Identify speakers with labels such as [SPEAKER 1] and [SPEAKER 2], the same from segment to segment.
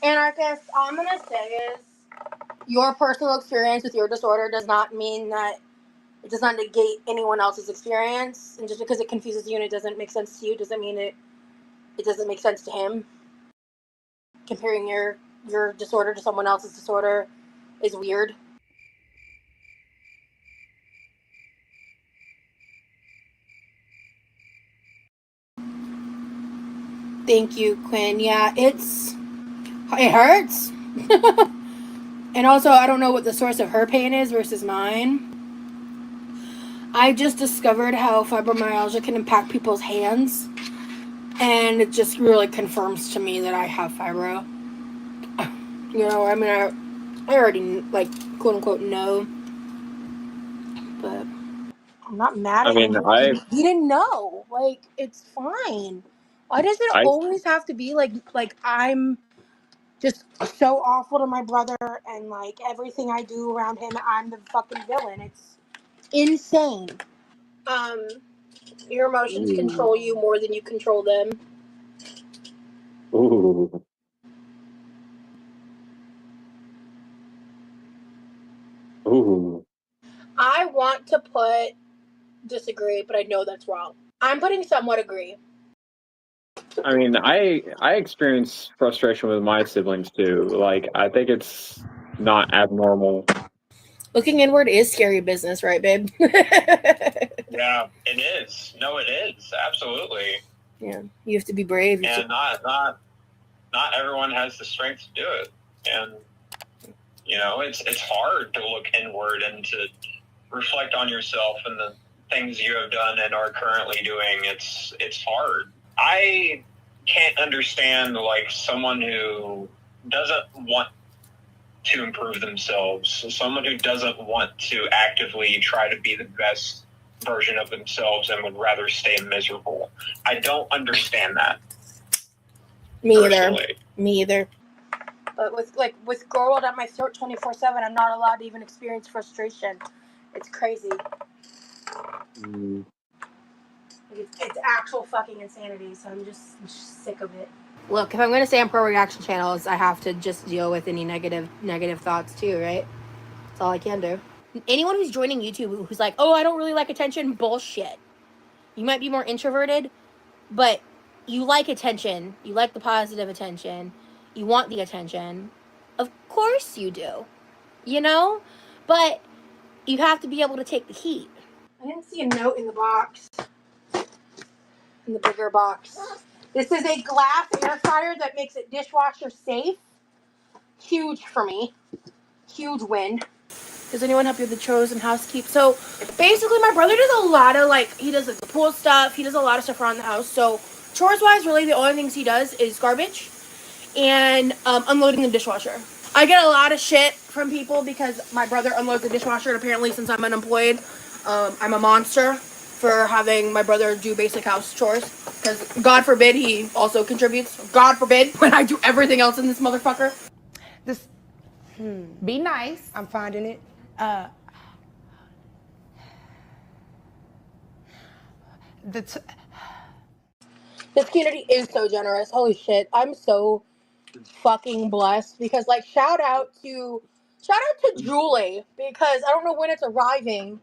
[SPEAKER 1] Anarchist, all I'm gonna say is your personal experience with your disorder does not mean that it does not negate anyone else's experience, and just because it confuses you and it doesn't make sense to you doesn't mean it doesn't make sense to him. Comparing your disorder to someone else's disorder is weird. Thank you, Quinn. Yeah, it hurts. And also, I don't know what the source of her pain is versus mine. I just discovered how fibromyalgia can impact people's hands, and it just really confirms to me that I have fibro. You know, I mean, I already, like, quote unquote, know, but I'm not mad at him. He didn't know. Like, it's fine. Why does it always have to be like I'm just so awful to my brother, and like everything I do around him, I'm the fucking villain? It's insane. Your emotions control you more than you control them.
[SPEAKER 2] Ooh. Ooh.
[SPEAKER 1] I want to put disagree, but I know that's wrong. I'm putting somewhat agree.
[SPEAKER 2] I mean, I experience frustration with my siblings too. Like, I think it's not abnormal.
[SPEAKER 1] Looking inward is scary business, right, babe?
[SPEAKER 3] Yeah, it is. No, it is. Absolutely.
[SPEAKER 1] Yeah, you have to be brave.
[SPEAKER 3] And not everyone has the strength to do it. And you know, it's hard to look inward and to reflect on yourself and the things you have done and are currently doing. It's hard. I can't understand like someone who doesn't want to improve themselves, someone who doesn't want to actively try to be the best version of themselves and would rather stay miserable. I don't understand that.
[SPEAKER 1] Me either. But with Girl World at my throat 24/7, I'm not allowed to even experience frustration. It's crazy. It's actual fucking insanity. So I'm just sick of it. Look, if I'm going to say I'm pro reaction channels, I have to just deal with any negative thoughts too, right? That's all I can do. Anyone who's joining YouTube who's like, oh, I don't really like attention, bullshit. You might be more introverted, but you like attention. You like the positive attention. You want the attention. Of course you do. You know? But you have to be able to take the heat. I didn't see a note in the box. In the bigger box. This is a glass air fryer that makes it dishwasher safe. Huge for me. Huge win. Does anyone help you with the chores and housekeep? So basically my brother does a lot of he does the pool stuff. He does a lot of stuff around the house. So chores wise, really the only things he does is garbage and unloading the dishwasher. I get a lot of shit from people because my brother unloads the dishwasher, and apparently since I'm unemployed, I'm a monster for having my brother do basic house chores. Because God forbid he also contributes. God forbid when I do everything else in this motherfucker.
[SPEAKER 4] Be nice. I'm finding it.
[SPEAKER 1] This community is so generous. Holy shit. I'm so fucking blessed because shout out to Julie, because I don't know when it's arriving,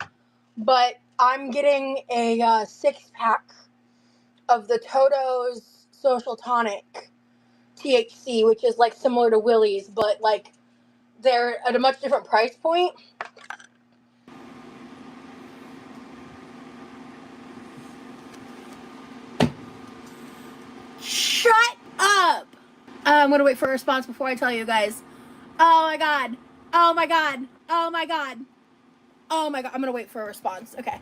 [SPEAKER 1] but I'm getting a 6-pack of the Toto's Social Tonic THC, which is similar to Willie's, but they're at a much different price point. Shut up! I'm gonna wait for a response before I tell you guys. Oh my god. Oh my god. Oh my god. Oh my god. I'm gonna wait for a response. Okay.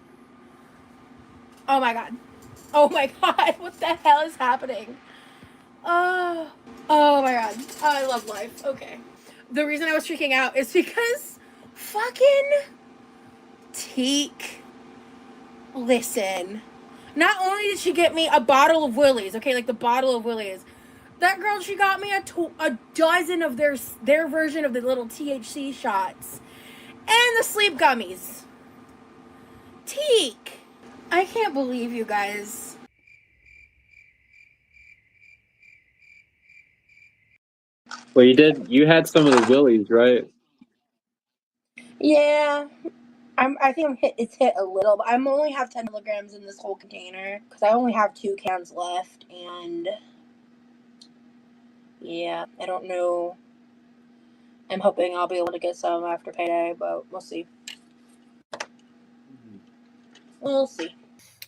[SPEAKER 1] Oh my god. Oh my god. What the hell is happening? Oh my god. I love life. Okay. The reason I was freaking out is because Fucking Teak. Listen. Not only did she get me a bottle of Willies, okay, like the bottle of Willies, that girl, she got me a dozen of their version of the little THC shots. And the sleep gummies. Teak. I can't believe you guys.
[SPEAKER 2] Well, you had some of the willies, right?
[SPEAKER 1] Yeah. I think it's hit a little, but I only have 10 milligrams in this whole container because I only have 2 cans left, and yeah, I don't know. I'm hoping I'll be able to get some after payday, but we'll see. We'll see.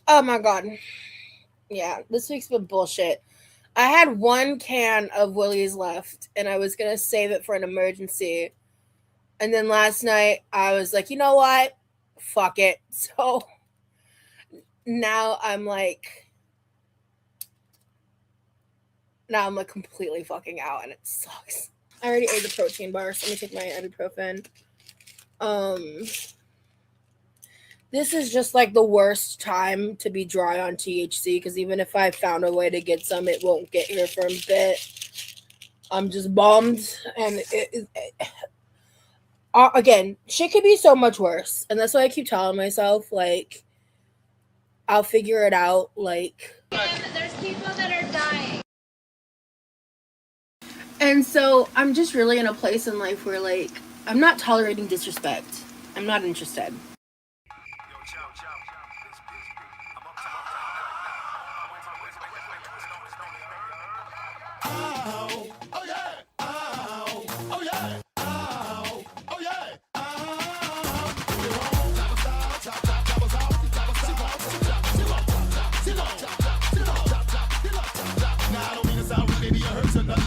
[SPEAKER 1] Oh my god. Yeah, this week's been bullshit. I had 1 can of Willie's left, and I was gonna save it for an emergency. And then last night, I was like, you know what? Fuck it. So now I'm like completely fucking out, and it sucks. I already ate the protein bar, so let me take my ibuprofen. This is just like the worst time to be dry on THC, because even if I found a way to get some, it won't get here for a bit. I'm just bummed, and again, shit could be so much worse, and that's why I keep telling myself, like, I'll figure it out. Like,
[SPEAKER 5] there's people that are dying,
[SPEAKER 1] and so I'm just really in a place in life where, like, I'm not tolerating disrespect. I'm not interested.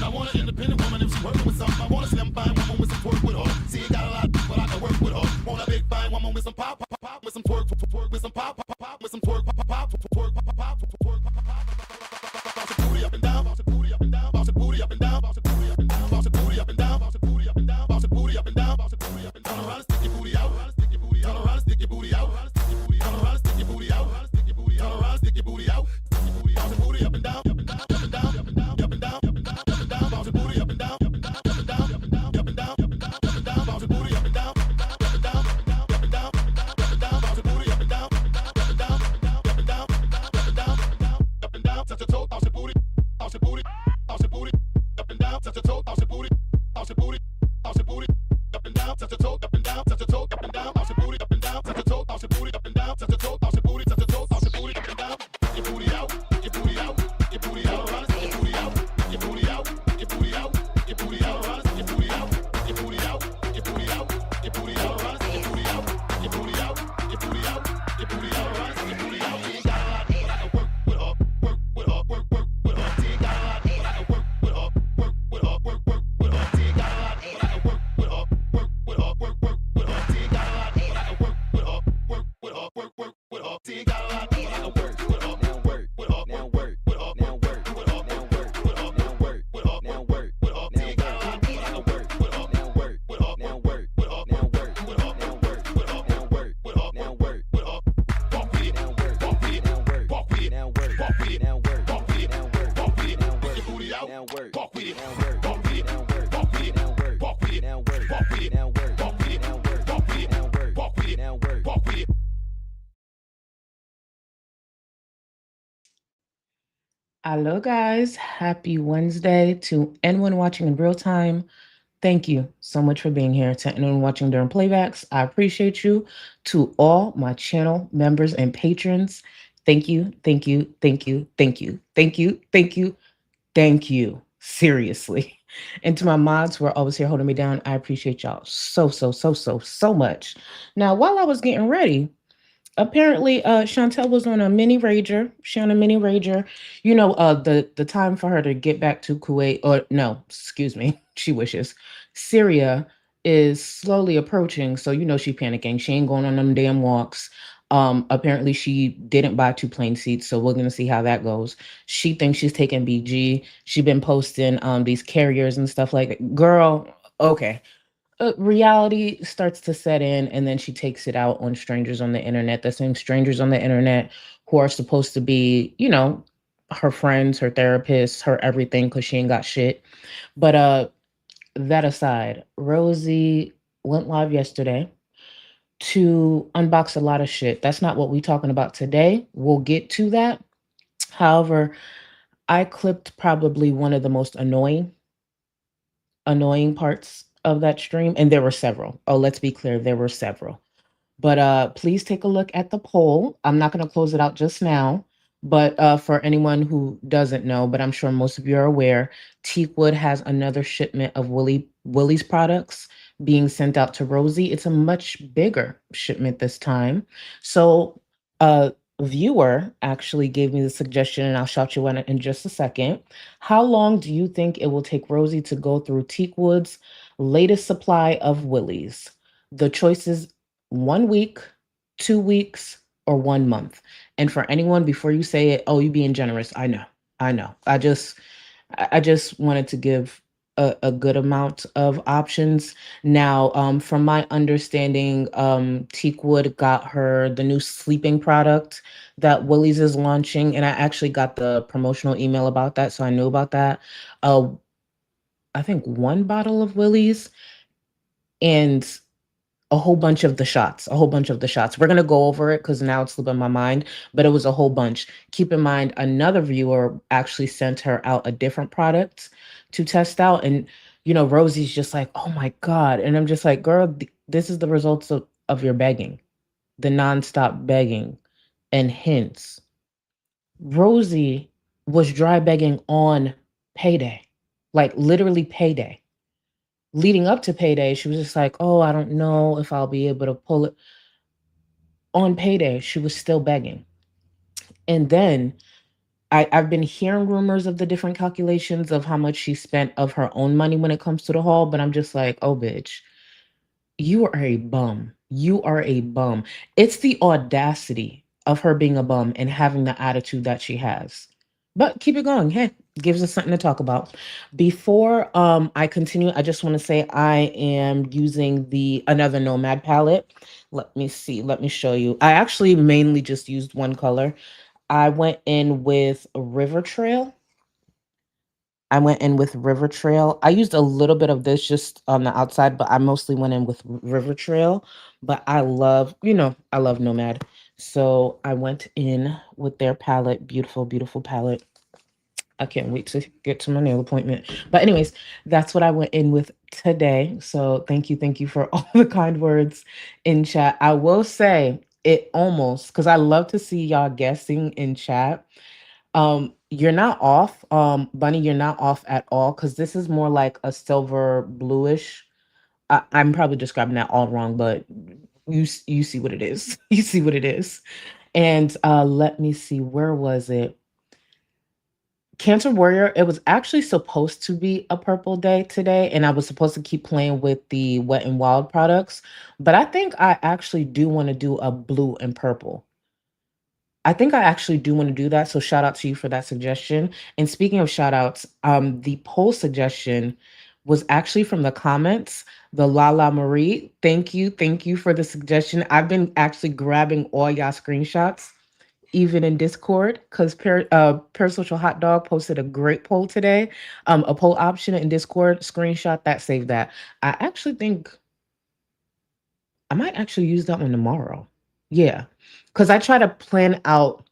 [SPEAKER 6] I want an independent woman if she working with something. I want a slim fine woman with some twerk with her. See, got a lot, but I can work with her. Want a big fine woman with some pop, pop, pop, with some twerk, twerk, with some pop, pop, pop, with some twerk, pop, pop, twerk, pop, pop, twerk, pop, pop. Bounce your booty up and down, bounce your booty up and down, bounce your booty up and down, bounce your booty up and down, bounce your booty up and down, bounce your booty up and down, bounce your booty up and down, bounce your booty up and down. Turn around and stick your booty out, stick your booty out, turn around and stick your booty out, stick your booty out, turn around and stick your booty out, stick your booty out, turn around and stick your booty out, stick your booty out, bounce your booty up and down, up and down, up and down, up and down, up and down, up and down, up and down, bounce your booty up and down, up and down, up and down, up and down, up and down, up and down, up and down, bounce your booty up and down, up and down, up and down, up and down, up and down, up and down, bounce your booty up and down, up and down, up and down, up and down, up and down, up and down, touch your toe, bounce your booty, bounce your booty, bounce your booty, up and down, touch your toe, bounce your booty, bounce your booty, bounce your booty, up and down, touch your toe, up and down, touch your toe, up and down, bounce your booty, up and down, touch your toe, bounce your booty, up and down, touch your toe, bounce your booty, touch your toe, bounce your booty, up and down, your booty out, your booty out, your booty out, around, your booty out, your booty out, your booty out, your booty out, around, your booty out, your booty out, your booty out, your booty out, around, your booty out, your booty out, your booty out, your booty out, around, your booty out. You ain't got a lot, but I can work with her, work with her, work with her. You ain't got a lot, but I can work with her, work with her, work with her. You ain't got a lot, but I can work with her, work with her, work with her. You ain't got a lot, but I can work with her, work with her, work with her. You ain't got a lot, but I can work with her, now work with her, now work with her, now work with her, now work with her, now work with her, now work with her. You ain't got a lot, but I can work with her, now work with her, now work with her, now work with her, now work with her, now work with her, now work with her. Walk with it, now work, walk with it, now work, walk with it, now work, walk with it, now work, walk with it, now work, walk with it, now work. Your booty out, now work, walk with it, now work, walk with it, now work, walk with it, now work, walk with it, now work, walk with it, now work, walk with it, now work, walk with it, now work, walk with it, now work, walk with it.
[SPEAKER 7] Hello, guys. Happy Wednesday to anyone watching in real time. Thank you so much for being here. To anyone watching during playbacks, I appreciate you. To all my channel members and patrons, thank you, thank you, thank you, thank you, thank you, thank you, thank you. Seriously. And to my mods who are always here holding me down, I appreciate y'all so much. Now, while I was getting ready, apparently Chantel was on a mini rager. She on a mini rager. You know, the time for her to get back to Kuwait, or no, excuse me, she wishes. Syria is slowly approaching. So you know she panicking. She ain't going on them damn walks. Apparently she didn't buy 2 plane seats, so we're gonna see how that goes. She thinks she's taking BG. She been posting these carriers and stuff like that. Girl, okay. reality starts to set in, and then she takes it out on strangers on the internet, the same strangers on the internet who are supposed to be, her friends, her therapists, her everything, because she ain't got shit. But that aside, Rosie went live yesterday to unbox a lot of shit. That's not what we're talking about today. We'll get to that. However, I clipped probably one of the most annoying parts of that stream, and there were several. Oh, let's be clear, there were several. But please take a look at the poll. I'm not going to close it out just now, but for anyone who doesn't know, but I'm sure most of you are aware, Teakwood has another shipment of Willie's products being sent out to Rosie. It's a much bigger shipment this time. So a viewer actually gave me the suggestion, and I'll shout you on it in just a second. How long do you think it will take Rosie to go through Teakwood's latest supply of Willie's? The choices: 1 week, 2 weeks, or 1 month. And for anyone, before you say it, oh, you being generous. I know. I just wanted to give a good amount of options. Now, from my understanding, Teakwood got her the new sleeping product that Willie's is launching, and I actually got the promotional email about that, so I knew about that. Uh, I think one bottle of Willie's and a whole bunch of the shots. We're going to go over it because now it's slipping my mind, but it was a whole bunch. Keep in mind, another viewer actually sent her out a different product to test out. And, Rosie's just like, oh my God. And I'm just like, girl, this is the results of your begging, the nonstop begging and hints. Rosie was dry begging on payday, like literally payday. Leading up to payday, she was just like, oh, I don't know if I'll be able to pull it. On payday, she was still begging. And then I've been hearing rumors of the different calculations of how much she spent of her own money when it comes to the haul, but I'm just like, oh, bitch, you are a bum. You are a bum. It's the audacity of her being a bum and having the attitude that she has. But keep it going. Hey, gives us something to talk about. Before I continue, I just want to say I am using the another Nomad palette. Let me see. Let me show you. I actually mainly just used one color. I went in with River Trail. I used a little bit of this just on the outside, but I mostly went in with River Trail. But I love Nomad. So I went in with their palette. Beautiful, beautiful palette. I can't wait to get to my nail appointment. But anyways, that's what I went in with today. So thank you for all the kind words in chat. I will say it almost, because I love to see y'all guessing in chat. You're not off, Bunny. You're not off at all, because this is more like a silver bluish. I'm probably describing that all wrong, but you see what it is. You see what it is. And let me see, where was it? Cancer Warrior, it was actually supposed to be a purple day today, and I was supposed to keep playing with the Wet and Wild products, but I think I actually do want to do a blue and purple. I think I actually do want to do that. So shout out to you for that suggestion. And speaking of shout outs, the poll suggestion was actually from the comments. The Lala Marie. Thank you for the suggestion. I've been actually grabbing all y'all screenshots, even in Discord, because Parasocial Hot Dog posted a great poll today. A poll option in Discord, screenshot that, save that. I actually think I might actually use that one tomorrow. Yeah. Because I try to plan out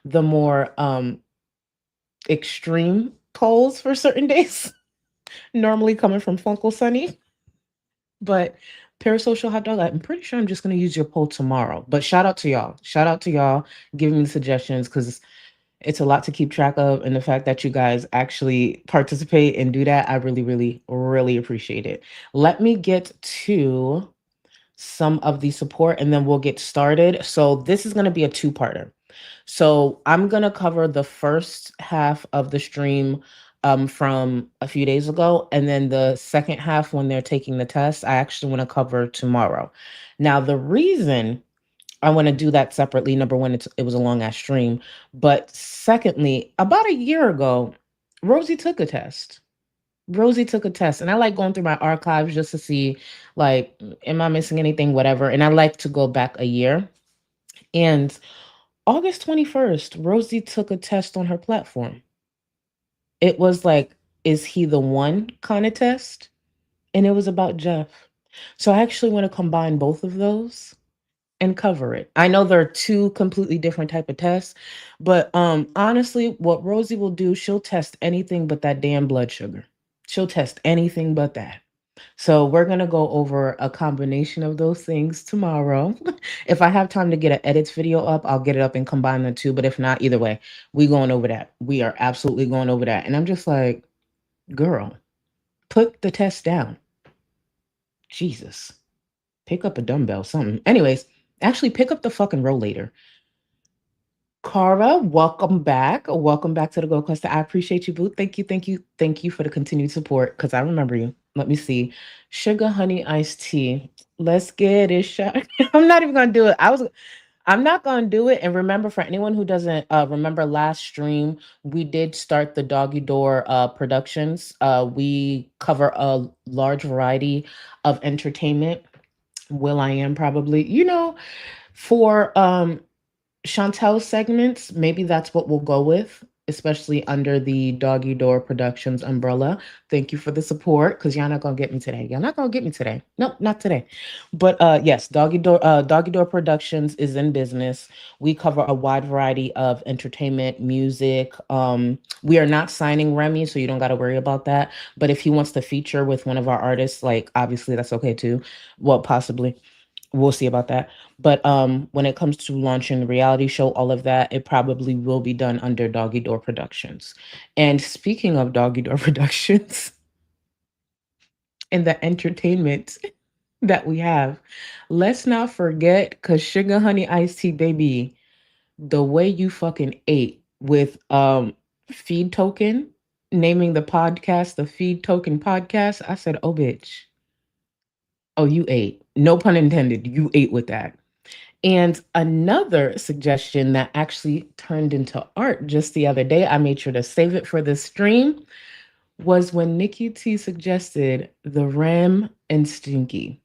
[SPEAKER 7] the more extreme polls for certain days, normally coming from Funkle Sunny. But Parasocial Hot Dog, I'm pretty sure I'm just going to use your poll tomorrow. But shout out to y'all. Shout out to y'all giving me suggestions, because it's a lot to keep track of. And the fact that you guys actually participate and do that, I really, really, really appreciate it. Let me get to some of the support and then we'll get started. So this is going to be a two-parter. So I'm going to cover the first half of the stream from a few days ago. And then the second half, when they're taking the test, I actually want to cover tomorrow. Now, the reason I want to do that separately, number one, it was a long ass stream. But secondly, about a year ago, Rosie took a test. Rosie took a test, and I like going through my archives just to see, like, am I missing anything, whatever. And I like to go back a year. And August 21st, Rosie took a test on her platform. It was like, is he the one kind of test? And it was about Jeff. So I actually want to combine both of those and cover it. I know they're two completely different type of tests, but honestly, what Rosie will do, she'll test anything but that damn blood sugar. She'll test anything but that. So we're gonna go over a combination of those things tomorrow. If I have time to get an edits video up, I'll get it up and combine the two. But if not, either way, we going over that. We are absolutely going over that. And I'm just like, girl, put the test down. Jesus. Pick up a dumbbell, something. Anyways, actually pick up the fucking rollator. Cara, welcome back. Welcome back to the Go Cluster. I appreciate you, boo. Thank you, thank you, thank you for the continued support because I remember you. Let me see. Sugar honey iced tea. Let's get it shot. I'm not even gonna do it. I'm not gonna do it. And remember, for anyone who doesn't remember last stream, we did start the Doggy Door productions. We cover a large variety of entertainment. Will I am probably, for Chantel segments, maybe that's what we'll go with, especially under the Doggy Door Productions umbrella. Thank you for the support, because y'all not gonna get me today. Y'all not gonna get me today. Nope, not today. But yes, Doggy Door Productions is in business. We cover a wide variety of entertainment, music. We are not signing Remy, so you don't gotta worry about that. But if he wants to feature with one of our artists, like obviously that's okay too. Well, possibly. We'll see about that. But when it comes to launching the reality show, all of that, it probably will be done under Doggy Door Productions. And speaking of Doggy Door Productions and the entertainment that we have, let's not forget, because Sugar Honey Iced Tea, baby, the way you fucking ate with Feed Token, naming the podcast the Feed Token Podcast, I said, oh, bitch. Oh, you ate. No pun intended. You ate with that. And another suggestion that actually turned into art just the other day, I made sure to save it for this stream, was when Nikki T suggested the Ram and Stinky.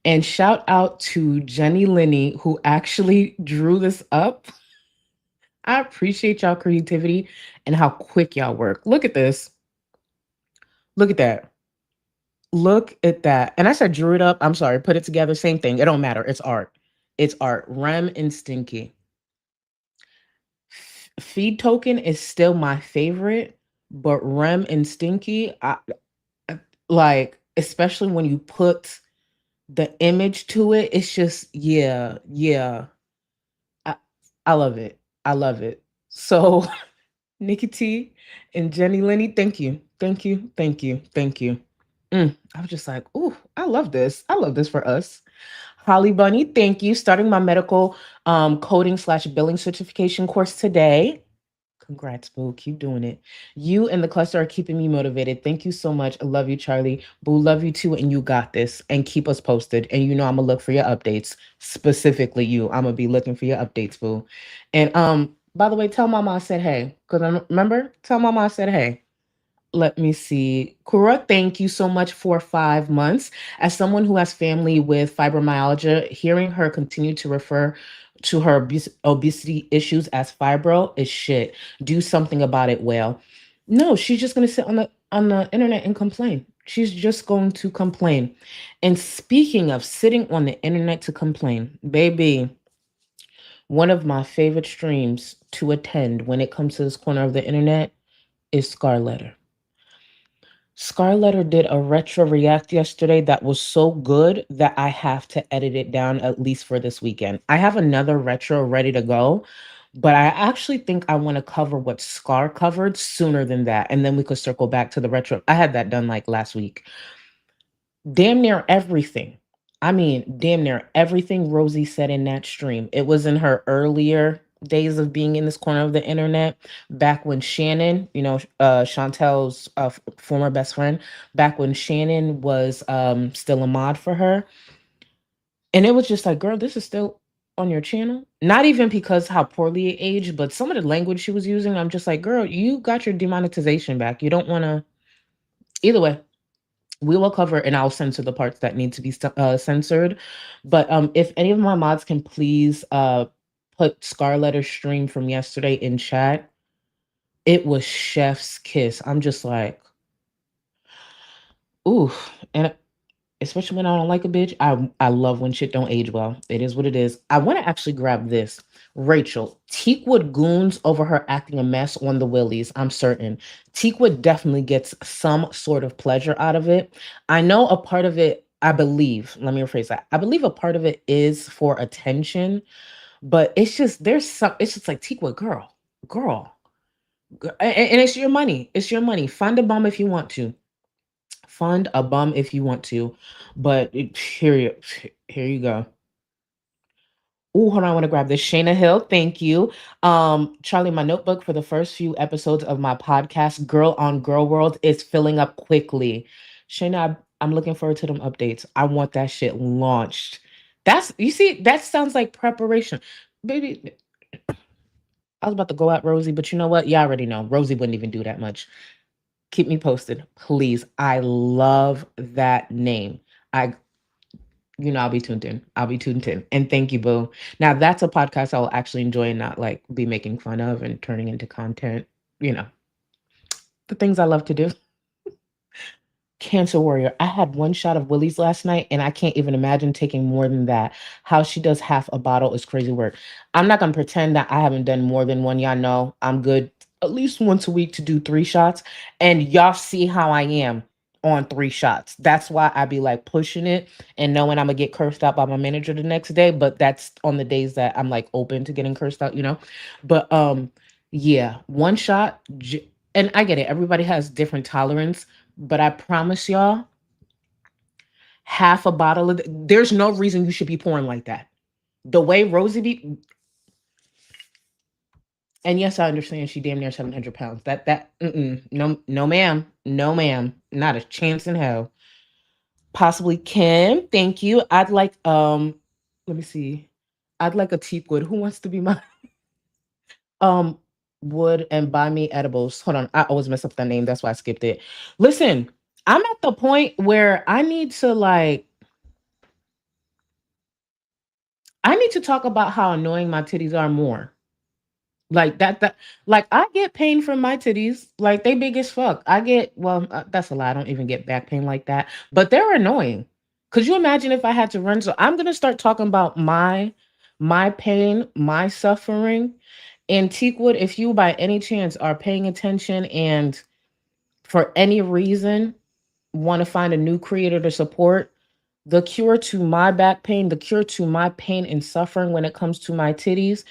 [SPEAKER 7] And shout out to Jenny Linney, who actually drew this up. I appreciate y'all creativity and how quick y'all work. Look at this. Look at that. Look at that. And I said drew it up. I'm sorry, put it together. Same thing. It don't matter. It's art. It's art. Rem and Stinky. Feed Token is still my favorite, but Rem and Stinky, like, especially when you put the image to it, it's just, yeah. I, I love it. I love it. So, Nikki T and Jenny Lenny, thank you. Thank you. Thank you. Thank you. I was just like, ooh, I love this. I love this for us. Holly Bunny, thank you. Starting my medical coding/billing certification course today. Congrats, Boo. Keep doing it. You and the cluster are keeping me motivated. Thank you so much. I love you, Charlie. Boo, love you too. And you got this. And keep us posted. And you know I'm gonna look for your updates. Specifically you. I'm gonna be looking for your updates, Boo. And by the way, tell Mama I said hey. Because remember? Tell Mama I said hey. Let me see. Kura, thank you so much for 5 months. As someone who has family with fibromyalgia, hearing her continue to refer to her obesity issues as fibro is shit. Do something about it, Whale. No, she's just gonna sit on the internet and complain. She's just going to complain. And speaking of sitting on the internet to complain, baby, one of my favorite streams to attend when it comes to this corner of the internet is Scarletter. Scarletter did a retro react yesterday that was so good that I have to edit it down at least for this weekend. I have another retro ready to go, but I actually think I want to cover what Scar covered sooner than that. And then we could circle back to the retro. I had that done like last week. Damn near everything. I mean, damn near everything Rosie said in that stream. It was in her earlier days of being in this corner of the internet, back when Shannon, Chantel's former best friend, back when Shannon was still a mod for her. And it was just like, girl, this is still on your channel. Not even because how poorly it aged, but some of the language she was using, I'm just like, girl, you got your demonetization back. You don't want to, Either way, we will cover, and I'll censor the parts that need to be censored. But if any of my mods can please put Scarletter's stream from yesterday in chat, it was chef's kiss. I'm just like, ooh, and especially when I don't like a bitch. I love when shit don't age well. It is what it is. I want to actually grab this. Rachel, Teakwood goons over her acting a mess on the Willies. I'm certain. Teakwood definitely gets some sort of pleasure out of it. I know a part of it, I believe, let me rephrase that. I believe a part of it is for attention, but it's just, it's just like, Teakwood, girl. And it's your money. It's your money. Find a bum if you want to. Fund a bum if you want to, but here you go. Oh, hold on, I want to grab this. Shayna Hill, thank you. Charlie, my notebook for the first few episodes of my podcast, Girl on Girl World, is filling up quickly. Shayna, I'm looking forward to them updates. I want that shit launched. You see, that sounds like preparation. Baby, I was about to go at Rosie, but you know what? You already know. Rosie wouldn't even do that much. Keep me posted, please. I love that name. I'll be tuned in. I'll be tuned in. And thank you, boo. Now that's a podcast I'll actually enjoy and not like be making fun of and turning into content. You know, the things I love to do. Cancer Warrior. I had one shot of Willie's last night and I can't even imagine taking more than that. How she does half a bottle is crazy work. I'm not going to pretend that I haven't done more than one. Y'all know I'm good at least once a week to do 3 shots. And y'all see how I am on 3 shots. That's why I be like pushing it and knowing I'm going to get cursed out by my manager the next day. But that's on the days that I'm like open to getting cursed out, you know? But yeah, 1 shot. And I get it. Everybody has different tolerance. But I promise y'all, half a bottle of there's no reason you should be pouring like that. The way Rosie be, and yes, I understand she damn near 700 pounds. No ma'am, no ma'am, not a chance in hell. Possibly Kim, thank you. I'd like let me see. I'd like a Teakwood. Who wants to be my wood and buy me edibles? Hold on, I always mess up that name. That's why I skipped it. Listen, I'm at the point where I need to talk about how annoying my titties are more. Like like I get pain from my titties. Like they big as fuck. That's a lie. I don't even get back pain like that. But they're annoying. Could you imagine if I had to run? So I'm gonna start talking about my pain, my suffering. And Teakwood, if you by any chance are paying attention and for any reason want to find a new creator to support, the cure to my back pain, the cure to my pain and suffering when it comes to my titties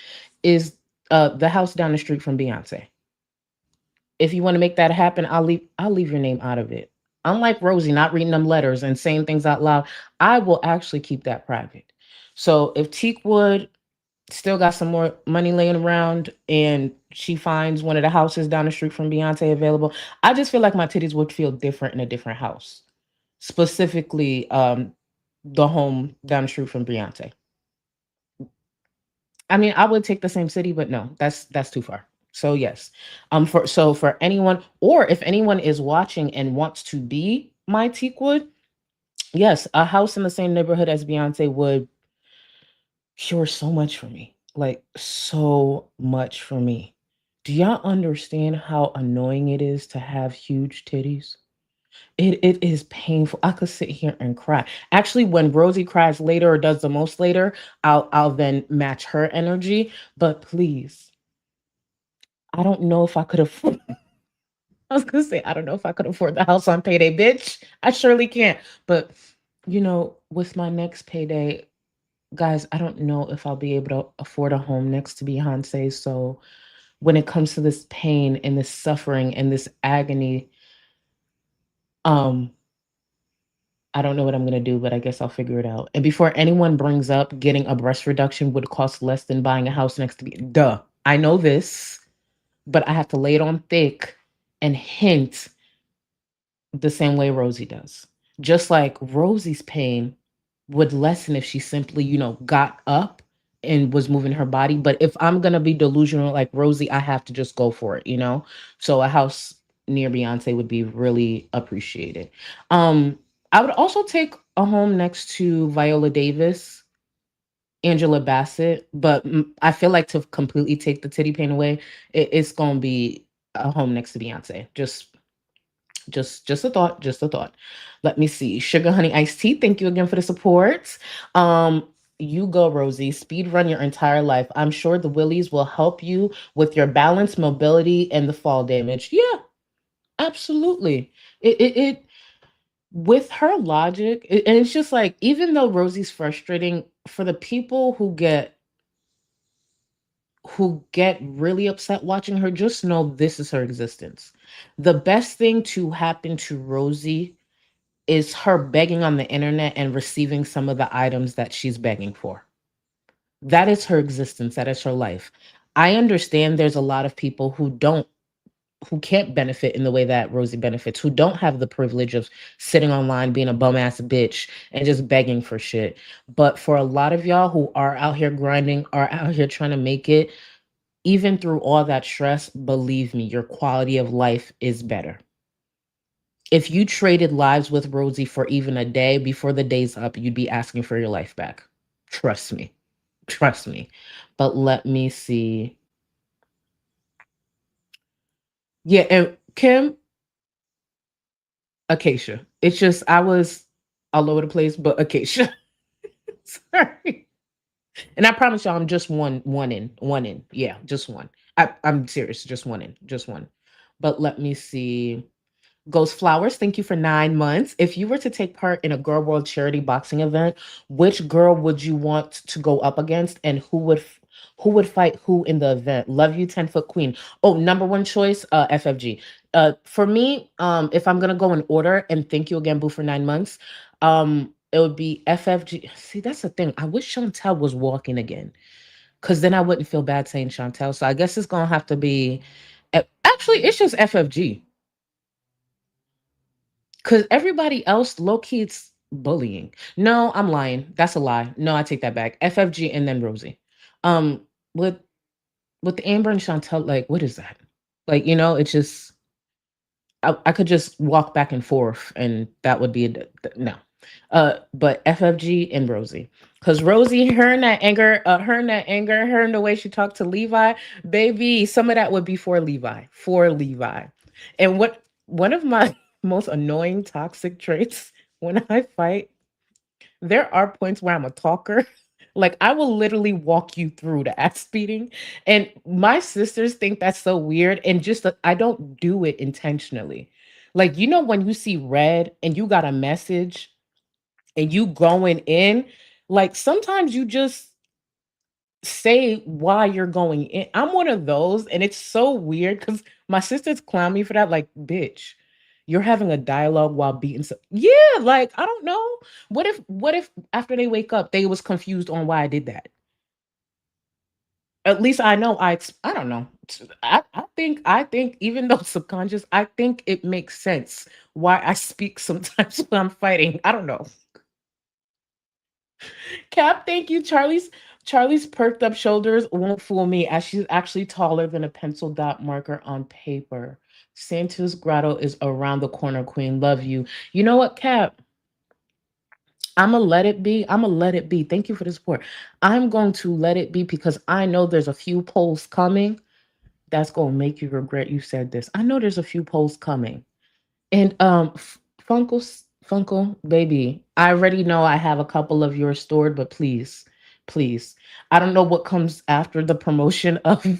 [SPEAKER 7] is the house down the street from Beyonce. If you want to make that happen, I'll leave your name out of it. Unlike Rosie not reading them letters and saying things out loud, I will actually keep that private. So if Teakwood still got some more money laying around and she finds one of the houses down the street from Beyonce available, I just feel like my titties would feel different in a different house. Specifically, the home down the street from Beyonce. I mean, I would take the same city, but no, that's too far. So yes, for anyone, or if anyone is watching and wants to be my Teakwood, yes, a house in the same neighborhood as Beyonce would cure so much for me, like so much for me. Do y'all understand how annoying it is to have huge titties? It is painful. I could sit here and cry. Actually, when Rosie cries later or does the most later, I'll then match her energy. But please, I don't know if I could afford. I was gonna say I don't know if I could afford the house on payday, bitch. I surely can't. But with my next payday, guys, I don't know if I'll be able to afford a home next to Beyonce. So when it comes to this pain and this suffering and this agony, I don't know what I'm going to do, but I guess I'll figure it out. And before anyone brings up getting a breast reduction would cost less than buying a house next to me, duh, I know this, but I have to lay it on thick and hint the same way Rosie does. Just like Rosie's pain would lessen if she simply, got up and was moving her body. But if I'm going to be delusional like Rosie, I have to just go for it, So a house near Beyonce would be really appreciated. I would also take a home next to Viola Davis, Angela Bassett, but I feel like to completely take the titty pain away, it's gonna be a home next to Beyonce. Just a thought, just a thought. Let me see. Sugar Honey Iced Tea, thank you again for the support. You go, Rosie. Speed run your entire life. I'm sure the willies will help you with your balance, mobility, and the fall damage. Yeah, absolutely. It with her logic, and it's just like, even though Rosie's frustrating, for the people who get really upset watching her, just know this is her existence. The best thing to happen to Rosie is her begging on the internet and receiving some of the items that she's begging for. That is her existence. That is her life. I understand there's a lot of people who can't benefit in the way that Rosie benefits, who don't have the privilege of sitting online being a bum ass bitch and just begging for shit. But for a lot of y'all who are out here grinding, are out here trying to make it, even through all that stress, believe me, your quality of life is better. If you traded lives with Rosie for even a day, before the day's up, you'd be asking for your life back. Trust me. Trust me. But let me see. Yeah, and Kim, Acacia. It's just I was all over the place, but Acacia. Sorry. And I promise y'all I'm just one in. One in. Yeah, just one. I'm serious, just one in. Just one. But let me see. Ghost Flowers, thank you for 9 months. If you were to take part in a Girl World charity boxing event, which girl would you want to go up against, and who would fight who in the event? Love you, 10-foot queen. Oh, number one choice, FFG. For me, if I'm gonna go in order, and thank you again, Boo, for 9 months. It would be FFG. See, that's the thing. I wish Chantel was walking again, because then I wouldn't feel bad saying Chantel. So I guess it's gonna have to be. Actually, it's just FFG. Because everybody else, low key, it's bullying. No, I'm lying. That's a lie. No, I take that back. FFG and then Rosie. Um, with Amber and Chantel, like, what is that? Like, it's just I could just walk back and forth, and that would be no. But FFG and Rosie, because Rosie, her and the way she talked to Levi, baby, some of that would be for Levi. And what one of my most annoying toxic traits when I fight, there are points where I'm a talker. Like, I will literally walk you through the ass beating. And my sisters think that's so weird. And just I don't do it intentionally. Like, when you see red and you got a message and you going in, like, sometimes you just say why you're going in. I'm one of those, and it's so weird because my sisters clown me for that. Like, bitch, you're having a dialogue while beating. Yeah, like, I don't know. What if after they wake up, they was confused on why I did that? At least I know I don't know. I think even though subconscious, I think it makes sense why I speak sometimes when I'm fighting. I don't know. Cap, thank you. Charlie's perked up shoulders won't fool me, as she's actually taller than a pencil dot marker on paper. Santa's grotto is around the corner, Queen. Love you. You know what, Cap? I'ma let it be. I'ma let it be. Thank you for the support. I'm going to let it be because I know there's a few polls coming that's gonna make you regret you said this. I know there's a few polls coming. And Funkle, baby, I already know I have a couple of yours stored, but please, please. I don't know what comes after the promotion of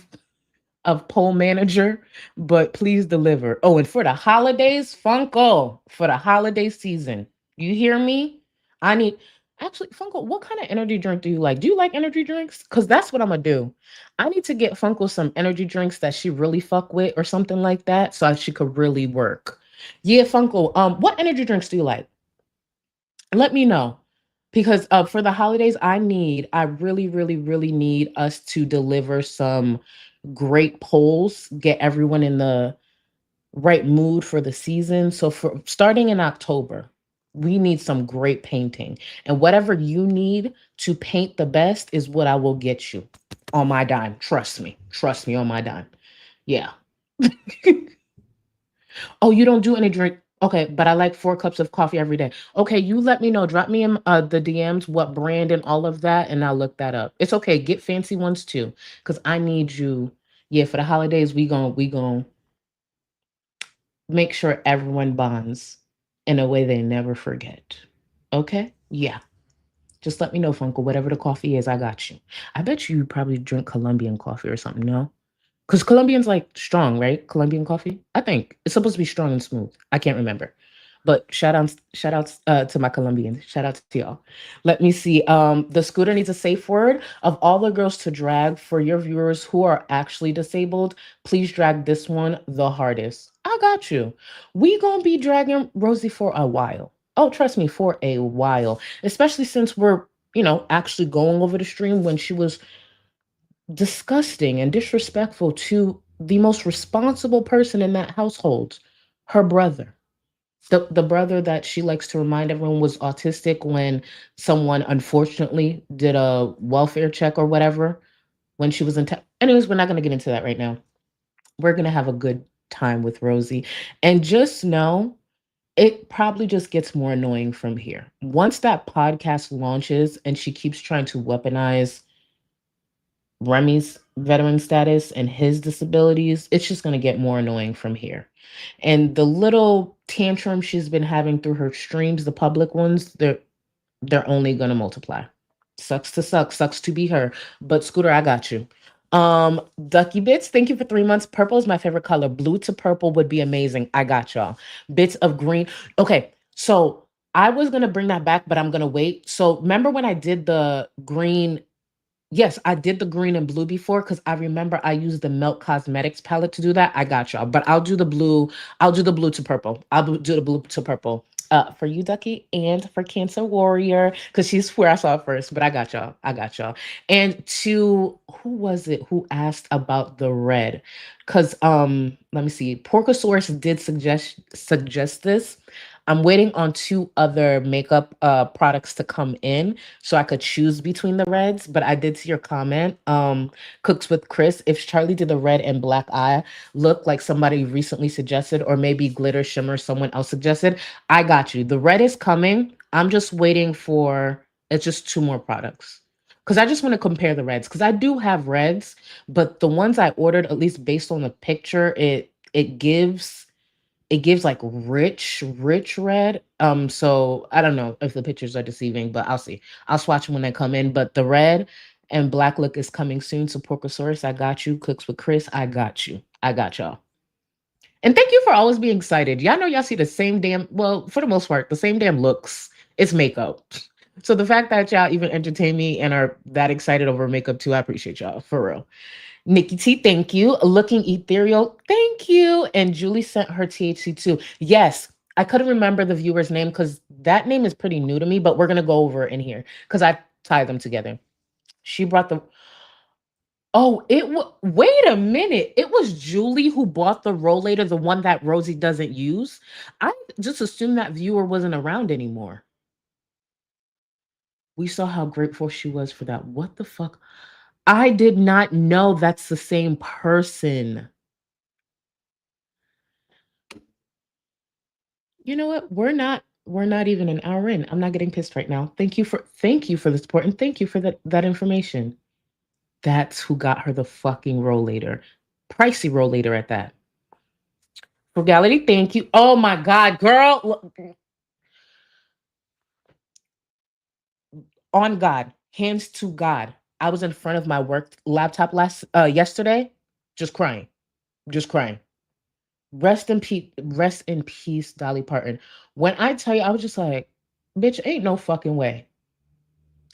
[SPEAKER 7] poll manager, but please deliver. Oh, and for the holidays, Funko, for the holiday season. You hear me? I need actually Funko, what kind of energy drink do you like? Do you like energy drinks? Because that's what I'm gonna do. I need to get Funko some energy drinks that she really fuck with or something like that, so she could really work. Yeah, Funko. What energy drinks do you like? Let me know. Because for the holidays, I really, really, really need us to deliver some great polls, get everyone in the right mood for the season. So for starting in October, we need some great painting. And whatever you need to paint the best is what I will get you on my dime. Trust me. Trust me on my dime. Yeah. Oh, you don't do any drink. Okay, but I like 4 cups of coffee every day. Okay, you let me know. Drop me in the DMs what brand and all of that, and I'll look that up. It's okay. Get fancy ones too, because I need you. Yeah, for the holidays, we gon' make sure everyone bonds in a way they never forget. Okay? Yeah. Just let me know, Funko. Whatever the coffee is, I got you. I bet you probably drink Colombian coffee or something. No? Because Colombian's like strong, right? Colombian coffee. I think it's supposed to be strong and smooth. I can't remember, but shout outs to my Colombians. Shout out to y'all. Let me see. The scooter needs a safe word of all the girls to drag for your viewers who are actually disabled. Please drag this one the hardest. I got you. We gonna be dragging Rosie for a while. Oh, trust me, for a while. Especially since we're actually going over the stream when she was disgusting and disrespectful to the most responsible person in that household, her brother. The brother that she likes to remind everyone was autistic when someone unfortunately did a welfare check or whatever when she was in anyways, we're not going to get into that right now. We're going to have a good time with Rosie. And just know it probably just gets more annoying from here. Once that podcast launches and she keeps trying to weaponize Remy's veteran status and his disabilities, it's just going to get more annoying from here. And the little tantrum she's been having through her streams, the public ones, they're only going to multiply. Sucks to suck, sucks to be her. But Scooter, I got you. Ducky Bits, thank you for 3 months. Purple is my favorite color. Blue to purple would be amazing. I got y'all. Bits of green. Okay, so I was gonna bring that back, but I'm gonna wait. So remember when I did the green. Yes, I did the green and blue before because I remember I used the Milk Cosmetics palette to do that. I got y'all. But I'll do the blue. I'll do the blue to purple. Do the blue to purple. For you, Ducky, and for Cancer Warrior, because she's where I saw it first. But I got y'all. I got y'all. And to who was it who asked about the red? Because let me see. Porcosaurus did suggest this. I'm waiting on 2 other makeup products to come in so I could choose between the reds. But I did see your comment. Cooks with Chris. If Charlie did the red and black eye look like somebody recently suggested, or maybe glitter shimmer someone else suggested, I got you. The red is coming. I'm just waiting for it's just 2 more products. Because I just want to compare the reds. Because I do have reds, but the ones I ordered, at least based on the picture, it gives like rich red. So I don't know if the pictures are deceiving, but I'll see. I'll swatch them when they come in. But the red and black look is coming soon. So Porcosaurus, I got you. Cooks with Chris, I got you. I got y'all. And thank you for always being excited. Y'all know y'all see the same damn, well, for the most part, the same damn looks. It's makeup. So the fact that y'all even entertain me and are that excited over makeup too, I appreciate y'all, for real. Nikki T, thank you. Looking ethereal, thank you. And Julie sent her THC too. Yes, I couldn't remember the viewer's name because that name is pretty new to me, but we're going to go over it in here because I tie them together. She brought the. Oh, wait a minute. It was Julie who bought the rollator, the one that Rosie doesn't use. I just assumed that viewer wasn't around anymore. We saw how grateful she was for that. What the fuck? I did not know that's the same person. You know what? We're not even an hour in. I'm not getting pissed right now. Thank you for the support and thank you for that information. That's who got her the fucking rollator. Pricey rollator at that. Frugality, thank you. Oh my god, girl. On God, hands to God. I was in front of my work laptop yesterday, just crying. Just crying. Rest in peace, Dolly Parton. When I tell you, I was just like, bitch, ain't no fucking way.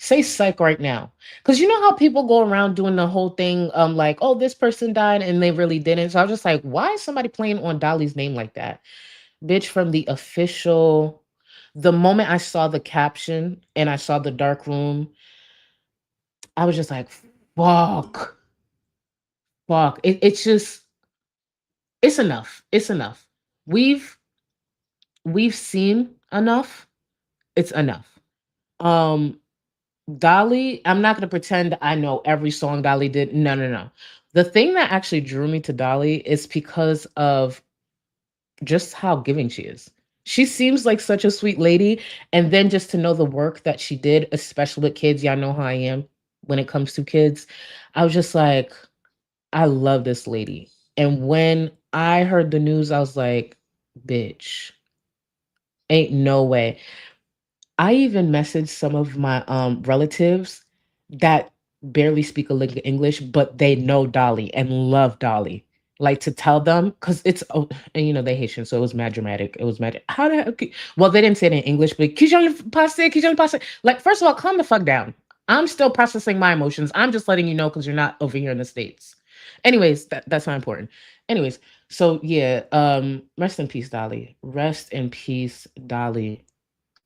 [SPEAKER 7] Say psych right now. Because you know how people go around doing the whole thing, like, oh, this person died and they really didn't. So I was just like, why is somebody playing on Dolly's name like that? Bitch, from the official, the moment I saw the caption and I saw the dark room, I was just like, fuck. Fuck. It's just, it's enough. It's enough. We've we've seen enough. It's enough. Um, Dolly, I'm not going to pretend I know every song Dolly did. No, no, no. The thing that actually drew me to Dolly is because of just how giving she is. She seems like such a sweet lady. And then just to know the work that she did, especially with kids, y'all know how I am when it comes to kids. I was just like, I love this lady. And when I heard the news, I was like, bitch, ain't no way. I even messaged some of my relatives that barely speak a lick of English, but they know Dolly and love Dolly. Like to tell them, because it's oh, and you know they Haitian, so it was mad dramatic. It was mad. How the heck? Well, they didn't say it in English, but Kijoli passe. Like, first of all, calm the fuck down. I'm still processing my emotions. I'm just letting you know because you're not over here in the States. Anyways, that's not important. Anyways, so yeah, rest in peace, Dolly. Rest in peace, Dolly,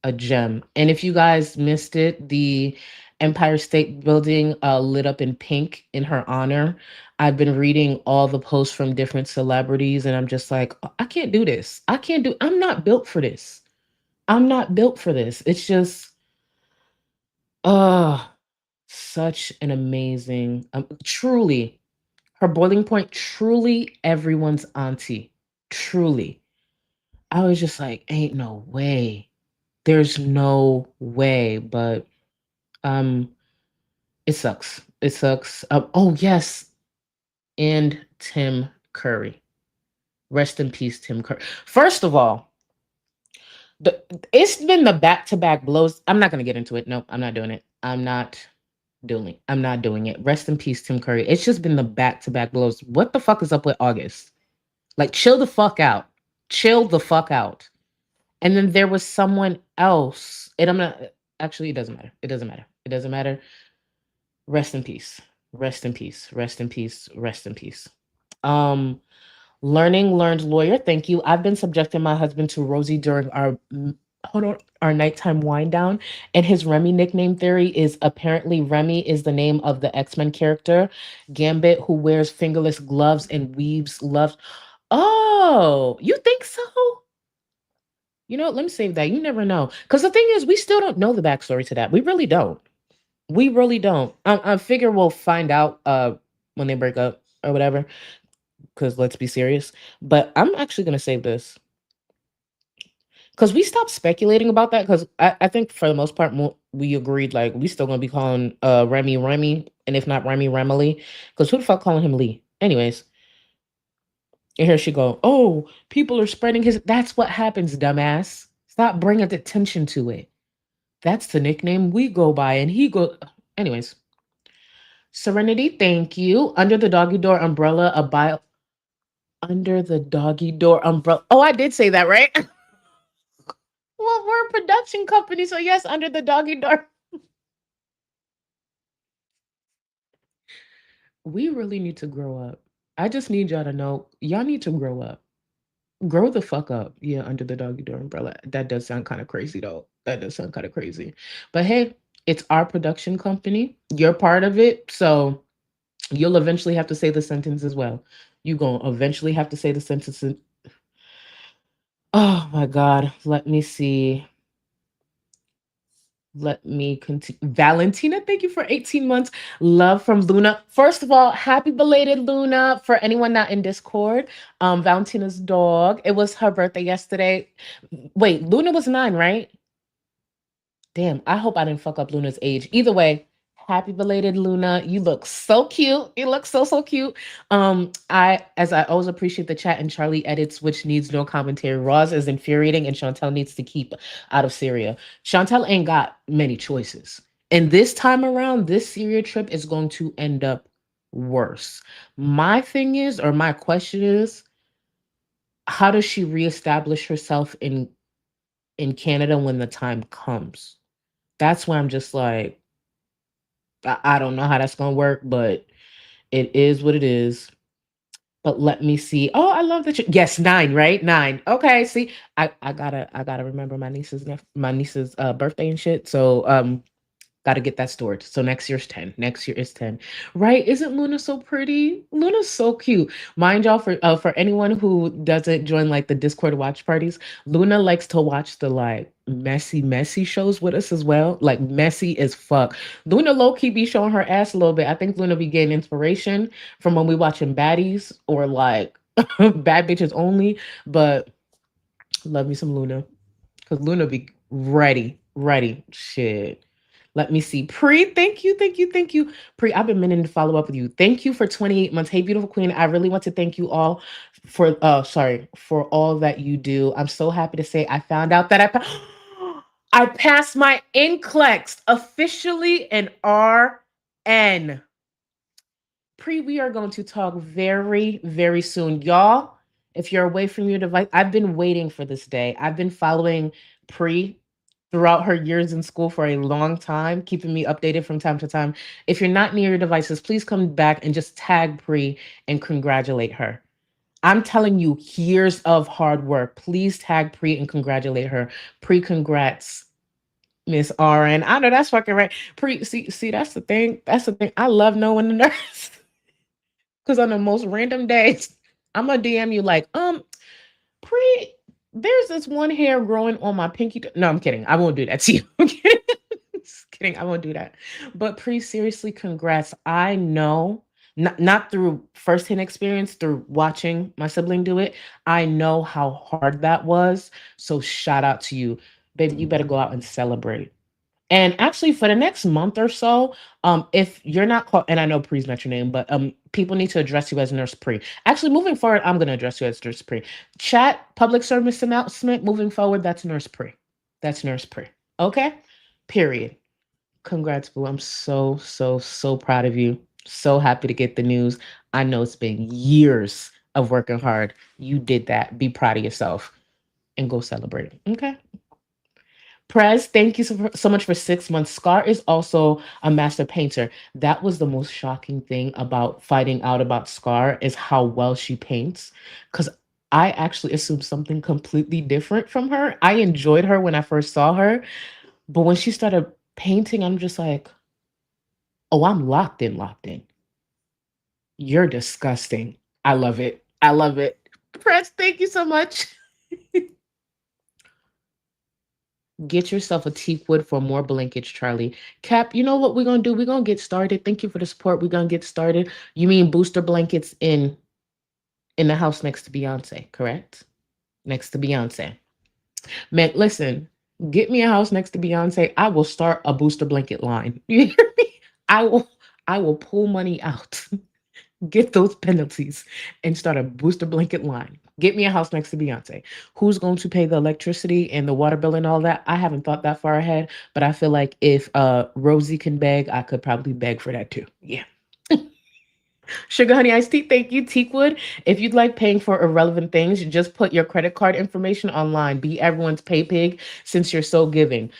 [SPEAKER 7] a gem. And if you guys missed it, the Empire State Building lit up in pink in her honor. I've been reading all the posts from different celebrities, and I'm just like, I can't do this. I'm not built for this. I'm not built for this. It's just, uh, such an amazing, truly, her boiling point, truly everyone's auntie. Truly. I was just like, ain't no way. There's no way, but um, it sucks. It sucks. Oh yes, and Tim Curry. Rest in peace, Tim Curry. First of all, it's been the back-to-back blows. I'm not gonna get into it. No, I'm not doing it. I'm not doing it. Rest in peace, Tim Curry. It's just been the back-to-back blows. What the fuck is up with August? Like, chill the fuck out. Chill the fuck out. And then there was someone else. And I'm not actually, it doesn't matter. It doesn't matter. It doesn't matter. Rest in peace. Rest in peace. Rest in peace. Rest in peace. Um, learned lawyer. Thank you. I've been subjecting my husband to Rosie during our hold on our nighttime wind down, and his Remy nickname theory is apparently Remy is the name of the X-Men character Gambit who wears fingerless gloves and weaves love. Oh, you think so? You know, let me save that. You never know. Because the thing is, we still don't know the backstory to that. We really don't. We really don't. I figure we'll find out when they break up or whatever. Because let's be serious. But I'm actually gonna save this because we stopped speculating about that. Because I think for the most part we agreed like we still gonna be calling Remy Remy, and if not Remy Remily. Because who the fuck calling him Lee? Anyways, and here she go. Oh, people are spreading his. That's what happens, dumbass. Stop bringing attention to it. That's the nickname we go by, and he go. Anyways, Serenity, thank you. Under the doggy door umbrella, a bio. Under the doggy door umbrella. Oh, I did say that, right? Well, we're a production company, so yes, under the doggy door. We really need to grow up. I just need y'all to know, y'all need to grow up. Grow the fuck up. Yeah, under the doggy door umbrella. That does sound kind of crazy, though. That does sound kind of crazy. But hey, it's our production company. You're part of it, so you'll eventually have to say the sentence as well. You're going to eventually have to say the sentence. Oh my God. Let me see. Let me continue. Valentina, thank you for 18 months. Love from Luna. First of all, happy belated Luna. For anyone not in Discord, Valentina's dog. It was her birthday yesterday. Wait, Luna was 9, right? Damn, I hope I didn't fuck up Luna's age. Either way, happy belated Luna. You look so cute. You look so cute. I always appreciate the chat and Charlie edits, which needs no commentary. Roz is infuriating and Chantel needs to keep out of Syria. Chantel ain't got many choices. And this time around, this Syria trip is going to end up worse. My thing is, or my question is, how does she reestablish herself in Canada when the time comes? That's why I'm just like, I don't know how that's gonna work, but it is what it is. But let me see. Oh, I love that. Yes, 9, right? 9. Okay, see, I gotta remember my niece's birthday and shit. So got to get that stored. So next year's 10. Next year is 10. Right? Isn't Luna so pretty? Luna's so cute. Mind y'all, for anyone who doesn't join like the Discord watch parties, Luna likes to watch the like messy shows with us as well. Like messy as fuck. Luna low-key be showing her ass a little bit. I think Luna be getting inspiration from when we watching baddies or like bad bitches only. But Love me some Luna. Because Luna be ready. Shit. Let me see. Pre, thank you. Pre, I've been meaning to follow up with you. Thank you for 28 months. Hey, beautiful queen. I really want to thank you all for all that you do. I'm so happy to say I found out that I passed my NCLEX officially in RN. Pre, we are going to talk very, very soon. Y'all, if you're away from your device, I've been waiting for this day. I've been following Pre throughout her years in school for a long time, keeping me updated from time to time. If you're not near your devices, please come back and just tag Pre and congratulate her. I'm telling you, years of hard work. Please tag Pre and congratulate her. Pre, congrats. Miss RN. I know that's fucking right. Pre, see, that's the thing. That's the thing. I love knowing the nurse. Because on the most random days, I'm gonna DM you like, Pre, there's this one hair growing on my pinky. No, I'm kidding. I won't do that to you. I'm kidding. Just kidding. I won't do that. But Pre, seriously, congrats. I know, not through firsthand experience, through watching my sibling do it. I know how hard that was. So shout out to you, baby. You better go out and celebrate. And actually, for the next month or so, if you're not called, and I know Pre's not your name, but people need to address you as Nurse Pre. Actually, moving forward, I'm going to address you as Nurse Pre. Chat public service announcement. Moving forward, that's Nurse Pre. That's Nurse Pre. Okay. Period. Congrats, boo. I'm so proud of you. So happy to get the news. I know it's been years of working hard. You did that. Be proud of yourself and go celebrate. Okay. Prez, thank you so much for 6 months. Scar is also a master painter. That was the most shocking thing about finding out about Scar is how well she paints. Because I actually assumed something completely different from her. I enjoyed her when I first saw her, but when she started painting, I'm just like, oh, I'm locked in, locked in. You're disgusting. I love it. I love it. Prez, thank you so much. Get yourself a teak wood for more blankets, Charlie. Cap, you know what we're gonna do? We're gonna get started. Thank you for the support. We're gonna get started. You mean booster blankets in the house next to Beyonce, correct? Next to Beyonce. Man, listen, get me a house next to Beyonce. I will start a booster blanket line. You hear me? I will I will pull money out. Get those penalties and start a booster blanket line. Get me a house next to Beyonce. Who's going to pay the electricity and the water bill and all that? I haven't thought that far ahead, but I feel like if Rosie can beg, I could probably beg for that too. Yeah. Sugar Honey Iced Tea, thank you. Teakwood. If you'd like paying for irrelevant things, just put your credit card information online. Be everyone's pay pig since you're so giving.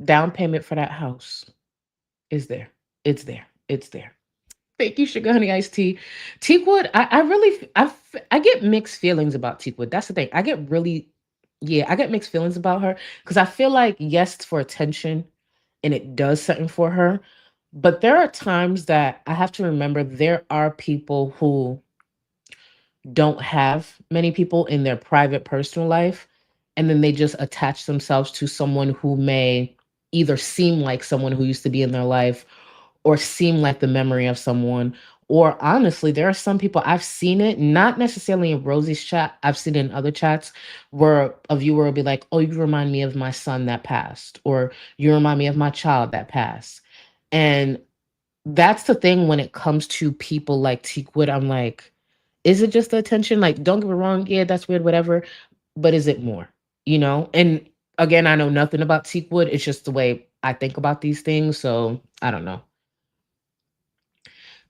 [SPEAKER 7] Down payment for that house is there. It's there. It's there. Thank you, Sugar Honey Iced Tea. Teakwood, I really, I get mixed feelings about Teakwood. That's the thing. I get mixed feelings about her because I feel like, yes, it's for attention and it does something for her. But there are times that I have to remember there are people who don't have many people in their private personal life. And then they just attach themselves to someone who may either seem like someone who used to be in their life or seem like the memory of someone. Or honestly, there are some people I've seen it, not necessarily in Rosie's chat, I've seen it in other chats where a viewer will be like, oh, you remind me of my son that passed, or you remind me of my child that passed. And that's the thing when it comes to people like Teakwood, I'm like, is it just the attention? Like, don't get me wrong, yeah, that's weird, whatever. But is it more? You know? And again, I know nothing about Teakwood. It's just the way I think about these things. So I don't know.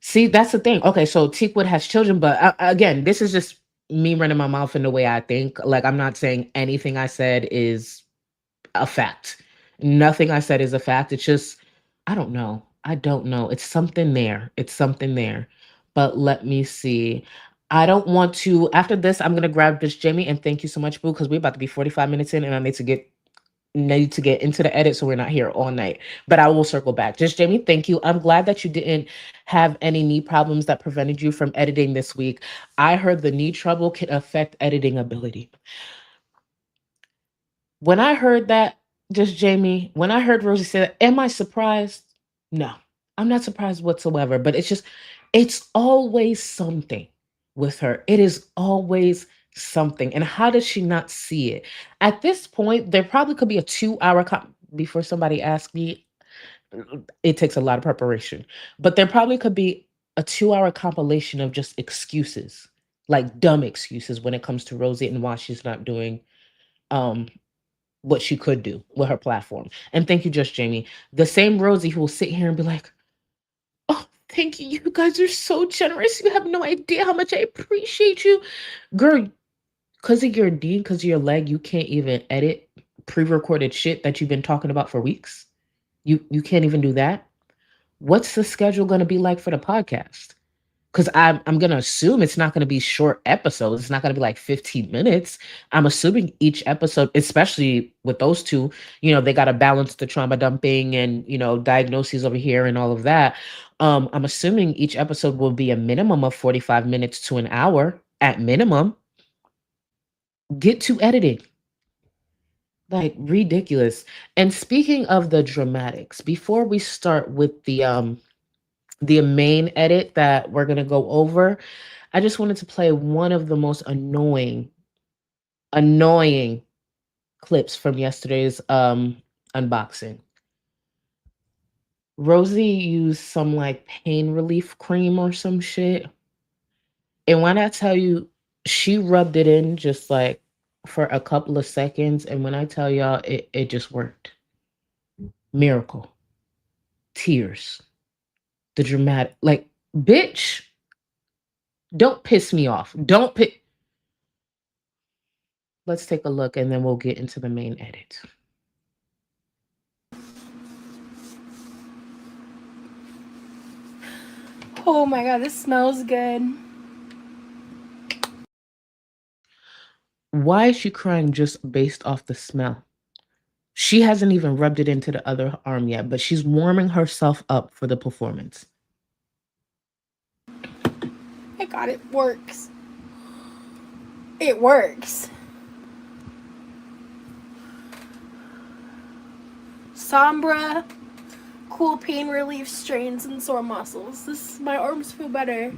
[SPEAKER 7] See, that's the thing. Okay, so Teakwood has children, but again, this is just me running my mouth in the way I think. Like, I'm not saying anything I said is a fact. Nothing I said is a fact. It's just, I don't know. I don't know. It's something there. It's something there. But let me see. I don't want to. After this, I'm gonna grab Bitch Jamie and thank you so much, Boo, because we're about to be 45 minutes in, and I need to get into the edit so we're not here all night. But I will circle back. Just Jamie, thank you. I'm glad that you didn't have any knee problems that prevented you from editing this week. I heard the knee trouble can affect editing ability. When I heard that, just Jamie, when I heard Rosie say that, am I surprised? No, I'm not surprised whatsoever. But it's always something with her. It is always something. And how does she not see it? At this point, there probably could be a 2-hour before somebody asks me, it takes a lot of preparation, but there probably could be a 2-hour compilation of just excuses, like dumb excuses when it comes to Rosie and why she's not doing um what she could do with her platform. And thank you, Just Jamie. The same Rosie who will sit here and be like, oh, thank you. You guys are so generous. You have no idea how much I appreciate you. Girl, because of your D, because of your leg, you can't even edit pre-recorded shit that you've been talking about for weeks. You can't even do that. What's the schedule going to be like for the podcast? Because I'm going to assume it's not going to be short episodes. It's not going to be like 15 minutes. I'm assuming each episode, especially with those two, they got to balance the trauma dumping and, diagnoses over here and all of that. I'm assuming each episode will be a minimum of 45 minutes to an hour at minimum. Get to editing. Like, ridiculous. And speaking of the dramatics, before we start with the main edit that we're going to go over, I just wanted to play one of the most annoying clips from yesterday's unboxing. Rosie used some like pain relief cream or some shit. And when I tell you, she rubbed it in just like for a couple of seconds. And when I tell y'all, it just worked. Miracle. Tears. The dramatic, like, bitch, don't piss me off. Let's take a look and then we'll get into the main edit.
[SPEAKER 1] Oh my God, this smells good.
[SPEAKER 7] Why is she crying just based off the smell? She hasn't even rubbed it into the other arm yet, but she's warming herself up for the performance.
[SPEAKER 1] My God, it works. It works. Sombra, cool pain relief, strains, and sore muscles. My arms feel better.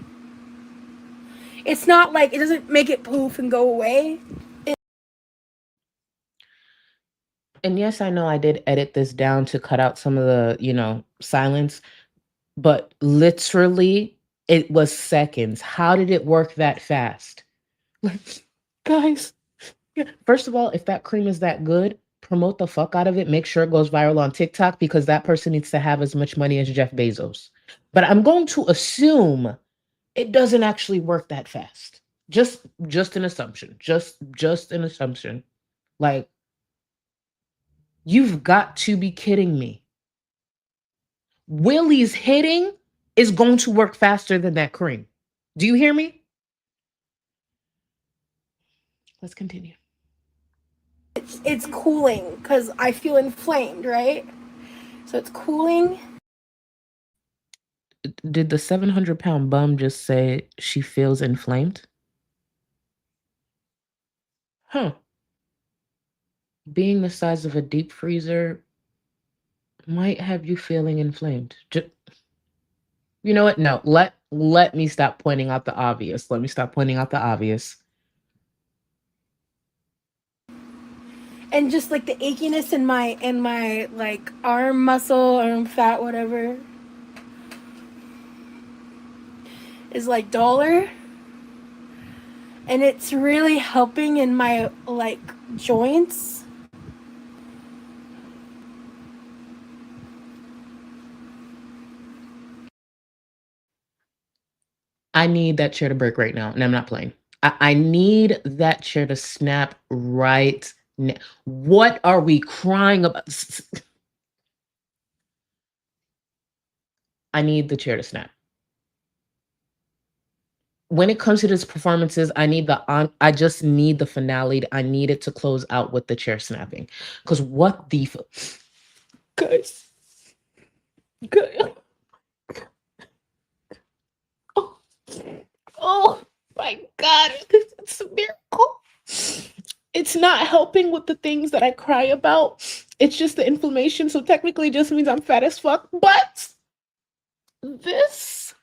[SPEAKER 1] It's not like, it doesn't make it poof and go away.
[SPEAKER 7] And yes, I know I did edit this down to cut out some of the, silence, but literally it was seconds. How did it work that fast? Like, guys, first of all, if that cream is that good, promote the fuck out of it. Make sure it goes viral on TikTok because that person needs to have as much money as Jeff Bezos. But I'm going to assume it doesn't actually work that fast. Just an assumption. Just an assumption. Like, you've got to be kidding me. Willie's hitting is going to work faster than that cream. Do you hear me? Let's continue.
[SPEAKER 1] It's cooling because I feel inflamed, right? So it's cooling.
[SPEAKER 7] Did the 700-pound bum just say she feels inflamed? Huh. Being the size of a deep freezer might have you feeling inflamed. You know what? No, let me stop pointing out the obvious. Let me stop pointing out the obvious.
[SPEAKER 1] And just like the achiness in my like arm muscle, arm fat, whatever, is like duller. And it's really helping in my like joints.
[SPEAKER 7] I need that chair to break right now, and I'm not playing. I need that chair to snap right now. What are we crying about? I need the chair to snap. When it comes to these performances, I just need the finale. I need it to close out with the chair snapping. Because what the guys. Oh my God, it's a miracle. It's not helping with the things that I cry about. It's just the inflammation. So technically it just means I'm fat as fuck. But this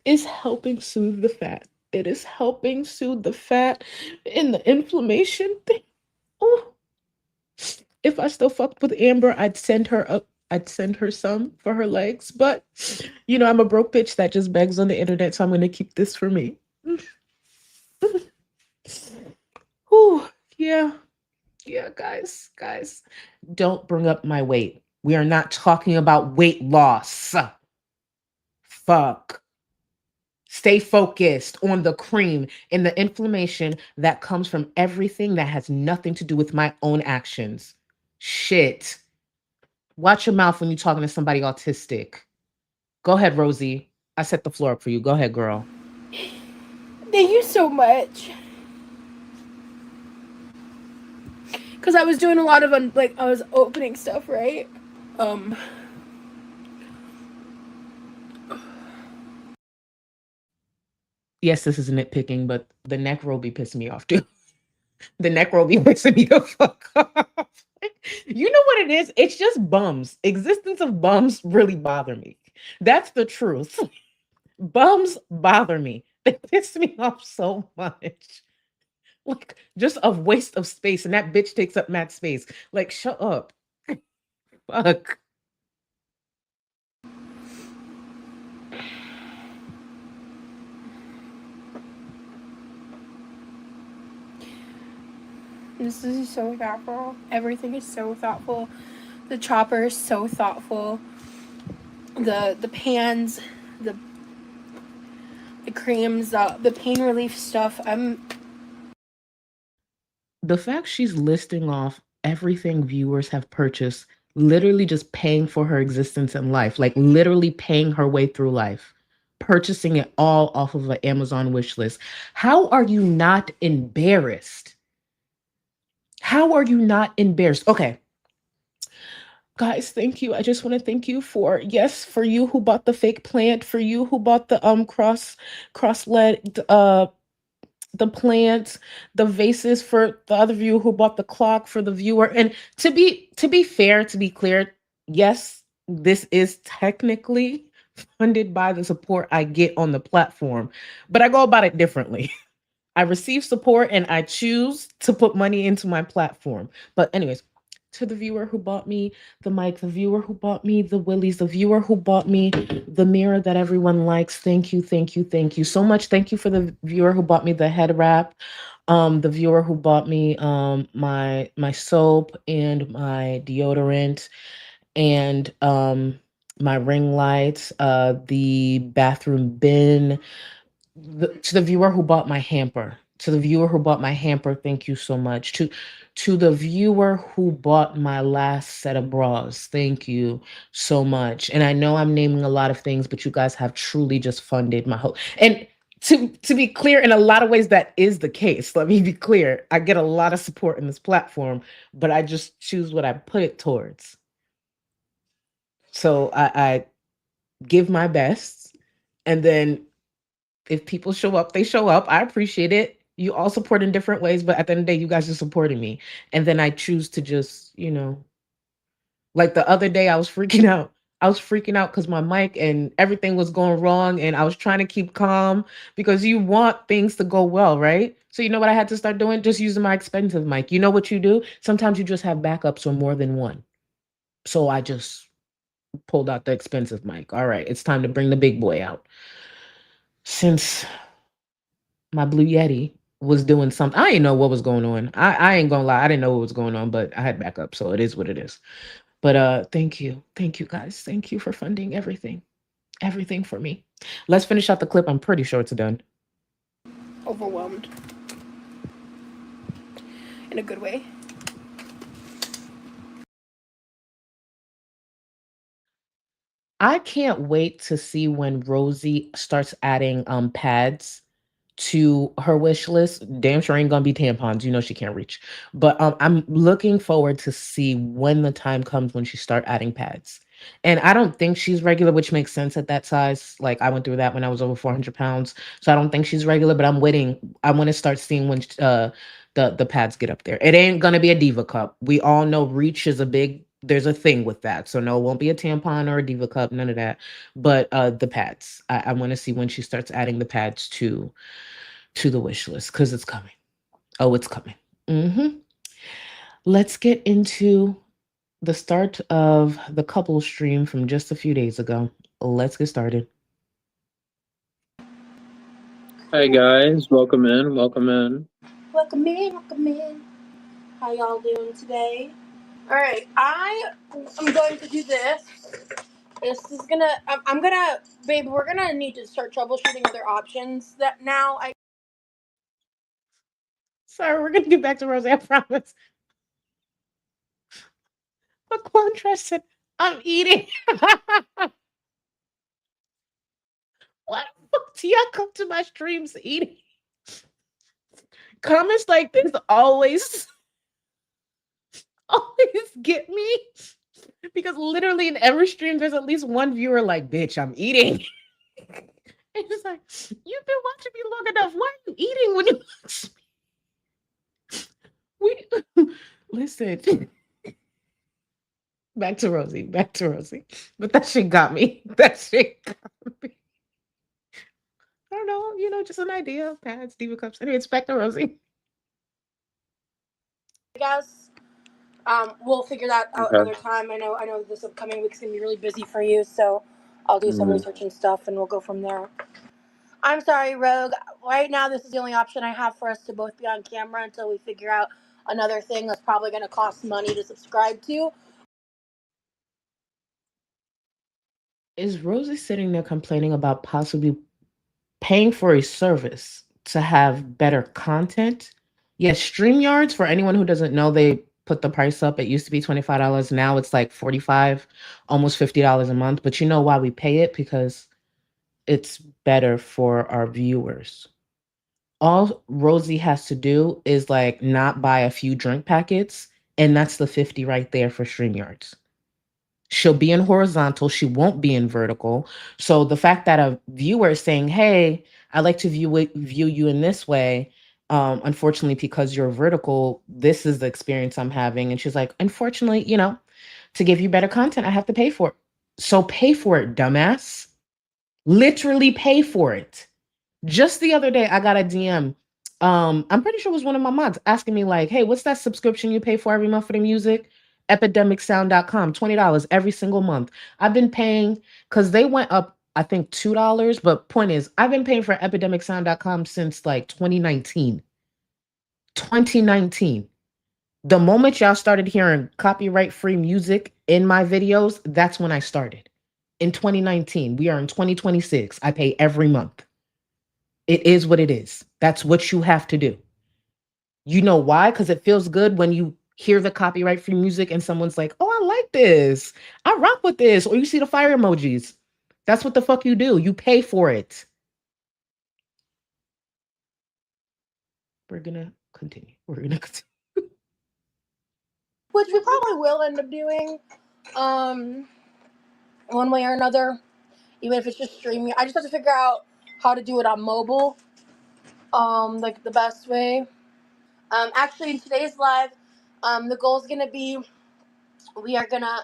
[SPEAKER 7] is helping soothe the fat. It is helping soothe the fat and the inflammation thing. Oh, if I still fucked with Amber, I'd send her up. I'd send her some for her legs. But I'm a broke bitch that just begs on the internet, so I'm gonna keep this for me. Whew, yeah. Yeah, guys, don't bring up my weight. We are not talking about weight loss. Fuck. Stay focused on the cream and the inflammation that comes from everything that has nothing to do with my own actions. Shit. Watch your mouth when you're talking to somebody autistic. Go ahead, Rosie. I set the floor up for you. Go ahead, girl.
[SPEAKER 1] Thank you so much. Because I was doing a lot of, I was opening stuff, right?
[SPEAKER 7] Yes, this is nitpicking, but the neck roll be pissing me off, too. The neck roll be pissing me the fuck off. You know what it is? It's just bums. Existence of bums really bother me. That's the truth. Bums bother me. They piss me off so much. Like, just a waste of space, and that bitch takes up mad space. Like, shut up. Fuck.
[SPEAKER 1] This is so thoughtful. Everything is so thoughtful. The chopper is so thoughtful. The pans, the creams, the pain relief stuff.
[SPEAKER 7] The fact she's listing off everything viewers have purchased, literally just paying for her existence in life, like literally paying her way through life, purchasing it all off of an Amazon wish list. How are you not embarrassed? How are you not embarrassed? Okay. Guys, thank you. I just want to thank you for you who bought the fake plant, for you who bought the cross-legged the plants, the vases, for the other viewer who bought the clock, for the viewer. And to be fair, to be clear, yes, this is technically funded by the support I get on the platform, but I go about it differently. I receive support and I choose to put money into my platform. But anyways, to the viewer who bought me the mic, the viewer who bought me the willies, the viewer who bought me the mirror that everyone likes, thank you so much. Thank you for the viewer who bought me the head wrap, the viewer who bought me my soap and my deodorant and my ring lights, the bathroom bin, to the viewer who bought my hamper. To the viewer who bought my hamper, thank you so much. To the viewer who bought my last set of bras, thank you so much. And I know I'm naming a lot of things, but you guys have truly just funded my whole. And to be clear, in a lot of ways, that is the case. Let me be clear. I get a lot of support in this platform, but I just choose what I put it towards. So I give my best, and then if people show up, they show up. I appreciate it. You all support in different ways, but at the end of the day, you guys are supporting me. And then I choose to just, like the other day, I was freaking out. I was freaking out because my mic and everything was going wrong. And I was trying to keep calm because you want things to go well, right? So you know what I had to start doing? Just using my expensive mic. You know what you do? Sometimes you just have backups or more than one. So I just pulled out the expensive mic. All right, it's time to bring the big boy out. Since my Blue Yeti was doing something, I didn't know what was going on. I ain't gonna lie, I didn't know what was going on, but I had backup, so it is what it is. But thank you guys, thank you for funding everything for me. Let's finish out the clip. I'm pretty sure it's done.
[SPEAKER 1] Overwhelmed in a good way.
[SPEAKER 7] I can't wait to see when Rosie starts adding pads to her wish list. Damn sure ain't gonna be tampons. You know she can't reach. But I'm looking forward to see when the time comes when she start adding pads. And I don't think she's regular, which makes sense at that size. Like I went through that when I was over 400 pounds. So I don't think she's regular, but I'm waiting. I want to start seeing when the pads get up there. It ain't gonna be a diva cup. We all know reach is a big there's a thing with that. So no, it won't be a tampon or a diva cup, none of that. But the pads. I want to see when she starts adding the pads to the wish list because it's coming. Oh, it's coming. Let's get into the start of the couple stream from just a few days ago. Let's get started.
[SPEAKER 2] Hi guys, welcome in, welcome in.
[SPEAKER 1] Welcome in, welcome in. How y'all doing today? All right, I am going to do this. This is gonna. I'm gonna, babe. We're gonna need to start troubleshooting other options. That now I.
[SPEAKER 7] Sorry, we're gonna get back to Rosie, I promise. But Quantra said, I'm eating. Why the fuck do y'all come to my streams eating? Comments like this always get me. Because literally in every stream, there's at least one viewer like, bitch, I'm eating. And it's like, you've been watching me long enough. Why are you eating when you watch me? Listen. Back to Rosie. But that shit got me. I don't know, just an idea. Pads, diva cups. Anyway, it's back to Rosie.
[SPEAKER 1] I guess we'll figure that out another time. I know this upcoming week's gonna be really busy for you, so I'll do some research and stuff, and we'll go from there. I'm sorry, Rogue. Right now, this is the only option I have for us to both be on camera until we figure out another thing that's probably going to cost money to subscribe to.
[SPEAKER 7] Is Rosie sitting there complaining about possibly paying for a service to have better content? Yes, StreamYards, for anyone who doesn't know, they put the price up. It used to be $25. Now it's like $45, almost $50 a month. But you know why we pay it? Because it's better for our viewers. All Rosie has to do is like not buy a few drink packets, and that's the 50 right there for StreamYards. She'll be in horizontal. She won't be in vertical. So the fact that a viewer is saying, hey, I like to view you in this way. Unfortunately, because you're vertical, this is the experience I'm having. And she's like, unfortunately, to give you better content, I have to pay for it. So pay for it, dumbass. Literally pay for it. Just the other day, I got a DM. I'm pretty sure it was one of my mods asking me like, hey, what's that subscription you pay for every month for the music? epidemicsound.com, $20 every single month. I've been paying because they went up, I think $2. But point is, I've been paying for epidemicsound.com since like 2019. 2019. The moment y'all started hearing copyright-free music in my videos, that's when I started. In 2019. We are in 2026. I pay every month. It is what it is. That's what you have to do. You know why? Because it feels good when you hear the copyright-free music and someone's like, oh, I like this. I rock with this. Or you see the fire emojis. That's what the fuck you do. You pay for it. We're going to continue.
[SPEAKER 1] Which we probably will end up doing one way or another. Even if it's just streaming. I just have to figure out how to do it on mobile. Like the best way. Actually, in today's live, the goal is going to be, we are going to,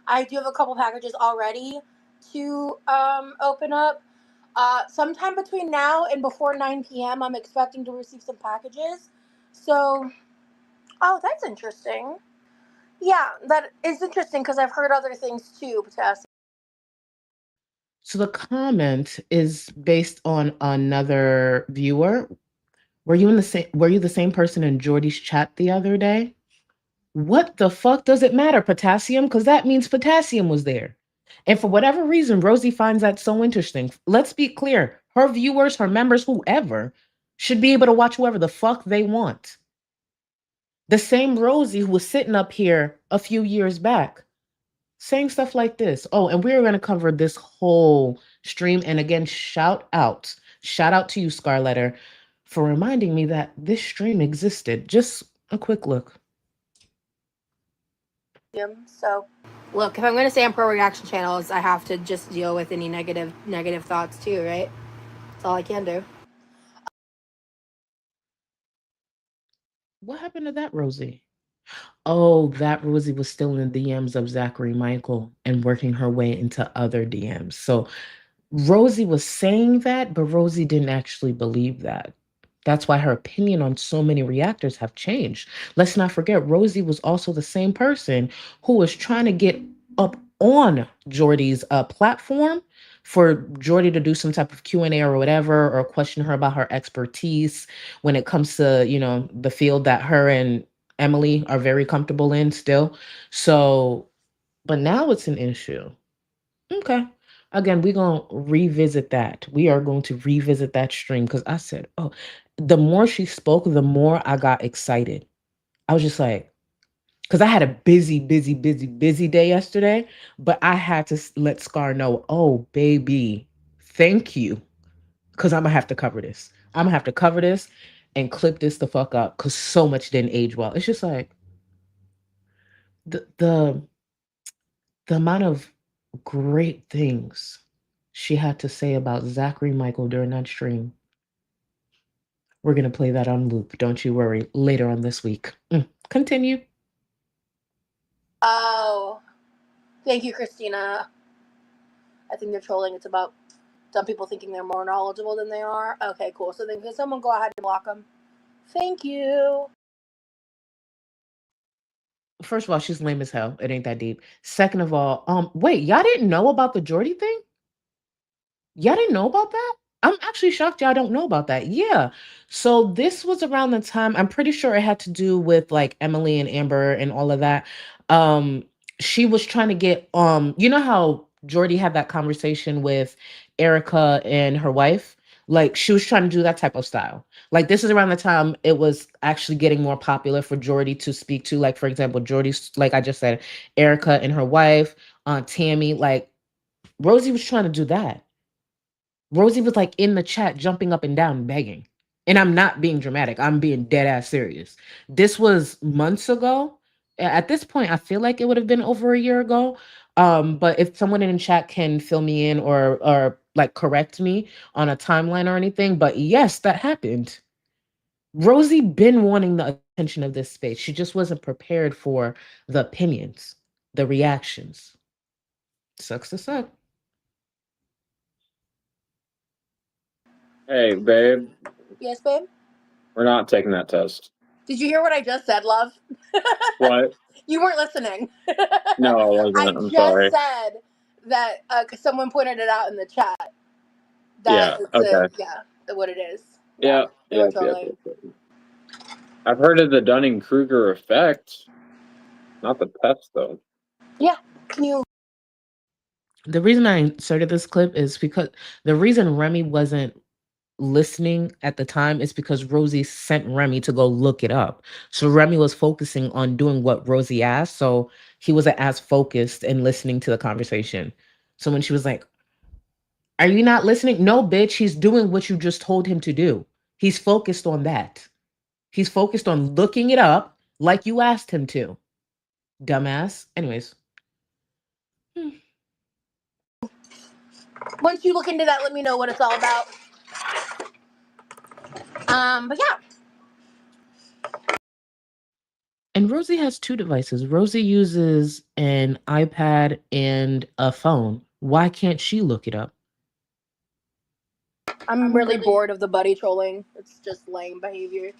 [SPEAKER 1] I do have a couple packages already to open up. Sometime between now and before 9 p.m., I'm expecting to receive some packages. So, oh, that's interesting. Yeah, that is interesting because I've heard other things too, Potassium.
[SPEAKER 7] So the comment is based on another viewer. Were you the same person in Jordy's chat the other day? What the fuck does it matter, Potassium? Because that means Potassium was there. And for whatever reason, Rosie finds that so interesting. Let's be clear. Her viewers, her members, whoever, should be able to watch whoever the fuck they want. The same Rosie who was sitting up here a few years back saying stuff like this. Oh, and we're going to cover this whole stream. And again, shout out to you, Scarletter, for reminding me that this stream existed. Just a quick look.
[SPEAKER 1] So, look, if I'm going to say I'm pro reaction channels, I have to just deal with any negative thoughts too, right? That's all I can do.
[SPEAKER 7] What happened to that, Rosie? Oh, that Rosie was still in the DMs of Zachary Michael and working her way into other DMs. So Rosie was saying that, but Rosie didn't actually believe that. That's why her opinion on so many reactors have changed. Let's not forget, Rosie was also the same person who was trying to get up on Jordy's platform for Jordy to do some type of Q&A or whatever, or question her about her expertise when it comes to, the field that her and Emily are very comfortable in still. So, but now it's an issue. Okay. Again, we're going to revisit that. We are going to revisit that stream because I said, oh, the more she spoke, the more I got excited. I was just like, because I had a busy, busy, busy, busy day yesterday, but I had to let Scar know, oh, baby, thank you. Because I'm going to have to cover this. I'm going to have to cover this and clip this the fuck up because so much didn't age well. It's just like the amount of great things she had to say about Zachary Michael during that stream. We're going to play that on loop. Don't you worry. Later on this week. Continue.
[SPEAKER 1] Oh, thank you, Christina. I think they're trolling. It's about some people thinking they're more knowledgeable than they are. Okay, cool. So then can someone go ahead and block them? Thank you.
[SPEAKER 7] First of all, she's lame as hell. It ain't that deep. Second of all, wait, y'all didn't know about the Jordy thing? Y'all didn't know about that? I'm actually shocked y'all don't know about that. Yeah. So this was around the time, I'm pretty sure it had to do with like Emily and Amber and all of that. Um, she was trying to get you know how Jordy had that conversation with Erica and her wife? Like she was trying to do that type of style. Like this is around the time it was actually getting more popular for Jordy to speak to. Like, for example, Jordy's, like I just said, Erica and her wife, Tammy, like Rosie was trying to do that. Rosie was like in the chat, jumping up and down, begging. And I'm not being dramatic. I'm being dead ass serious. This was months ago. At this point, I feel like it would have been over a year ago. But if someone in chat can fill me in or like correct me on a timeline or anything, but yes, that happened. Rosie been wanting the attention of this space. She just wasn't prepared for the opinions, the reactions. Sucks to suck.
[SPEAKER 2] Hey, babe,
[SPEAKER 1] Yes, babe?
[SPEAKER 2] we're not taking that test.
[SPEAKER 1] Did you hear what I just said, love?
[SPEAKER 2] What?
[SPEAKER 1] You weren't listening.
[SPEAKER 2] No, I
[SPEAKER 1] I
[SPEAKER 2] wasn't. I'm
[SPEAKER 1] just
[SPEAKER 2] sorry.
[SPEAKER 1] said that 'cause someone pointed it out in the chat. That
[SPEAKER 2] Yeah, okay.
[SPEAKER 1] what it is.
[SPEAKER 2] Yeah,
[SPEAKER 1] They were
[SPEAKER 2] yep.
[SPEAKER 1] trolling.
[SPEAKER 2] I've heard of the Dunning-Kruger effect. Not the test, though.
[SPEAKER 1] Yeah. Can you?
[SPEAKER 7] The reason I inserted this clip is because the reason Remy wasn't listening at the time is because Rosie sent Remy to go look it up. So Remy was focusing on doing what Rosie asked. So he wasn't as focused and listening to the conversation. So when she was like, are you not listening? No, bitch, he's doing what you just told him to do. He's focused on that. He's focused on looking it up like you asked him to. Dumbass. Anyways.
[SPEAKER 1] Once you look into that, let me know what it's all about. But yeah.
[SPEAKER 7] And Rosie has two devices. Rosie uses an iPad and a phone. Why can't she look it up?
[SPEAKER 1] I'm really bored of the buddy trolling. It's just lame behavior.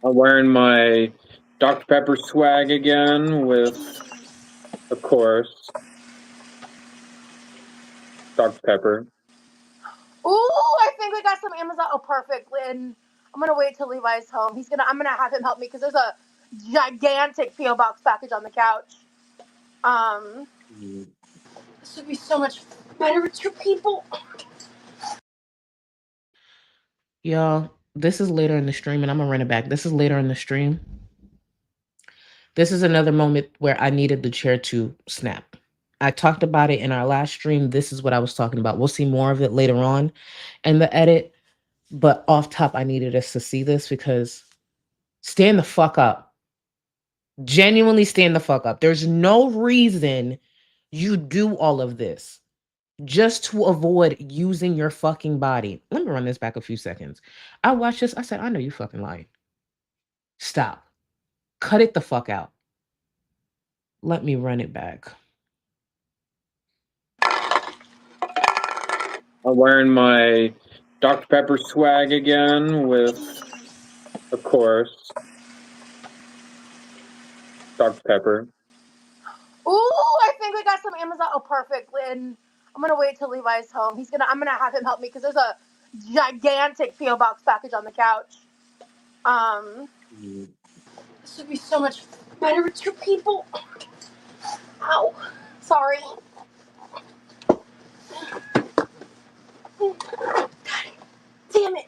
[SPEAKER 2] I'm wearing my Dr. Pepper swag again with, of course, Dr. Pepper.
[SPEAKER 1] Ooh, I think we got some Amazon. Oh, perfect. And I'm gonna wait till Levi's home. I'm gonna have him help me because there's a gigantic PO box package on the couch. This would be so much better with two people.
[SPEAKER 7] Y'all, this is later in the stream, and I'm gonna run it back. This is later in the stream. This is another moment where I needed the chair to snap. I talked about it in our last stream. This is what I was talking about. We'll see more of it later on in the edit. But off top, I needed us to see this because stand the fuck up. Genuinely stand the fuck up. There's no reason you do all of this just to avoid using your fucking body. Let me run this back a few seconds. I watched this. I said, I know you fucking lying. Stop. Cut it the fuck out. Let me run it back.
[SPEAKER 2] I'm wearing my Dr. Pepper swag again with, of course, Dr. Pepper.
[SPEAKER 1] Ooh, I think we got some Amazon. Oh, perfect. And I'm gonna wait till Levi's home. I'm gonna have him help me because there's a gigantic PO box package on the couch. This would be so much better with two people. Ow, sorry. Damn it.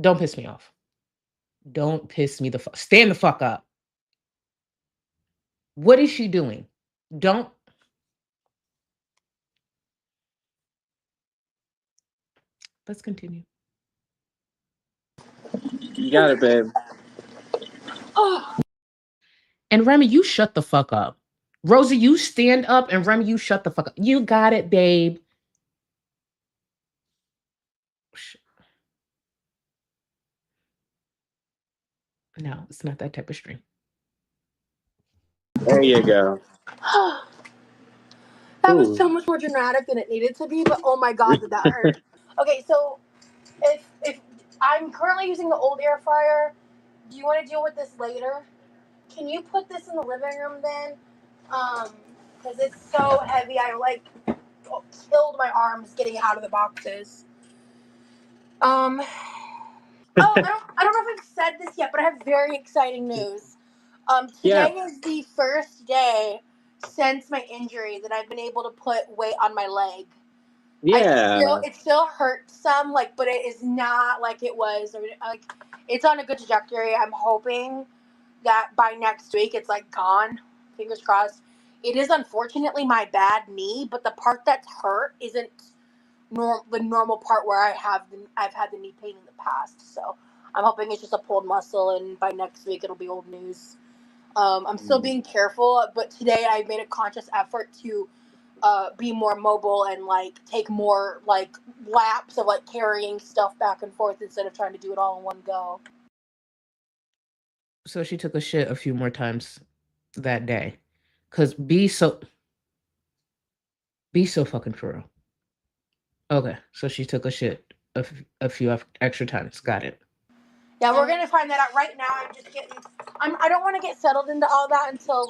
[SPEAKER 7] Don't piss me off. Don't piss me the fuck. Stand the fuck up. What is she doing? Don't. Let's continue.
[SPEAKER 2] You got it, babe.
[SPEAKER 1] Oh.
[SPEAKER 7] And Remy, you shut the fuck up. Rosie, you stand up, and Remy, you shut the fuck up. You got it, babe. No, it's not that type of stream.
[SPEAKER 2] There you go.
[SPEAKER 1] That was so much more dramatic than it needed to be, but oh my god, did that hurt. Okay, so if I'm currently using the old air fryer, do you want to deal with this later? Can you put this in the living room then? Because it's so heavy. I killed my arms getting it out of the boxes. Oh, I don't know if I've said this yet, but I have very exciting news. Today is the first day since my injury that I've been able to put weight on my leg.
[SPEAKER 2] Yeah.
[SPEAKER 1] It still hurts some, but it is not like it was. It's on a good trajectory. I'm hoping that by next week it's gone. Fingers crossed. It is unfortunately my bad knee, but the part that's hurt isn't the normal part where I've had the knee pain in the past. So I'm hoping it's just a pulled muscle, and by next week it'll be old news. I'm still being careful, but today I made a conscious effort to be more mobile and take more laps of carrying stuff back and forth instead of trying to do it all in one go.
[SPEAKER 7] So she took a shit a few more times that day. Cause be so fucking for real. Okay, so she took a shit a few extra times. Got it.
[SPEAKER 1] Yeah, we're gonna find that out right now. I don't want to get settled into all that until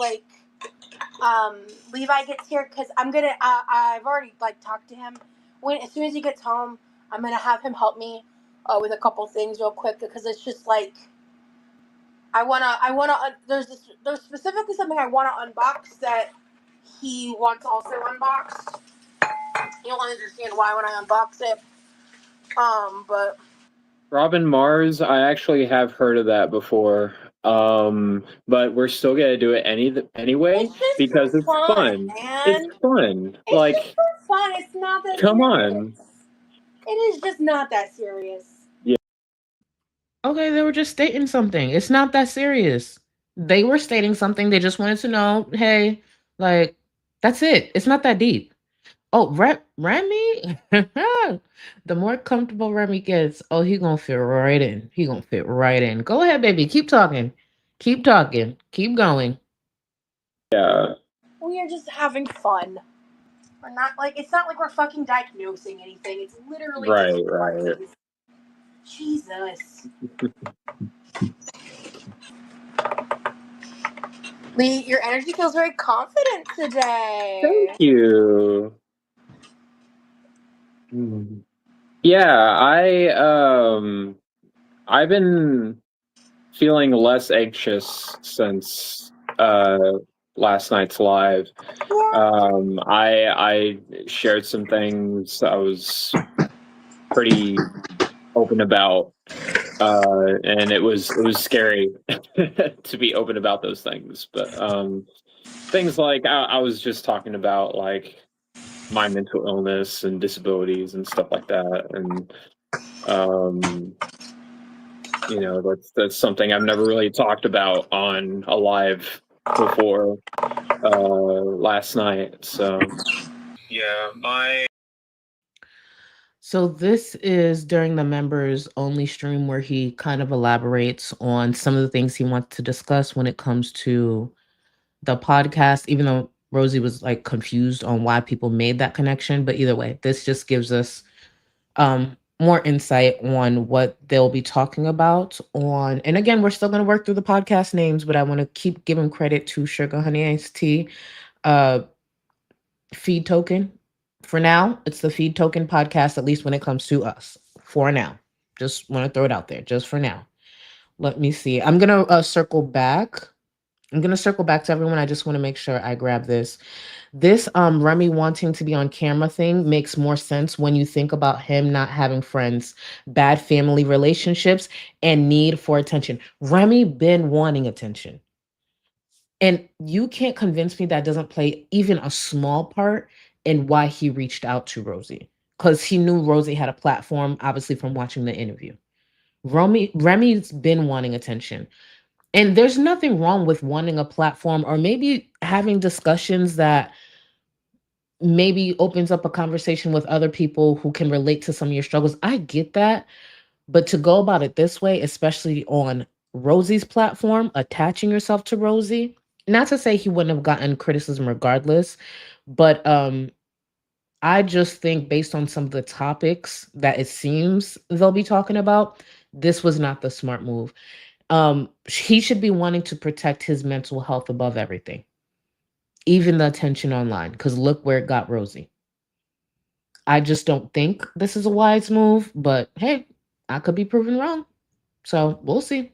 [SPEAKER 1] Levi gets here, because I've already talked to him. As soon as he gets home, I'm gonna have him help me with a couple things real quick, because it's just there's specifically something I want to unbox that he wants also unboxed. You'll understand why when I unbox it. But
[SPEAKER 2] Robin Mars, I actually have heard of that before. But we're still gonna do it anyway because it's fun.
[SPEAKER 1] Man.
[SPEAKER 2] It's fun.
[SPEAKER 1] It's just for fun. It's not that
[SPEAKER 2] come
[SPEAKER 1] serious.
[SPEAKER 2] on.
[SPEAKER 1] It is just not that serious.
[SPEAKER 2] Yeah.
[SPEAKER 7] Okay, they were just stating something. It's not that serious. They were stating something. They just wanted to know, hey, that's it. It's not that deep. Oh, Remy? The more comfortable Remy gets, he gonna fit right in. He gonna fit right in. Go ahead, baby. Keep talking. Keep talking. Keep going.
[SPEAKER 2] Yeah.
[SPEAKER 1] We are just having fun. We're not it's not like we're fucking diagnosing anything. It's literally
[SPEAKER 2] right.
[SPEAKER 1] Jesus. Lee, your energy feels very confident today.
[SPEAKER 2] Thank you. Yeah, I've been feeling less anxious since last night's live. I shared some things I was pretty open about, and it was scary to be open about those things. But things I was just talking about my mental illness and disabilities and stuff like that, and that's something I've never really talked about on a live before last night. So
[SPEAKER 7] So this is during the members only stream where he kind of elaborates on some of the things he wants to discuss when it comes to the podcast, even though Rosie was like confused on why people made that connection. But either way, this just gives us more insight on what they'll be talking about on. And again, we're still going to work through the podcast names, but I want to keep giving credit to Sugar Honey Iced Tea. Feed Token. For now, it's the Feed Token podcast, at least when it comes to us. For now. Just want to throw it out there, just for now. Let me see. I'm going to circle back. I'm going to circle back to everyone. I just want to make sure I grab this. This Remy wanting to be on camera thing makes more sense when you think about him not having friends, bad family relationships, and need for attention. Remy been wanting attention. And you can't convince me that doesn't play even a small part in why he reached out to Rosie. Because he knew Rosie had a platform, obviously, from watching the interview. Remy's been wanting attention. And there's nothing wrong with wanting a platform or maybe having discussions that maybe opens up a conversation with other people who can relate to some of your struggles. I get that. But to go about it this way, especially on Rosie's platform, attaching yourself to Rosie, not to say he wouldn't have gotten criticism regardless, but I just think based on some of the topics that it seems they'll be talking about, this was not the smart move. He should be wanting to protect his mental health above everything, even the attention online, because look where it got Rosie. I just don't think this is a wise move, but hey, I could be proven wrong. So we'll see.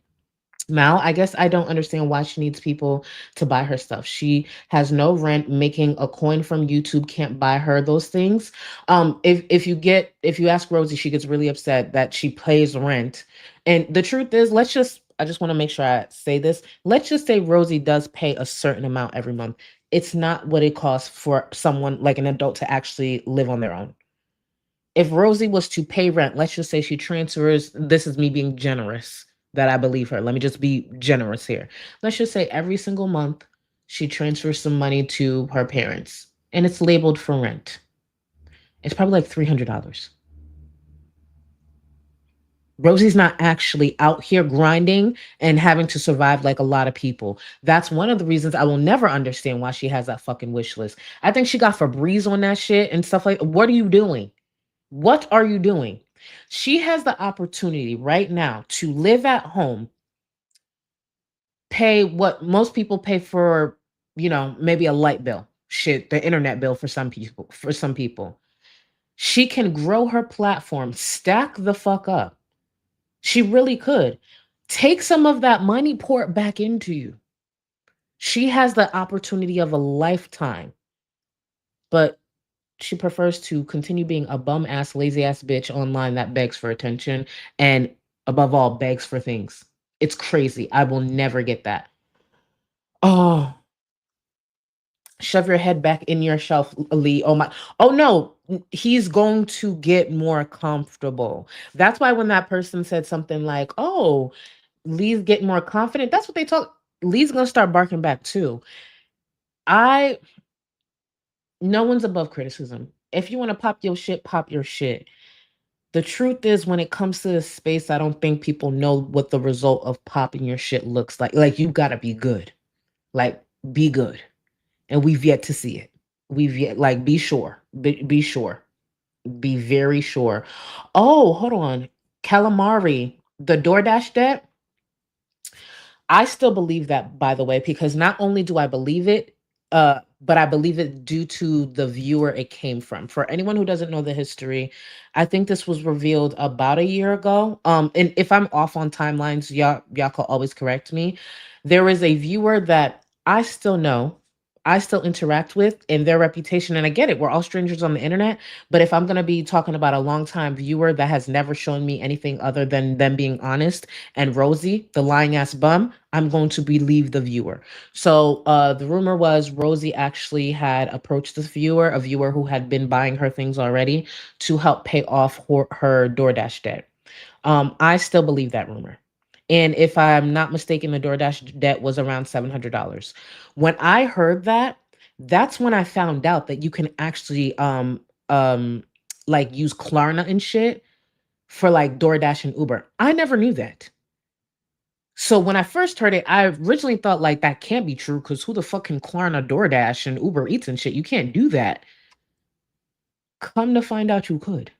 [SPEAKER 7] Mal, I guess I don't understand why she needs people to buy her stuff. She has no rent. Making a coin from YouTube can't buy her those things. If you ask Rosie, she gets really upset that she pays rent. And the truth is, I just want to make sure I say this. Let's just say Rosie does pay a certain amount every month. It's not what it costs for someone like an adult to actually live on their own. If Rosie was to pay rent, let's just say she transfers, this is me being generous that I believe her. Let me just be generous here. Let's just say every single month she transfers some money to her parents and it's labeled for rent. It's probably like $300. Rosie's not actually out here grinding and having to survive like a lot of people. That's one of the reasons I will never understand why she has that fucking wish list. I think she got Febreze on that shit and stuff like, what are you doing? What are you doing? She has the opportunity right now to live at home, pay what most people pay for, maybe a light bill, shit, the internet bill for some people. She can grow her platform, stack the fuck up. She really could. Take some of that money, pour it back into you. She has the opportunity of a lifetime. But she prefers to continue being a bum ass, lazy ass bitch online that begs for attention and above all begs for things. It's crazy. I will never get that. Oh, shove your head back in your shelf, Lee. Oh my. Oh no, he's going to get more comfortable. That's why when that person said something like, "Oh, Lee's getting more confident," that's what they talk. Lee's gonna start barking back too. No one's above criticism. If you want to pop your shit, pop your shit. The truth is, when it comes to this space, I don't think people know what the result of popping your shit looks like. Like, you gotta be good. Like, be good. And we've yet to see it. Be sure. Be sure. Be very sure. Oh, hold on. Calamari, the DoorDash debt. I still believe that, by the way, because not only do I believe it, but I believe it due to the viewer it came from. For anyone who doesn't know the history, I think this was revealed about a year ago. And if I'm off on timelines, y'all can always correct me. There is a viewer that I still know, I still interact with, and their reputation. And I get it, we're all strangers on the internet. But if I'm gonna be talking about a longtime viewer that has never shown me anything other than them being honest, and Rosie, the lying ass bum, I'm going to believe the viewer. So the rumor was Rosie actually had approached this viewer, a viewer who had been buying her things already, to help pay off her DoorDash debt. I still believe that rumor. And if I'm not mistaken, the DoorDash debt was around $700. When I heard that, that's when I found out that you can actually like use Klarna and shit for like DoorDash and Uber. I never knew that. So when I first heard it, I originally thought like that can't be true because who the fuck can Klarna, DoorDash, and Uber Eats and shit? You can't do that. Come to find out you could.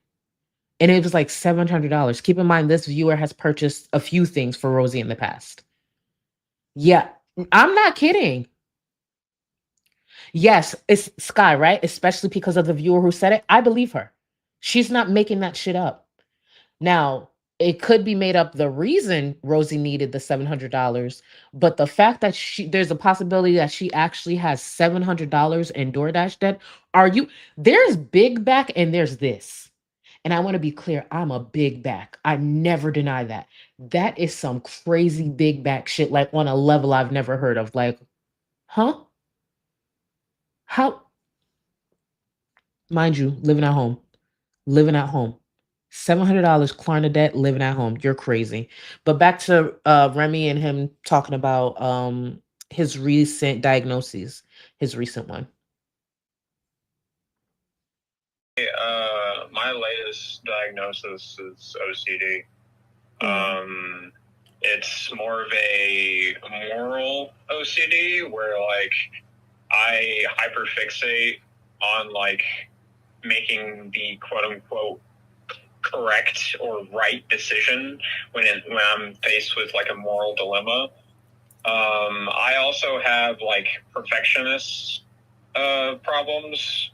[SPEAKER 7] And it was like $700. Keep in mind, this viewer has purchased a few things for Rosie in the past. Yeah, I'm not kidding. Yes, it's Sky, right? Especially because of the viewer who said it. I believe her. She's not making that shit up. Now, it could be made up the reason Rosie needed the $700, but the fact that there's a possibility that she actually has $700 in DoorDash debt. There's big back and there's this. And I want to be clear, I'm a big back. I never deny that. That is some crazy big back shit, like on a level I've never heard of. Like, huh? How? Mind you, living at home. $700 Klarna debt, living at home. You're crazy. But back to Remy and him talking about his recent diagnoses, his recent one.
[SPEAKER 3] My latest diagnosis is OCD. It's more of a moral OCD where like I hyperfixate on like making the quote unquote correct or right decision when I'm faced with like a moral dilemma. I also have like perfectionist problems,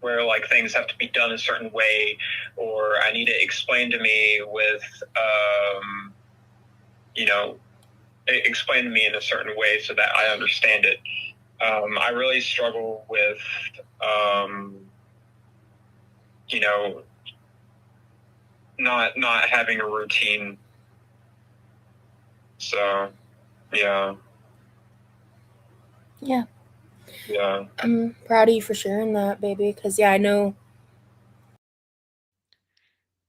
[SPEAKER 3] where like things have to be done a certain way, or I need to explain to me with, explain to me in a certain way so that I understand it. I really struggle with, not having a routine. So, yeah.
[SPEAKER 1] Yeah.
[SPEAKER 3] Yeah.
[SPEAKER 1] I'm proud of you for sharing that, baby. Because, yeah, I know.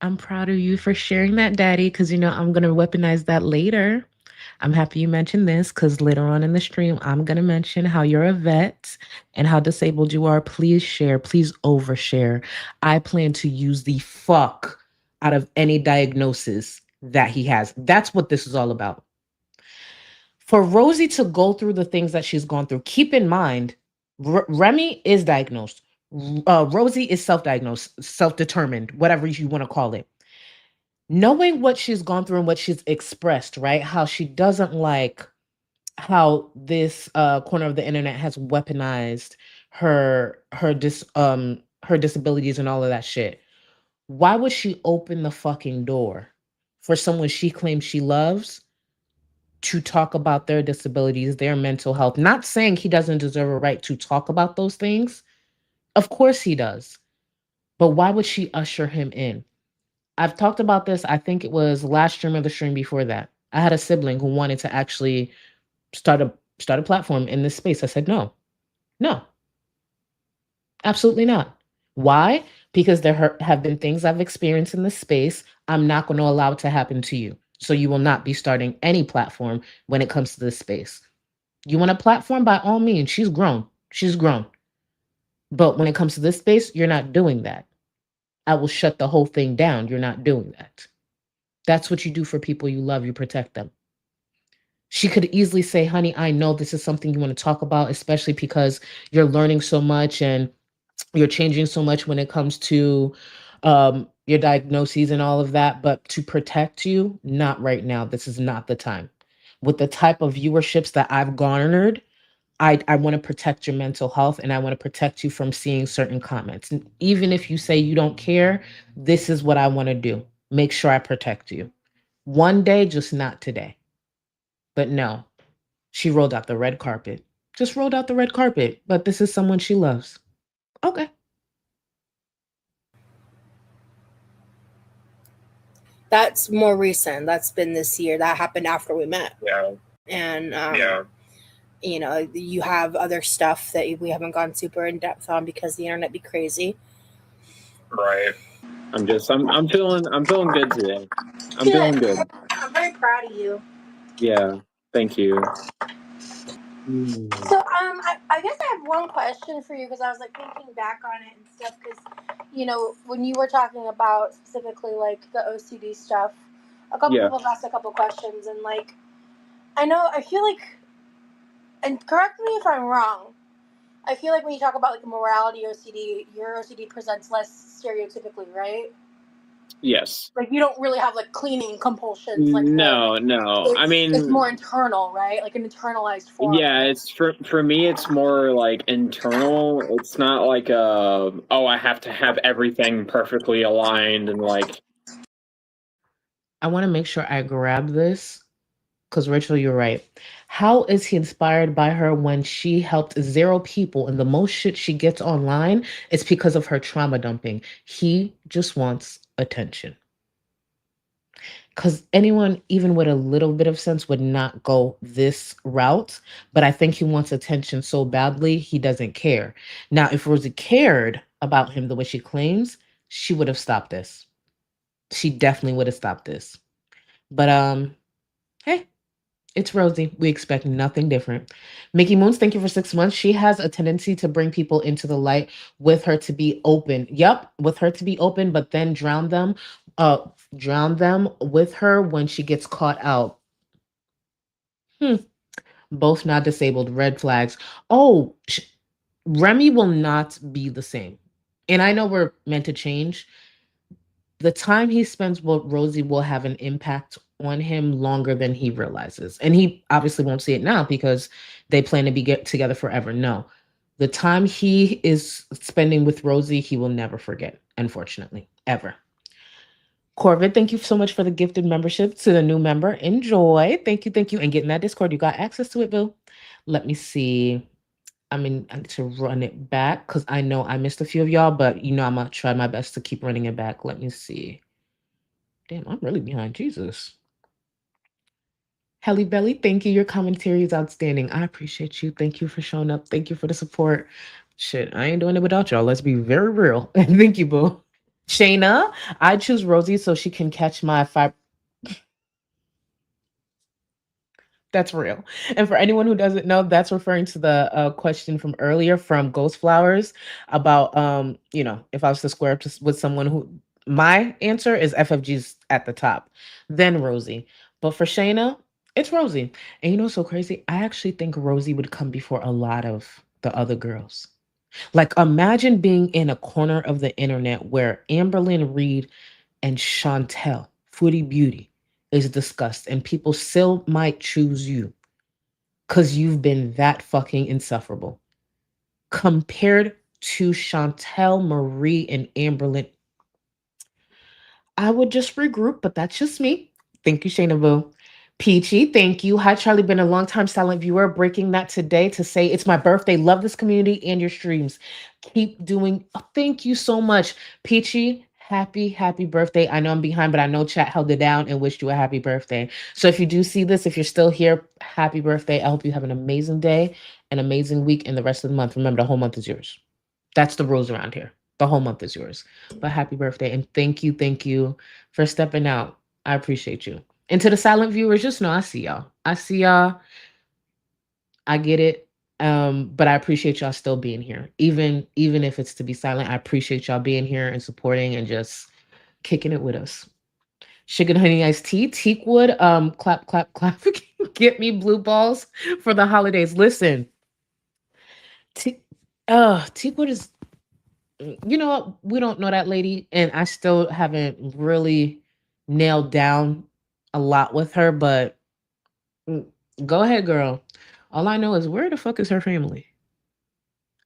[SPEAKER 7] I'm proud of you for sharing that, Daddy, because, I'm going to weaponize that later. I'm happy you mentioned this because later on in the stream, I'm going to mention how you're a vet and how disabled you are. Please share. Please overshare. I plan to use the fuck out of any diagnosis that he has. That's what this is all about. For Rosie to go through the things that she's gone through, keep in mind, Remy is diagnosed. Rosie is self-diagnosed, self-determined, whatever you want to call it. Knowing what she's gone through and what she's expressed, right? How she doesn't like how this corner of the internet has weaponized her disabilities and all of that shit. Why would she open the fucking door for someone she claims she loves to talk about their disabilities, their mental health? Not saying he doesn't deserve a right to talk about those things. Of course he does. But why would she usher him in? I've talked about this, I think it was last stream or the stream before that. I had a sibling who wanted to actually start a platform in this space. I said, no, absolutely not. Why? Because there have been things I've experienced in this space. I'm not going to allow it to happen to you. So you will not be starting any platform when it comes to this space. You want a platform? By all means, she's grown. But when it comes to this space, you're not doing that. I will shut the whole thing down. You're not doing that. That's what you do for people you love. You protect them. She could easily say, honey, I know this is something you want to talk about, especially because you're learning so much and you're changing so much when it comes to your diagnoses and all of that. But to protect you, not right now. This is not the time. With the type of viewerships that I've garnered, I want to protect your mental health and I want to protect you from seeing certain comments. And even if you say you don't care, this is what I want to do. Make sure I protect you. One day, just not today. But no, she rolled out the red carpet. Just rolled out the red carpet. But this is someone she loves. Okay.
[SPEAKER 1] That's more recent. That's been this year. That happened after we met.
[SPEAKER 3] Yeah.
[SPEAKER 1] And,
[SPEAKER 3] Yeah.
[SPEAKER 1] You have other stuff that we haven't gone super in depth on because the internet be crazy.
[SPEAKER 3] Right.
[SPEAKER 2] I'm feeling good today. Feeling good.
[SPEAKER 1] I'm very proud of you.
[SPEAKER 2] Yeah. Thank you.
[SPEAKER 1] So I guess I have one question for you because I was like thinking back on it and stuff because when you were talking about specifically like the OCD stuff, a couple
[SPEAKER 2] Yeah.
[SPEAKER 1] people have asked a couple questions and like I feel like, and correct me if I'm wrong, I feel like when you talk about like morality OCD, your OCD presents less stereotypically, right?
[SPEAKER 2] Yes.
[SPEAKER 1] Like you don't really have like cleaning compulsions like her.
[SPEAKER 2] No. I
[SPEAKER 1] It's
[SPEAKER 2] mean,
[SPEAKER 1] more internal, right? Like an internalized form.
[SPEAKER 2] yeah, it's for me it's more like internal. It's not like I have to have everything perfectly aligned and like
[SPEAKER 7] I want to make sure I grab this because Rachel, you're right. How is he inspired by her when she helped 0 people and the most shit she gets online is because of her trauma dumping? He just wants attention. Because anyone, even with a little bit of sense, would not go this route. But I think he wants attention so badly, he doesn't care. Now, if Rosie cared about him the way she claims, she would have stopped this. She definitely would have stopped this. But hey, it's Rosie. We expect nothing different. Mickey Moons, thank you for 6 months. She has a tendency to bring people into the light with her to be open. Yep, with her to be open, but then drown them with her when she gets caught out. Both not disabled. Red flags. Oh, Remy will not be the same. And I know we're meant to change. The time he spends with Rosie will have an impact on him longer than he realizes. And he obviously won't see it now because they plan to be get together forever. No. The time he is spending with Rosie, he will never forget, unfortunately, ever. Corvid, thank you so much for the gifted membership to the new member. Enjoy. Thank you, thank you. And getting that Discord, you got access to it, Boo. Let me see. I need to run it back because I know I missed a few of y'all, but I'm gonna try my best to keep running it back. Let me see. Damn, I'm really behind. Jesus. Helly Belly, thank you. Your commentary is outstanding. I appreciate you. Thank you for showing up. Thank you for the support. Shit, I ain't doing it without y'all. Let's be very real. Thank you, boo. Shayna, I choose Rosie so she can catch my five. That's real. And for anyone who doesn't know, that's referring to the question from earlier from Ghost Flowers about, if I was to square up with someone who, my answer is FFG's at the top, then Rosie. But for Shayna, it's Rosie. And you know what's so crazy? I actually think Rosie would come before a lot of the other girls. Like, imagine being in a corner of the internet where Amberlynn Reed and Chantel, Footy Beauty, is discussed, and people still might choose you because you've been that fucking insufferable. Compared to Chantel, Marie, and Amberlynn, I would just regroup, but that's just me. Thank you, Shayna Boo. Peachy, thank you. Hi, Charlie. Been a long time silent viewer. Breaking that today to say it's my birthday. Love this community and your streams. Keep doing. Oh, thank you so much, Peachy. Happy birthday. I know I'm behind, but I know chat held it down and wished you a happy birthday. So if you do see this, if you're still here, happy birthday. I hope you have an amazing day, an amazing week, and the rest of the month. Remember, the whole month is yours. That's the rules around here. The whole month is yours. But happy birthday. And thank you for stepping out. I appreciate you. And to the silent viewers, just know I see y'all. I see y'all. I get it. But I appreciate y'all still being here. Even if it's to be silent, I appreciate y'all being here and supporting and just kicking it with us. Sugar and honey iced tea, teakwood, clap. Get me blue balls for the holidays. Listen, teakwood is, you know what? We don't know that lady, and I still haven't really nailed down a lot with her, but go ahead, girl. All I know is where the fuck is her family?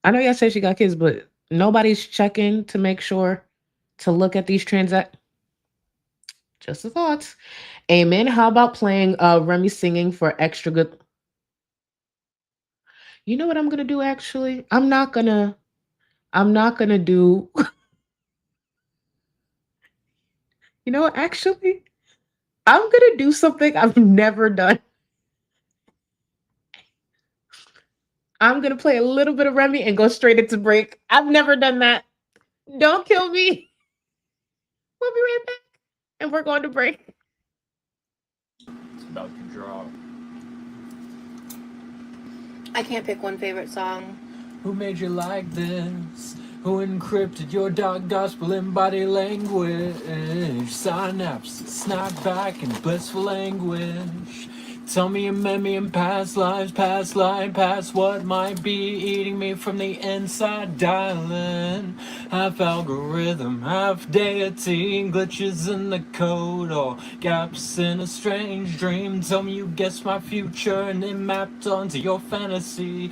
[SPEAKER 7] I know y'all say she got kids, but nobody's checking to make sure to look at these transactions. Just a thought. Amen. How about playing Remy singing for extra good? You know what I'm gonna do actually? I'm not gonna do you know what actually? I'm gonna do something I've never done. I'm gonna play a little bit of Remy and go straight into break. I've never done that. Don't kill me. We'll be right back. And we're going to break.
[SPEAKER 2] it's about to drop.
[SPEAKER 1] I can't pick one favorite song.
[SPEAKER 8] Who made you like this? Who encrypted your dark gospel in body language? Synapses snap back in blissful anguish. Tell me you met me in past lives, past life, past what might be eating me from the inside, dialing. Half algorithm, half deity, glitches in the code or gaps in a strange dream. Tell me you guessed my future and it mapped onto your fantasy.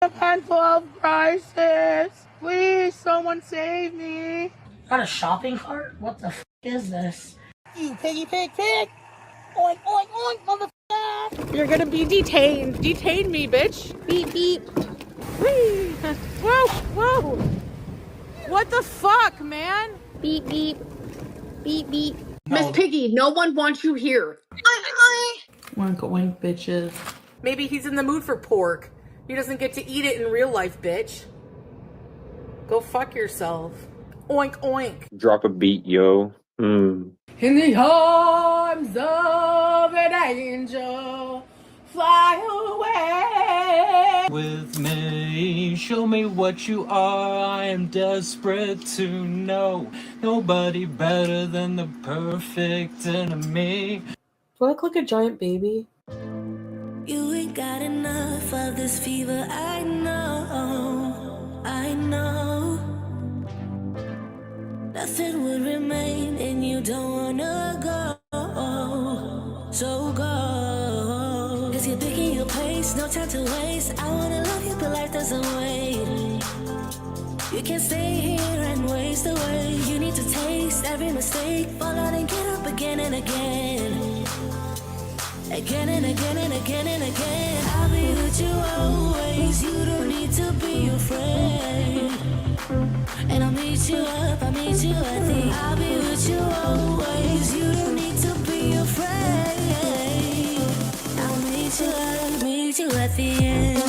[SPEAKER 4] A handful of crisis. Please, someone save me.
[SPEAKER 9] Got a shopping cart? What the f is this?
[SPEAKER 4] You piggy pig pig. Oink, oink, oink, motherfucker.
[SPEAKER 10] You're gonna be detained. Detain me, bitch.
[SPEAKER 1] Beep, beep.
[SPEAKER 10] Whee! Whoa, whoa. What the fuck, man?
[SPEAKER 1] Beep, beep. Beep, beep.
[SPEAKER 10] Miss Piggy, no one wants you here.
[SPEAKER 7] Wink, wink, bitches.
[SPEAKER 10] Maybe he's in the mood for pork. He doesn't get to eat it in real life, bitch. Go fuck yourself. Oink, oink.
[SPEAKER 2] Drop a beat, yo.
[SPEAKER 10] In the arms of an angel, fly away.
[SPEAKER 8] With me, show me what you are. I am desperate to know. Nobody better than the perfect enemy.
[SPEAKER 7] Do I look like a giant baby?
[SPEAKER 11] You ain't got enough of this fever, I know, I know. Nothing would remain and you don't wanna go, so go. Cause you're picking your pace, no time to waste. I wanna love you but life doesn't wait. You can't stay here and waste away. You need to taste every mistake, fall out and get up again and again. Again and again and again and again. I'll be with you always. You don't need to be afraid. And I'll meet you up, I'll meet you at the. I'll be with you always. You don't need to be afraid. I'll meet you up, meet you at the end.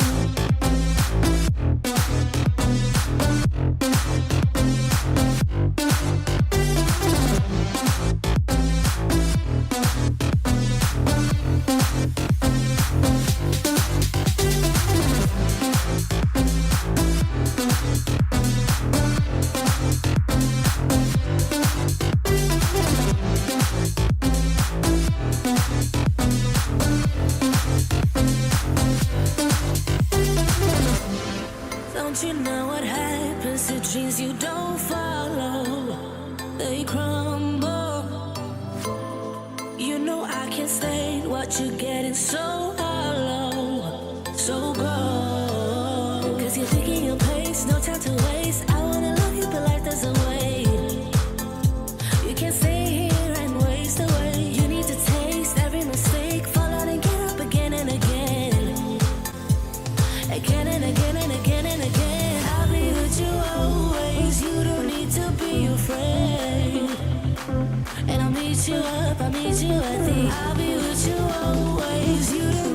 [SPEAKER 11] Don't you know what happens to dreams you don't follow? They crumble. You know I can't stay. What you're getting so hollow. So go. Cause you're thinking your pace, no time to waste. I wanna love you but life doesn't wait. You can't stay here and waste away. You need to taste every mistake, fall out and get up again and again. Again and again and again and again. I'll be with you always. You don't need to be afraid. And I'll meet you up, I'll meet you at the. I'll be with you always. You don't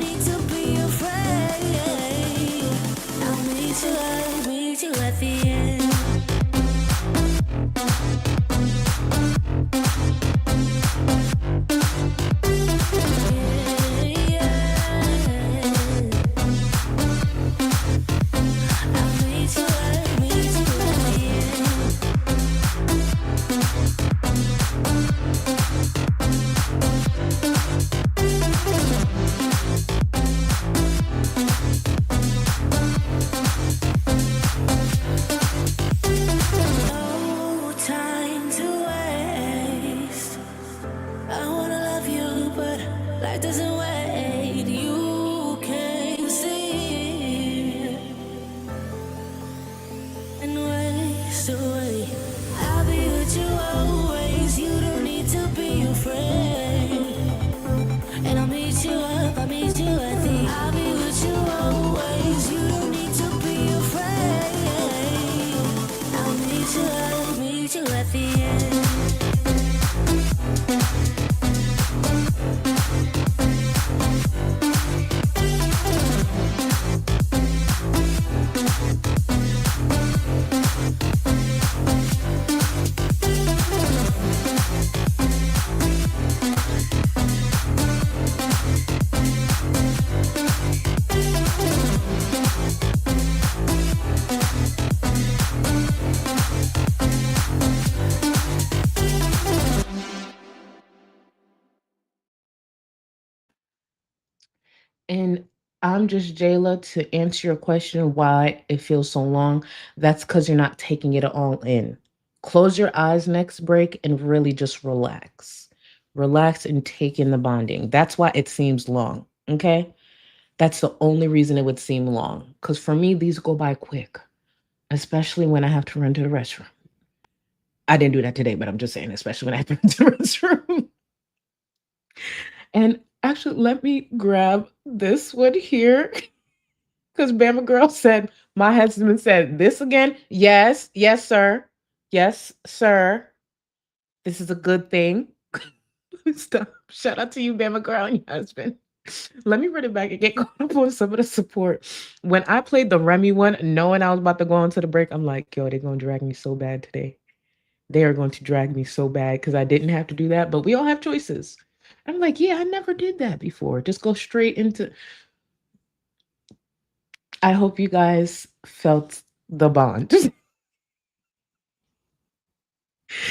[SPEAKER 7] And I'm just Jayla to answer your question why it feels so long. That's because you're not taking it all in. Close your eyes next break and really just relax. Relax and take in the bonding. That's why it seems long. Okay. That's the only reason it would seem long. Because for me, these go by quick, especially when I have to run to the restroom. I didn't do that today, but I'm just saying, especially when I have to run to the restroom. And actually, let me grab this one here. Because Bama Girl said, my husband said, this again? Yes, yes, sir. Yes, sir. This is a good thing. Stop. Shout out to you, Bama Girl, and your husband. Let me run it back and get caught up on some of the support. When I played the Remy one, knowing I was about to go into the break, I'm like, yo, they're going to drag me so bad today. They are going to drag me so bad because I didn't have to do that, but we all have choices. I'm like, yeah, I never did that before. Just go straight into. I hope you guys felt the bond.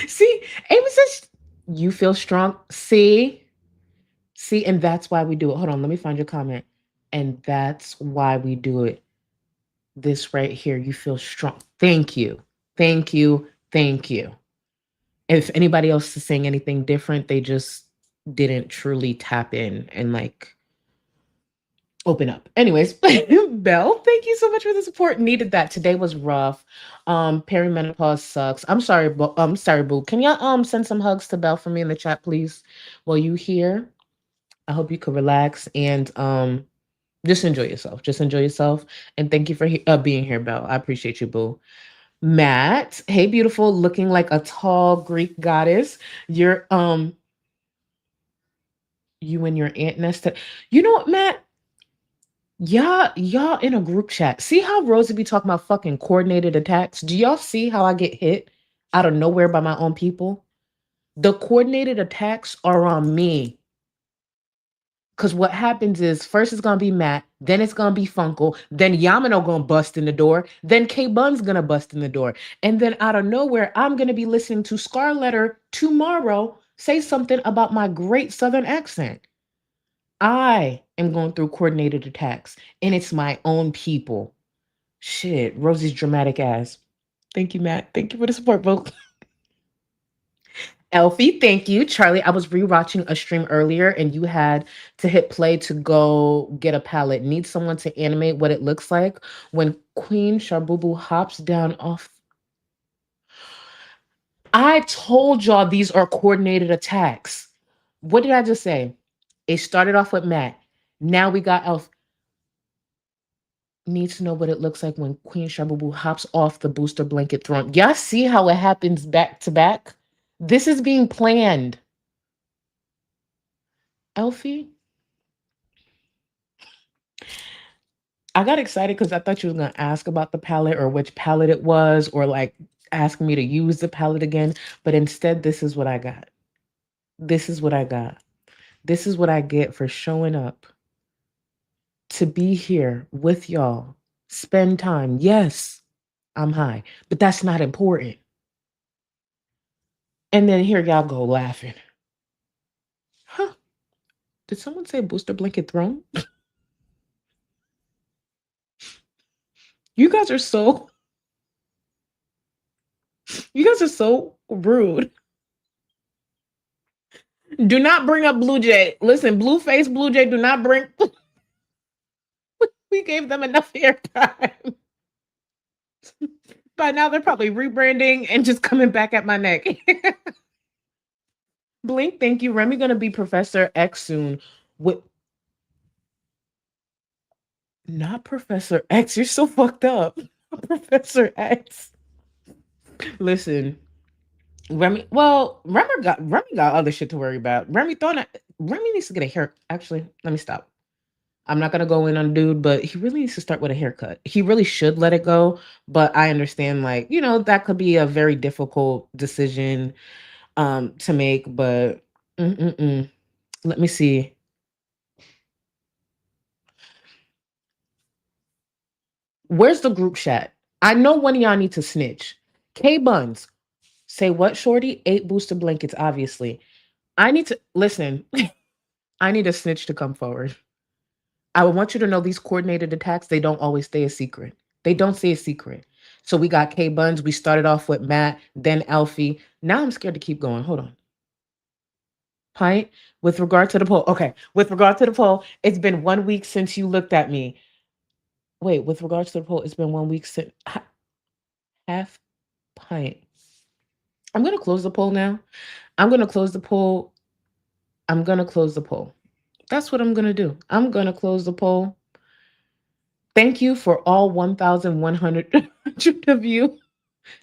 [SPEAKER 7] See, Amy says you feel strong. See, and that's why we do it. Hold on, let me find your comment. And that's why we do it. This right here, you feel strong. Thank you. Thank you. Thank you. If anybody else is saying anything different, they just didn't truly tap in and like open up. Anyways, Belle, thank you so much for the support. Needed that. Today was rough. Perimenopause sucks. I'm sorry, boo. Can y'all send some hugs to Belle for me in the chat, please? While you here, I hope you could relax and just enjoy yourself. Just enjoy yourself. And thank you for being here, Belle. I appreciate you, boo. Matt, hey, beautiful, looking like a tall Greek goddess. You're you and your aunt Nesta. You know what, Matt? Y'all in a group chat. See how Rosie be talking about fucking coordinated attacks? Do y'all see how I get hit out of nowhere by my own people? The coordinated attacks are on me. Because what happens is first it's gonna be Matt, then it's gonna be Funkle, then Yamano gonna bust in the door, then K Bun's gonna bust in the door. And then out of nowhere, I'm gonna be listening to Scarletter tomorrow say something about my great southern accent. I am going through coordinated attacks, and it's my own people. Shit, Rosie's dramatic ass. Thank you, Matt. Thank you for the support, vote. Elfie, thank you. Charlie, I was rewatching a stream earlier and you had to hit play to go get a palette. Need someone to animate what it looks like when Queen Sharbubu hops down off. I told y'all these are coordinated attacks. What did I just say? It started off with Matt. Now we got Elf. Needs to know what it looks like when Queen Shabubu hops off the booster blanket throne. Y'all see how it happens back to back? This is being planned. Elfie? I got excited because I thought you was going to ask about the palette or which palette it was or like asking me to use the palette again. But instead, this is what I got. This is what I got. This is what I get for showing up to be here with y'all. Spend time. Yes, I'm high, but that's not important. And then here y'all go laughing. Huh? Did someone say booster blanket throne? You guys are so rude. Do not bring up Blue Jay. Listen, Blueface, Blue Jay, do not bring. We gave them enough airtime. By now they're probably rebranding and just coming back at my neck. Blink, thank you. Remy gonna be Professor X soon. What? Not Professor X. You're so fucked up. Professor X. Listen, Remy. Well, Remy got other shit to worry about. Remy needs to get a hair. Actually, let me stop. I'm not gonna go in on dude, but he really needs to start with a haircut. He really should let it go, but I understand, like, that could be a very difficult decision to make. But let me see. Where's the group chat? I know one of y'all need to snitch. K Buns, say what, Shorty? 8 booster blankets, obviously. I need to listen. I need a snitch to come forward. I want you to know these coordinated attacks, they don't always stay a secret. They don't stay a secret. So we got K Buns. We started off with Matt, then Alfie. Now I'm scared to keep going. Hold on. Pint, with regard to the poll. Okay. With regard to the poll, it's been 1 week since you looked at me. Wait, with regards to the poll, it's been 1 week since half pint. I'm going to close the poll now. I'm going to close the poll. I'm going to close the poll. That's what I'm going to do. I'm going to close the poll. Thank you for all 1,100 of you.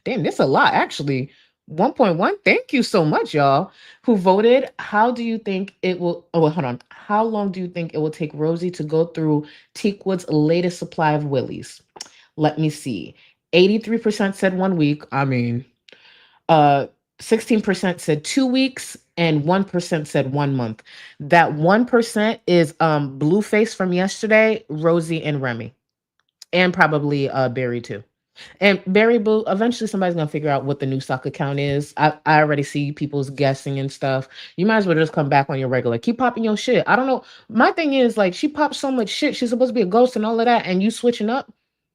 [SPEAKER 7] Damn, that's a lot, actually. 1.1. Thank you so much, y'all, who voted. How do you think it will? Oh, hold on. How long do you think it will take Rosie to go through Teakwood's latest supply of willies? Let me see. 83% said 1 week. I mean, 16% said 2 weeks, and 1% said 1 month. That 1% is Blueface from yesterday, Rosie and Remy, and probably Barry too. And Barry Boo, eventually somebody's gonna figure out what the new stock account is. I already see people's guessing and stuff. You might as well just come back on your regular. Keep popping your shit. I don't know. My thing is, like, she pops so much shit. She's supposed to be a ghost and all of that, and you switching up,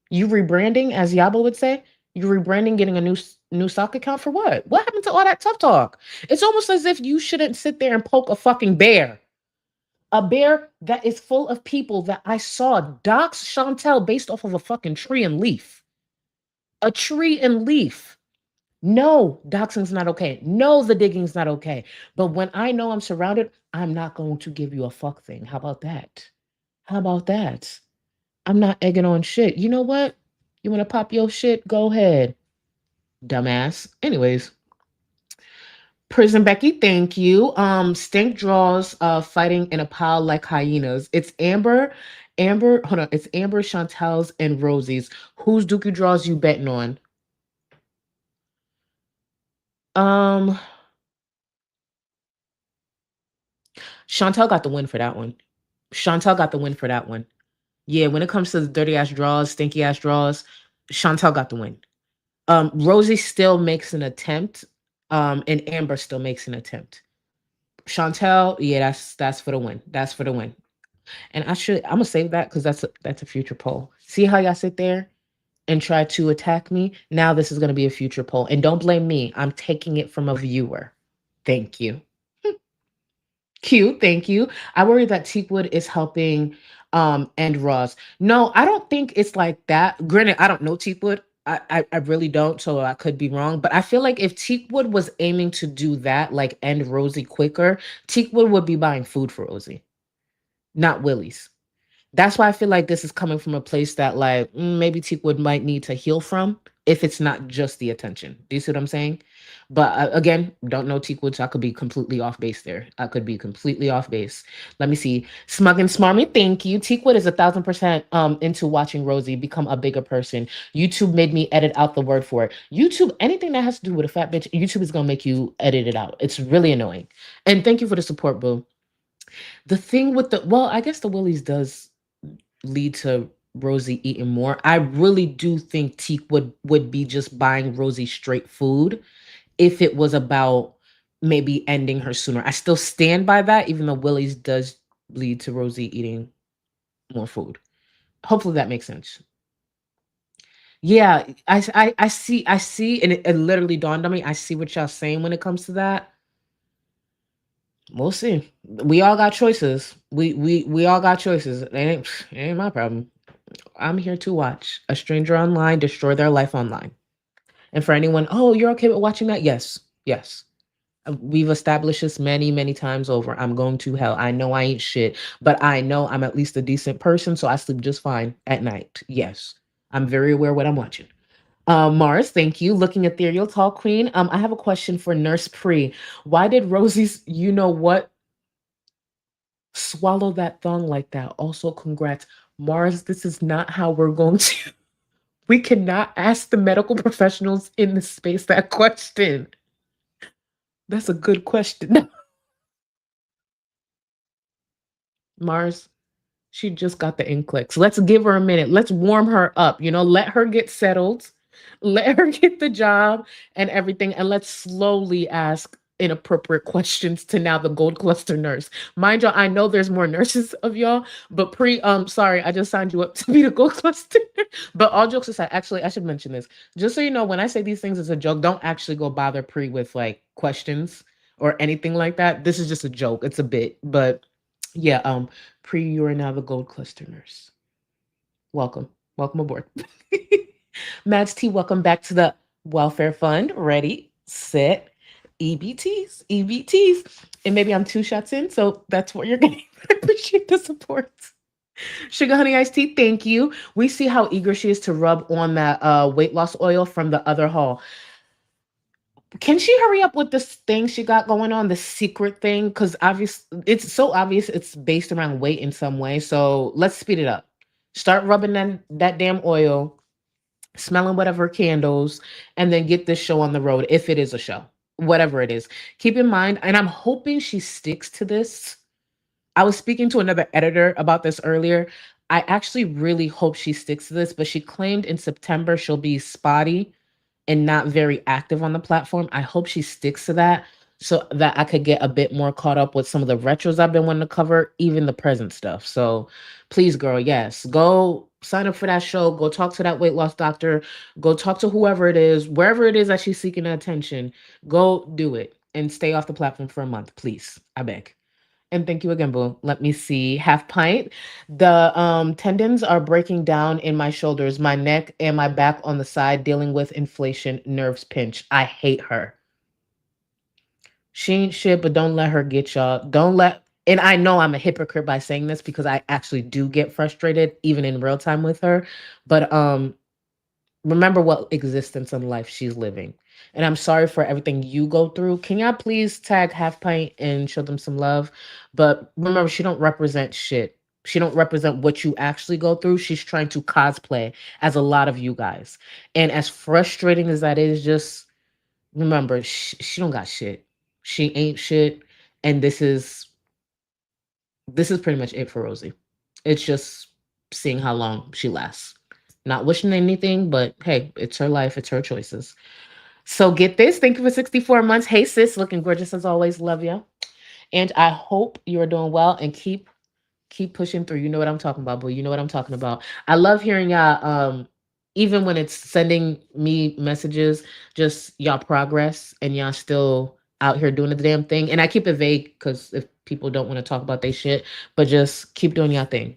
[SPEAKER 7] you rebranding, as Yabo would say. You rebranding, getting a new stock account for what? What happened to all that tough talk? It's almost as if you shouldn't sit there and poke a fucking bear. A bear that is full of people that I saw dox Chantel based off of a fucking tree and leaf. A tree and leaf. No, doxing's not okay. No, the digging's not okay. But when I know I'm surrounded, I'm not going to give you a fuck thing. How about that? How about that? I'm not egging on shit. You know what? You want to pop your shit? Go ahead, dumbass. Anyways, Prison Becky, thank you. Stink draws fighting in a pile like hyenas. It's Amber, hold on. It's Amber, Chantel's, and Rosie's. Whose Dookie draws you betting on? Chantel got the win for that one. Chantel got the win for that one. Yeah, when it comes to the dirty ass draws, stinky ass draws, Chantel got the win. Rosie still makes an attempt, and Amber still makes an attempt. Chantel, yeah, that's for the win. That's for the win. And I'm gonna save that because that's a future poll. See how y'all sit there and try to attack me? Now this is gonna be a future poll. And don't blame me. I'm taking it from a viewer. Thank you. Cute, thank you. I worry that Teakwood is helping end Ross. No, I don't think it's like that. Granted, I don't know Teakwood. I really don't, so I could be wrong. But I feel like if Teakwood was aiming to do that, like end Rosie quicker, Teakwood would be buying food for Rosie, not Willie's. That's why I feel like this is coming from a place that, like, maybe Teakwood might need to heal from if it's not just the attention. Do you see what I'm saying? But again, don't know Teakwood, so I could be completely off base there. I could be completely off base. Let me see. Smug and Smarmy, thank you. Teakwood is 1,000% into watching Rosie become a bigger person. YouTube made me edit out the word for it. YouTube, anything that has to do with a fat bitch, YouTube is going to make you edit it out. It's really annoying. And thank you for the support, boo. The thing with I guess the Willies does lead to Rosie eating more. I really do think Teak would be just buying Rosie straight food if it was about maybe ending her sooner. I still stand by that, even though Willie's does lead to Rosie eating more food. Hopefully that makes sense. Yeah, I see, and it literally dawned on me. I see what y'all saying when it comes to that. We'll see. We all got choices. We all got choices. It ain't my problem. I'm here to watch a stranger online destroy their life online. And for anyone, oh, you're okay with watching that? Yes. We've established this many, many times over. I'm going to hell. I know I ain't shit, but I know I'm at least a decent person, so I sleep just fine at night. Yes. I'm very aware what I'm watching. Mars, thank you. Looking Ethereal Tall Queen. I have a question for Nurse Pre. Why did Rosie's you know what swallow that thong like that? Also, congrats. Mars, this is not how we're going to. We cannot ask the medical professionals in the space that question. That's a good question. Mars, she just got the NCLEX. Let's give her a minute. Let's warm her up. Let her get settled. Let her get the job and everything. And let's slowly ask inappropriate questions to now the gold cluster nurse. Mind y'all, I know there's more nurses of y'all, but sorry, I just signed you up to be the gold cluster nurse. But all jokes aside, actually, I should mention this. Just so you know, when I say these things as a joke, don't actually go bother Pre with like questions or anything like that. This is just a joke. It's a bit. But yeah, Pre, you are now the gold cluster nurse. Welcome. Welcome aboard. Mads T, welcome back to the Welfare Fund. Ready, set, EBTs, EBTs. And maybe I'm 2 shots in, so that's what you're getting. I appreciate the support. Sugar Honey Iced Tea, thank you. We see how eager she is to rub on that weight loss oil from the other haul. Can she hurry up with this thing she got going on, the secret thing? Because it's so obvious it's based around weight in some way. So let's speed it up. Start rubbing that damn oil, smelling whatever candles, and then get this show on the road if it is a show, whatever it is. Keep in mind, and I'm hoping she sticks to this. I was speaking to another editor about this earlier. I actually really hope she sticks to this, but she claimed in September she'll be spotty and not very active on the platform. I hope she sticks to that so that I could get a bit more caught up with some of the retros I've been wanting to cover, even the present stuff. So please, girl, yes, go sign up for that show. Go talk to that weight loss doctor. Go talk to whoever it is, wherever it is that she's seeking attention. Go do it and stay off the platform for a month, please. I beg. And thank you again, boo. Let me see. Half pint. The tendons are breaking down in my shoulders, my neck, and my back on the side, dealing with inflation, nerves pinch. I hate her. She ain't shit, but don't let her get y'all. And I know I'm a hypocrite by saying this because I actually do get frustrated even in real time with her. But remember what existence and life she's living. And I'm sorry for everything you go through. Can y'all please tag Half Pint and show them some love? But remember, she don't represent shit. She don't represent what you actually go through. She's trying to cosplay as a lot of you guys. And as frustrating as that is, just remember, she don't got shit. She ain't shit. And this is pretty much it for Rosie. It's just seeing how long she lasts. Not wishing anything, but hey, it's her life, it's her choices. So get this. Thank you for 64 months. Hey sis, looking gorgeous as always. Love you. And I hope you're doing well and keep pushing through. You know what I'm talking about, boo. You know what I'm talking about. I love hearing y'all even when it's sending me messages, just y'all progress and y'all still out here doing the damn thing. And I keep it vague because if people don't want to talk about their shit, but just keep doing y'all thing.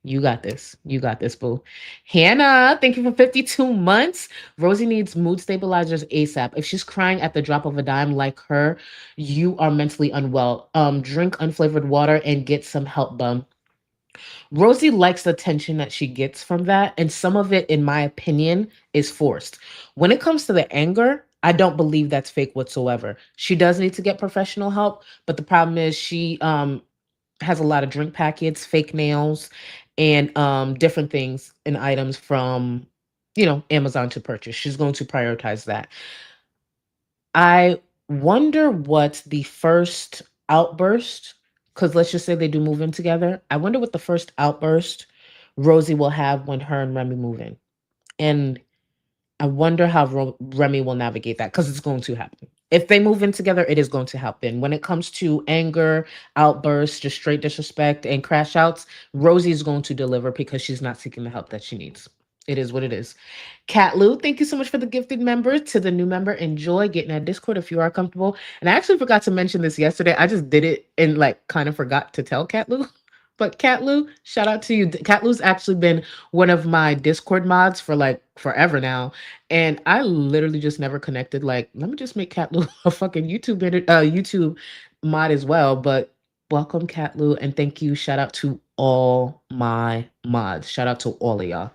[SPEAKER 7] You got this. You got this, boo. Hannah, thank you for 52 months. Rosie needs mood stabilizers ASAP. If she's crying at the drop of a dime like her, you are mentally unwell. Drink unflavored water and get some help, bum. Rosie likes the attention that she gets from that, and some of it, in my opinion, is forced. When it comes to the anger, I don't believe that's fake whatsoever. She does need to get professional help, but the problem is she has a lot of drink packets, fake nails, and different things and items from, Amazon to purchase. She's going to prioritize that. I wonder what the first outburst, because let's just say they do move in together. I wonder what the first outburst Rosie will have when her and Remy move in. And I wonder how Remy will navigate that because it's going to happen. If they move in together, it is going to happen. When it comes to anger, outbursts, just straight disrespect, and crash outs, Rosie is going to deliver because she's not seeking the help that she needs. It is what it is. Cat Lou, thank you so much for the gifted member. To the new member, enjoy getting that Discord if you are comfortable. And I actually forgot to mention this yesterday. I just did it and kind of forgot to tell Cat Lou. But Cat Lou, shout out to you. Cat Lou's actually been one of my Discord mods for forever now. And I literally just never connected. Let me just make Cat Lou a fucking YouTube mod as well. But welcome, Cat Lou, and thank you. Shout out to all my mods. Shout out to all of y'all.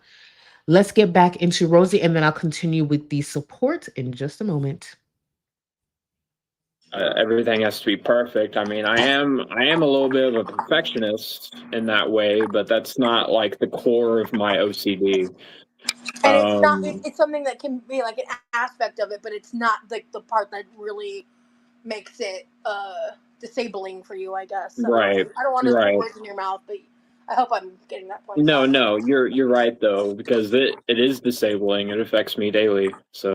[SPEAKER 7] Let's get back into Rosie, and then I'll continue with the support in just a moment.
[SPEAKER 2] Everything has to be perfect. I mean, I am a little bit of a perfectionist in that way, but that's not the core of my OCD.
[SPEAKER 1] And it's not. It's something that can be an aspect of it, but it's not the part that really makes it disabling for you, I guess. So,
[SPEAKER 2] right.
[SPEAKER 1] I don't want to put words in your mouth, but I hope I'm getting that point.
[SPEAKER 2] No, you're right though, because it is disabling. It affects me daily. So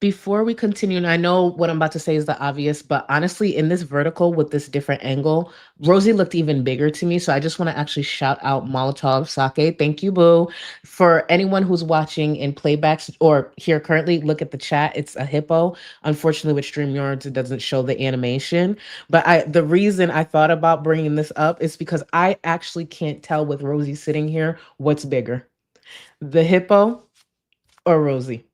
[SPEAKER 7] Before we continue, and I know what I'm about to say is the obvious, but honestly, in this vertical with this different angle, Rosie looked even bigger to me. So I just want to actually shout out Molotov Sake. Thank you, boo. For anyone who's watching in playbacks or here currently, look at the chat. It's a hippo. Unfortunately, with StreamYards, it doesn't show the animation. But the reason I thought about bringing this up is because I actually can't tell with Rosie sitting here what's bigger, the hippo or Rosie.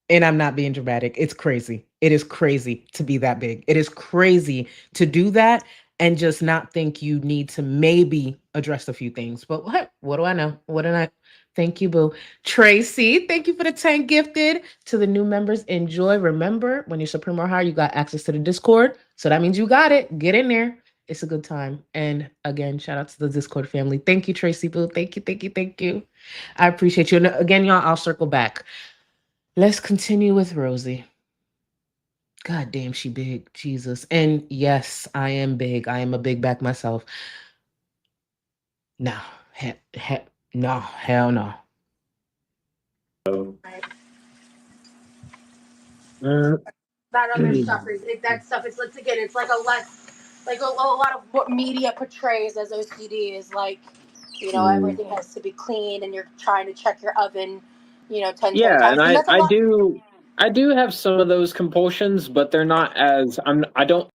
[SPEAKER 7] And I'm not being dramatic. It's crazy. It is crazy to be that big. It is crazy to do that and just not think you need to maybe address a few things. But what do I know? What did I? Thank you, boo. Tracy, thank you for the 10 gifted. To the new members, enjoy. Remember, when you're Supreme or higher, you got access to the Discord. So that means you got it. Get in there. It's a good time. And again, shout out to the Discord family. Thank you, Tracy, boo. Thank you, thank you, thank you. I appreciate you. And again, y'all, I'll circle back. Let's continue with Rosie. God damn, she big. Jesus. And yes, I am big. I am a big back myself. No. No. Hell no.
[SPEAKER 1] That other stuff that stuff. It's again. It's like a lot of what media portrays as OCD is like. Everything has to be clean, and you're trying to check your oven. 10
[SPEAKER 2] Yeah,
[SPEAKER 1] times.
[SPEAKER 2] and
[SPEAKER 1] And that's a lot.
[SPEAKER 2] I do have some of those compulsions, but they're not as I don't.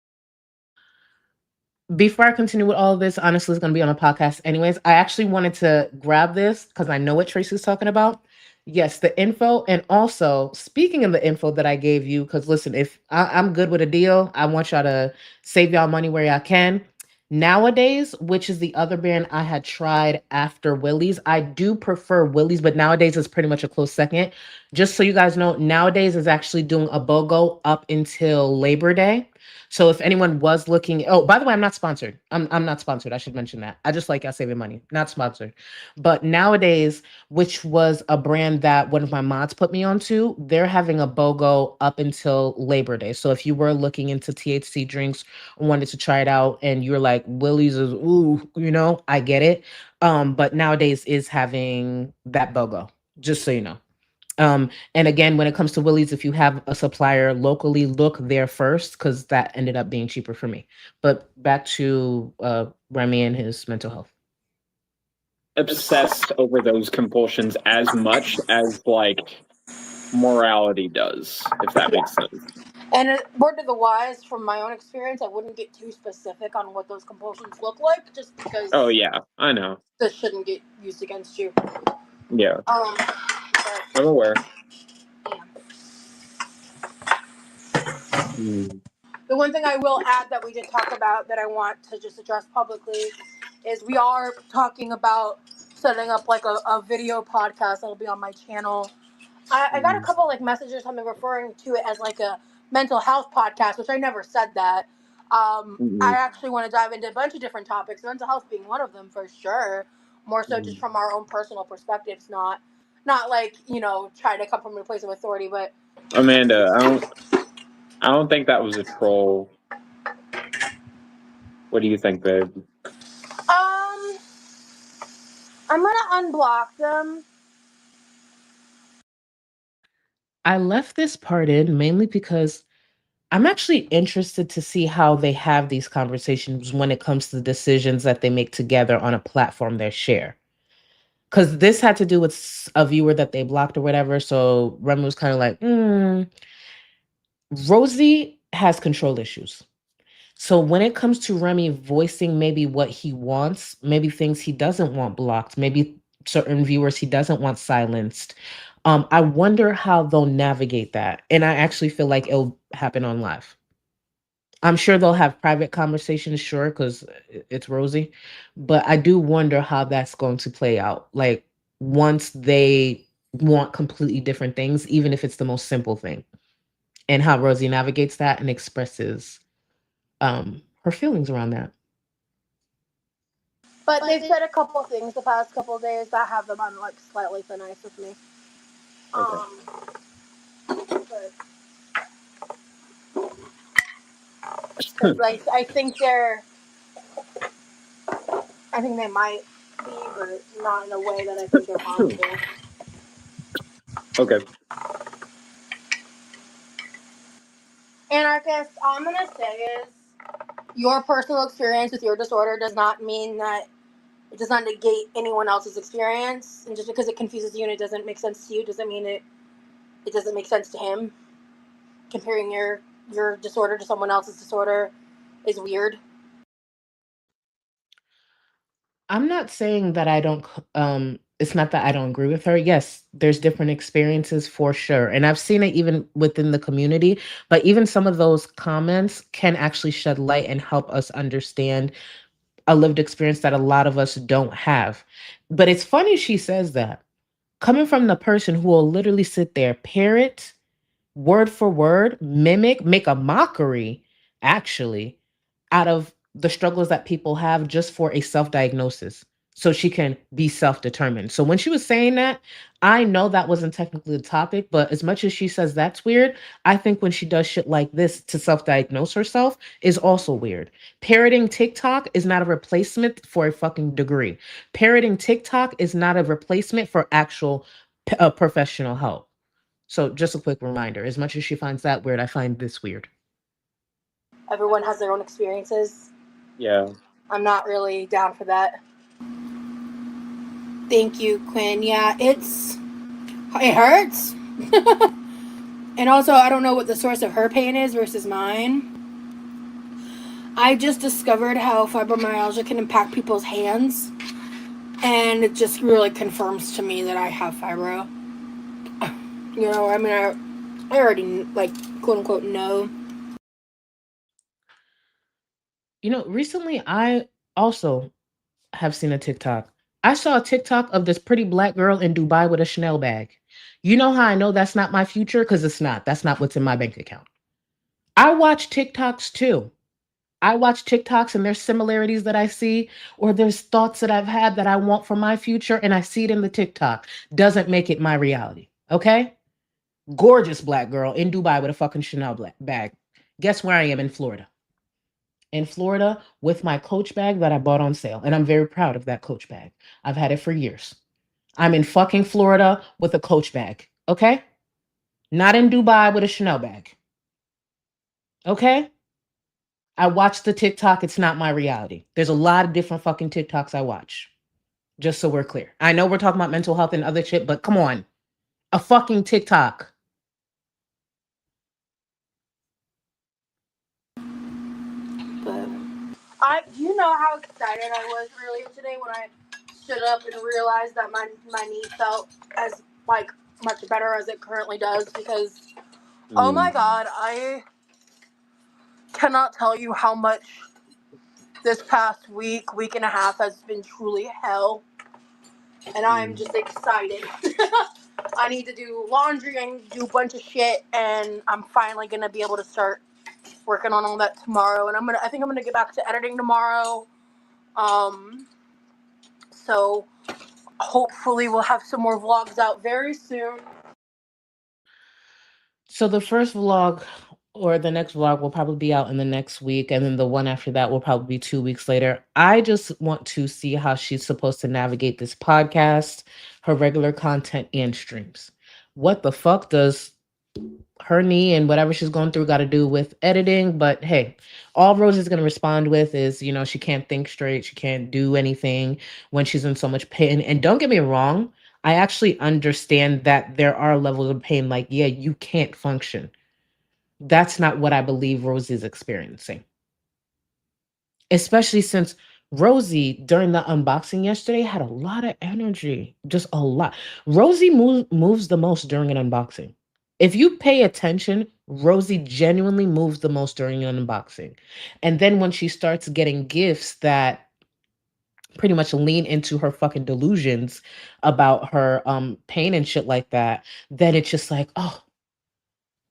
[SPEAKER 7] Before I continue with all of this, honestly, it's going to be on a podcast anyways. I actually wanted to grab this because I know what Tracy's talking about. Yes, the info. And also, speaking of the info that I gave you, because listen, if I'm good with a deal, I want y'all to save y'all money where y'all can. Nowadays, which is the other brand I had tried after Willie's, I do prefer Willie's, but nowadays it's pretty much a close second. Just so you guys know, nowadays is actually doing a BOGO up until Labor Day. So if anyone was looking, oh, by the way, I'm not sponsored. I'm not sponsored. I should mention that. I just like y'all saving money. Not sponsored. But nowadays, which was a brand that one of my mods put me onto, they're having a BOGO up until Labor Day. So if you were looking into THC drinks, wanted to try it out, and you're like, Willie's is, ooh, I get it. But nowadays is having that BOGO, just so you know. And again, when it comes to Willie's, if you have a supplier locally, look there first, because that ended up being cheaper for me. But back to Remy and his mental health.
[SPEAKER 2] Obsessed over those compulsions as much as like morality does, if that makes sense.
[SPEAKER 1] And word to the wise, from my own experience, I wouldn't get too specific on what those compulsions look like, just because.
[SPEAKER 2] Oh yeah, I know.
[SPEAKER 1] This shouldn't get used against you.
[SPEAKER 2] Yeah. I'm aware.
[SPEAKER 1] Yeah. The one thing I will add that we did talk about that I want to just address publicly is we are talking about setting up like a video podcast that'll be on my channel. I got a couple like messages on me referring to it as like a mental health podcast, which I never said that. I actually want to dive into a bunch of different topics, mental health being one of them for sure. More so just from our own personal perspectives, not like trying to come from a place of authority. But
[SPEAKER 2] Amanda, I don't think that was a troll. What do you think, babe?
[SPEAKER 1] I'm gonna unblock them.
[SPEAKER 7] I left this part in mainly because I'm actually interested to see how they have these conversations when it comes to the decisions that they make together on a platform they share. Because this had to do with a viewer that they blocked or whatever. So Remy was kind of like, Rosie has control issues. So when it comes to Remy voicing maybe what he wants, maybe things he doesn't want blocked, maybe certain viewers he doesn't want silenced, I wonder how they'll navigate that. And I actually feel like it'll happen on live. I'm sure they'll have private conversations, sure, because it's Rosie. But I do wonder how that's going to play out. Like once they want completely different things, even if it's the most simple thing, and how Rosie navigates that and expresses her feelings around that.
[SPEAKER 1] But they've said a couple of things the past couple of days that have them on like slightly thin ice with me. Because like I think they might be, but not in a way that I think they're possible.
[SPEAKER 2] Okay.
[SPEAKER 1] Anarchist, all I'm gonna say is your personal experience with your disorder does not mean that it does not negate anyone else's experience. And just because it confuses you and it doesn't make sense to you doesn't mean it doesn't make sense to him. Comparing your disorder to someone else's disorder is weird.
[SPEAKER 7] I'm not saying that I don't it's not that I don't agree with her. Yes, there's different experiences for sure. And I've seen it even within the community, but even some of those comments can actually shed light and help us understand a lived experience that a lot of us don't have. But it's funny she says that. Coming from the person who will literally sit there, parrot word for word, mimic, make a mockery, actually, out of the struggles that people have just for a self diagnosis. So she can be self determined. So when she was saying that, I know that wasn't technically the topic, but as much as she says that's weird, I think when she does shit like this to self diagnose herself is also weird. Parroting TikTok is not a replacement for a fucking degree. Parroting TikTok is not a replacement for actual professional help. So just a quick reminder, as much as she finds that weird, I find this weird.
[SPEAKER 1] Everyone has their own experiences.
[SPEAKER 2] Yeah.
[SPEAKER 1] I'm not really down for that. Thank you, Quinn. Yeah, it hurts. And also, I don't know what the source of her pain is versus mine. I just discovered how fibromyalgia can impact people's hands. And it just really confirms to me that I have fibro. You know, I mean, I already, like, quote unquote, know.
[SPEAKER 7] You know, recently I also have seen a TikTok. I saw a TikTok of this pretty black girl in Dubai with a Chanel bag. You know how I know that's not my future? Because it's not. That's not what's in my bank account. I watch TikToks too. I watch TikToks and there's similarities that I see, or there's thoughts that I've had that I want for my future, and I see it in the TikTok. Doesn't make it my reality. Okay? Gorgeous black girl in Dubai with a fucking Chanel bag. Guess where I am in Florida? In Florida with my Coach bag that I bought on sale. And I'm very proud of that Coach bag. I've had it for years. I'm in fucking Florida with a Coach bag. Okay? Not in Dubai with a Chanel bag. Okay? I watch the TikTok. It's not my reality. There's a lot of different fucking TikToks I watch. Just so we're clear. I know we're talking about mental health and other shit, but come on. A fucking TikTok.
[SPEAKER 1] But do you know how excited I was earlier today when I stood up and realized that my knee felt as like much better as it currently does? Because oh my god, I cannot tell you how much this past week and a half has been truly hell, and I'm just excited. I need to do laundry, I need to do a bunch of shit, and I'm finally gonna be able to start working on all that tomorrow. And I think I'm gonna get back to editing tomorrow. So hopefully we'll have some more vlogs out very soon.
[SPEAKER 7] So the first vlog or the next vlog will probably be out in the next week, and then the one after that will probably be 2 weeks later. I just want to see how she's supposed to navigate this podcast, her regular content, and streams. What the fuck does her knee and whatever she's going through got to do with editing? But hey, all Rosie's going to respond with is, you know, she can't think straight. She can't do anything when she's in so much pain. And don't get me wrong, I actually understand that there are levels of pain. Like, yeah, you can't function. That's not what I believe Rosie's experiencing. Especially since Rosie, during the unboxing yesterday, had a lot of energy. Just a lot. Rosie moves the most during an unboxing. If you pay attention, Rosie genuinely moves the most during an unboxing. And then when she starts getting gifts that pretty much lean into her fucking delusions about her pain and shit like that, then it's just like, oh,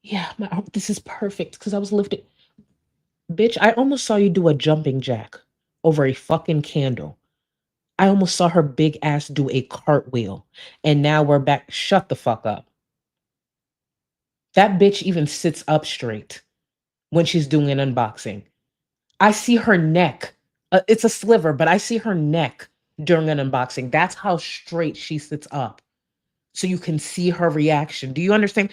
[SPEAKER 7] yeah, this is perfect because I was lifted. Bitch, I almost saw you do a jumping jack over a fucking candle. I almost saw her big ass do a cartwheel. And now we're back. Shut the fuck up. That bitch even sits up straight when she's doing an unboxing. I see her neck. It's a sliver, but I see her neck during an unboxing. That's how straight she sits up. so you can see her reaction. Do you understand?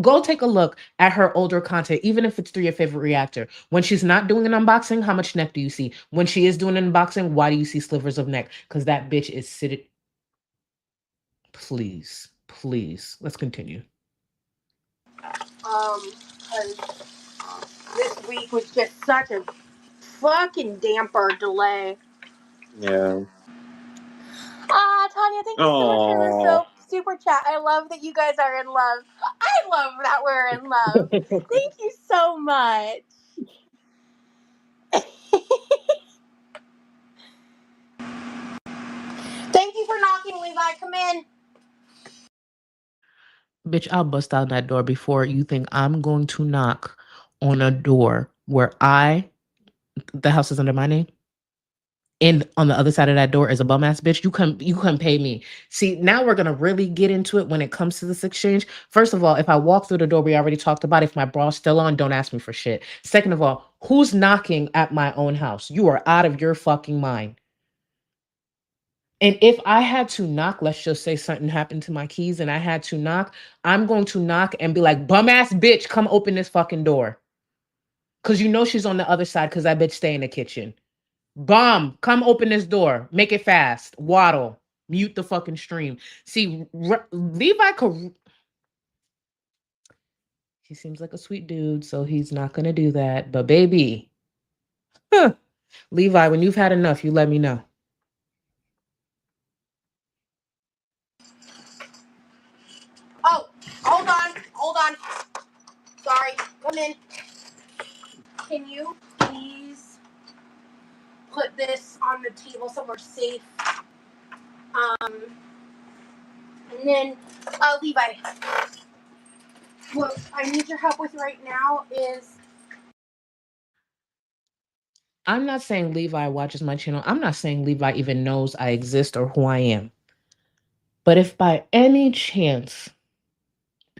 [SPEAKER 7] Go take a look at her older content, even if it's through your favorite reactor. When she's not doing an unboxing, how much neck do you see? When she is doing an unboxing, why do you see slivers of neck? Because that bitch is sitting. Please, please, let's continue.
[SPEAKER 1] This week was just such a fucking damper delay.
[SPEAKER 2] Yeah.
[SPEAKER 1] Tanya, thank you so much for the super chat. I love that you guys are in love. I love that we're in love. Thank you so much. Thank you for knocking, Levi. Come in.
[SPEAKER 7] Bitch, I'll bust out that door before you think I'm going to knock on a door where the house is under my name. And on the other side of that door is a bum ass bitch. You come pay me. See, now we're gonna really get into it when it comes to this exchange. First of all, if I walk through the door, we already talked about if my bra's still on, don't ask me for shit. Second of all, who's knocking at my own house? You are out of your fucking mind. And if I had to knock, let's just say something happened to my keys and I had to knock, I'm going to knock and be like, bum ass bitch, come open this fucking door. Cause you know she's on the other side because that bitch stay in the kitchen. Bomb, come open this door. Make it fast. Waddle. Mute the fucking stream. See, Levi could. He seems like a sweet dude, so he's not gonna do that. But baby, Levi, when you've had enough, you let me know.
[SPEAKER 1] Oh, hold on. Sorry, come in. Can you please put this on the table somewhere safe? And then, Levi, what I need your help with right now is...
[SPEAKER 7] I'm not saying Levi watches my channel. I'm not saying Levi even knows I exist or who I am. But if by any chance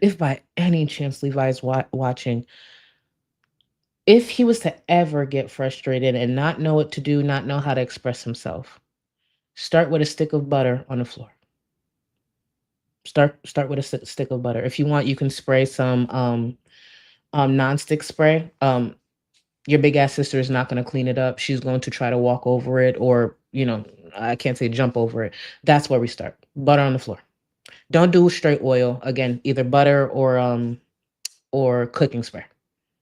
[SPEAKER 7] Levi is watching, if he was to ever get frustrated and not know what to do, not know how to express himself, start with a stick of butter on the floor. Start with a stick of butter. If you want, you can spray some non-stick spray. Your big ass sister is not going to clean it up. She's going to try to walk over it, or I can't say jump over it. That's where we start. Butter on the floor. Don't do straight oil. Again, either butter or cooking spray.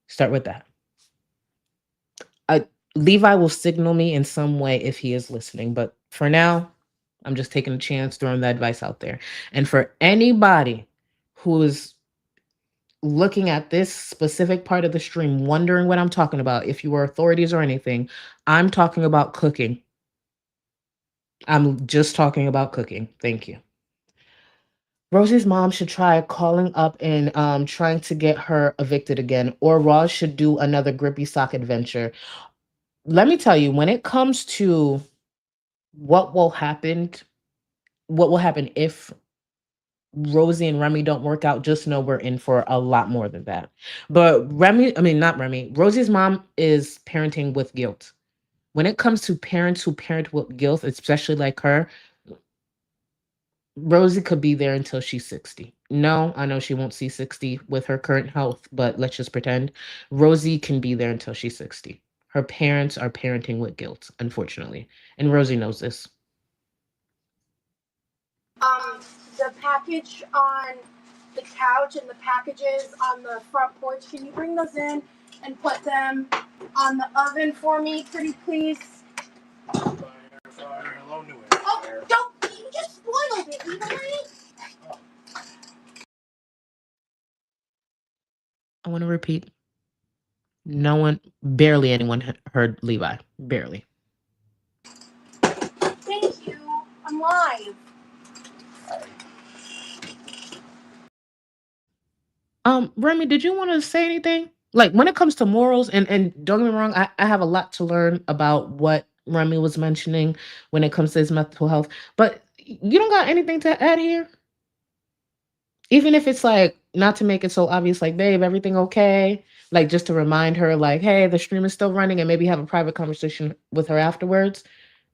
[SPEAKER 7] Start with that. Levi will signal me in some way if he is listening, but for now, I'm just taking a chance, throwing that advice out there. And for anybody who is looking at this specific part of the stream, wondering what I'm talking about, if you were authorities or anything, I'm talking about cooking. I'm just talking about cooking. Thank you. Rosie's mom should try calling up and trying to get her evicted again, or Roz should do another grippy sock adventure. Let me tell you, when it comes to what will happen if Rosie and Remy don't work out, just know we're in for a lot more than that. But Rosie's mom is parenting with guilt. When it comes to parents who parent with guilt, especially like her, Rosie could be there until she's 60. No, I know she won't see 60 with her current health, but let's just pretend. Rosie can be there until she's 60. Her parents are parenting with guilt, unfortunately. And Rosie knows this.
[SPEAKER 1] The package on the couch and the packages on the front porch, can you bring those in and put them on the oven for me, pretty please? Oh, don't, you just spoiled it, Levi.
[SPEAKER 7] I want to repeat. Barely anyone heard Levi. Barely.
[SPEAKER 1] Thank you. I'm live.
[SPEAKER 7] Remy, did you want to say anything? Like, when it comes to morals, and don't get me wrong, I have a lot to learn about what Remy was mentioning when it comes to his mental health, but you don't got anything to add here? Even if it's like, not to make it so obvious, like, babe, everything okay? Like, just to remind her, like, hey, the stream is still running, and maybe have a private conversation with her afterwards.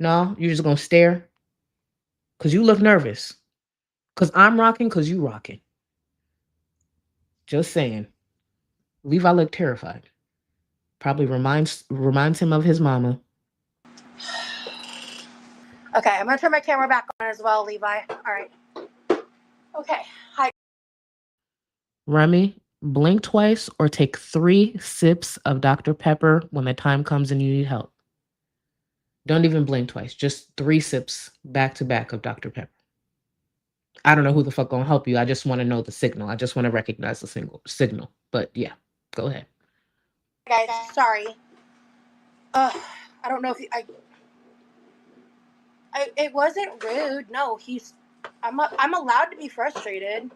[SPEAKER 7] No, you're just gonna stare? Because you look nervous. Because I'm rocking, because you rocking. Just saying. Levi looked terrified. Probably reminds him of his mama.
[SPEAKER 1] Okay, I'm gonna turn my camera back on as well, Levi. All right. Okay. Hi.
[SPEAKER 7] Remy, blink twice or take 3 sips of Dr. Pepper when the time comes and you need help. Don't even blink twice. Just 3 sips back to back of Dr. Pepper. I don't know who the fuck gonna help you. I just want to know the signal. I just want to recognize the signal. But yeah, go ahead.
[SPEAKER 1] Guys, sorry. I don't know if it wasn't rude. No, I'm allowed to be frustrated.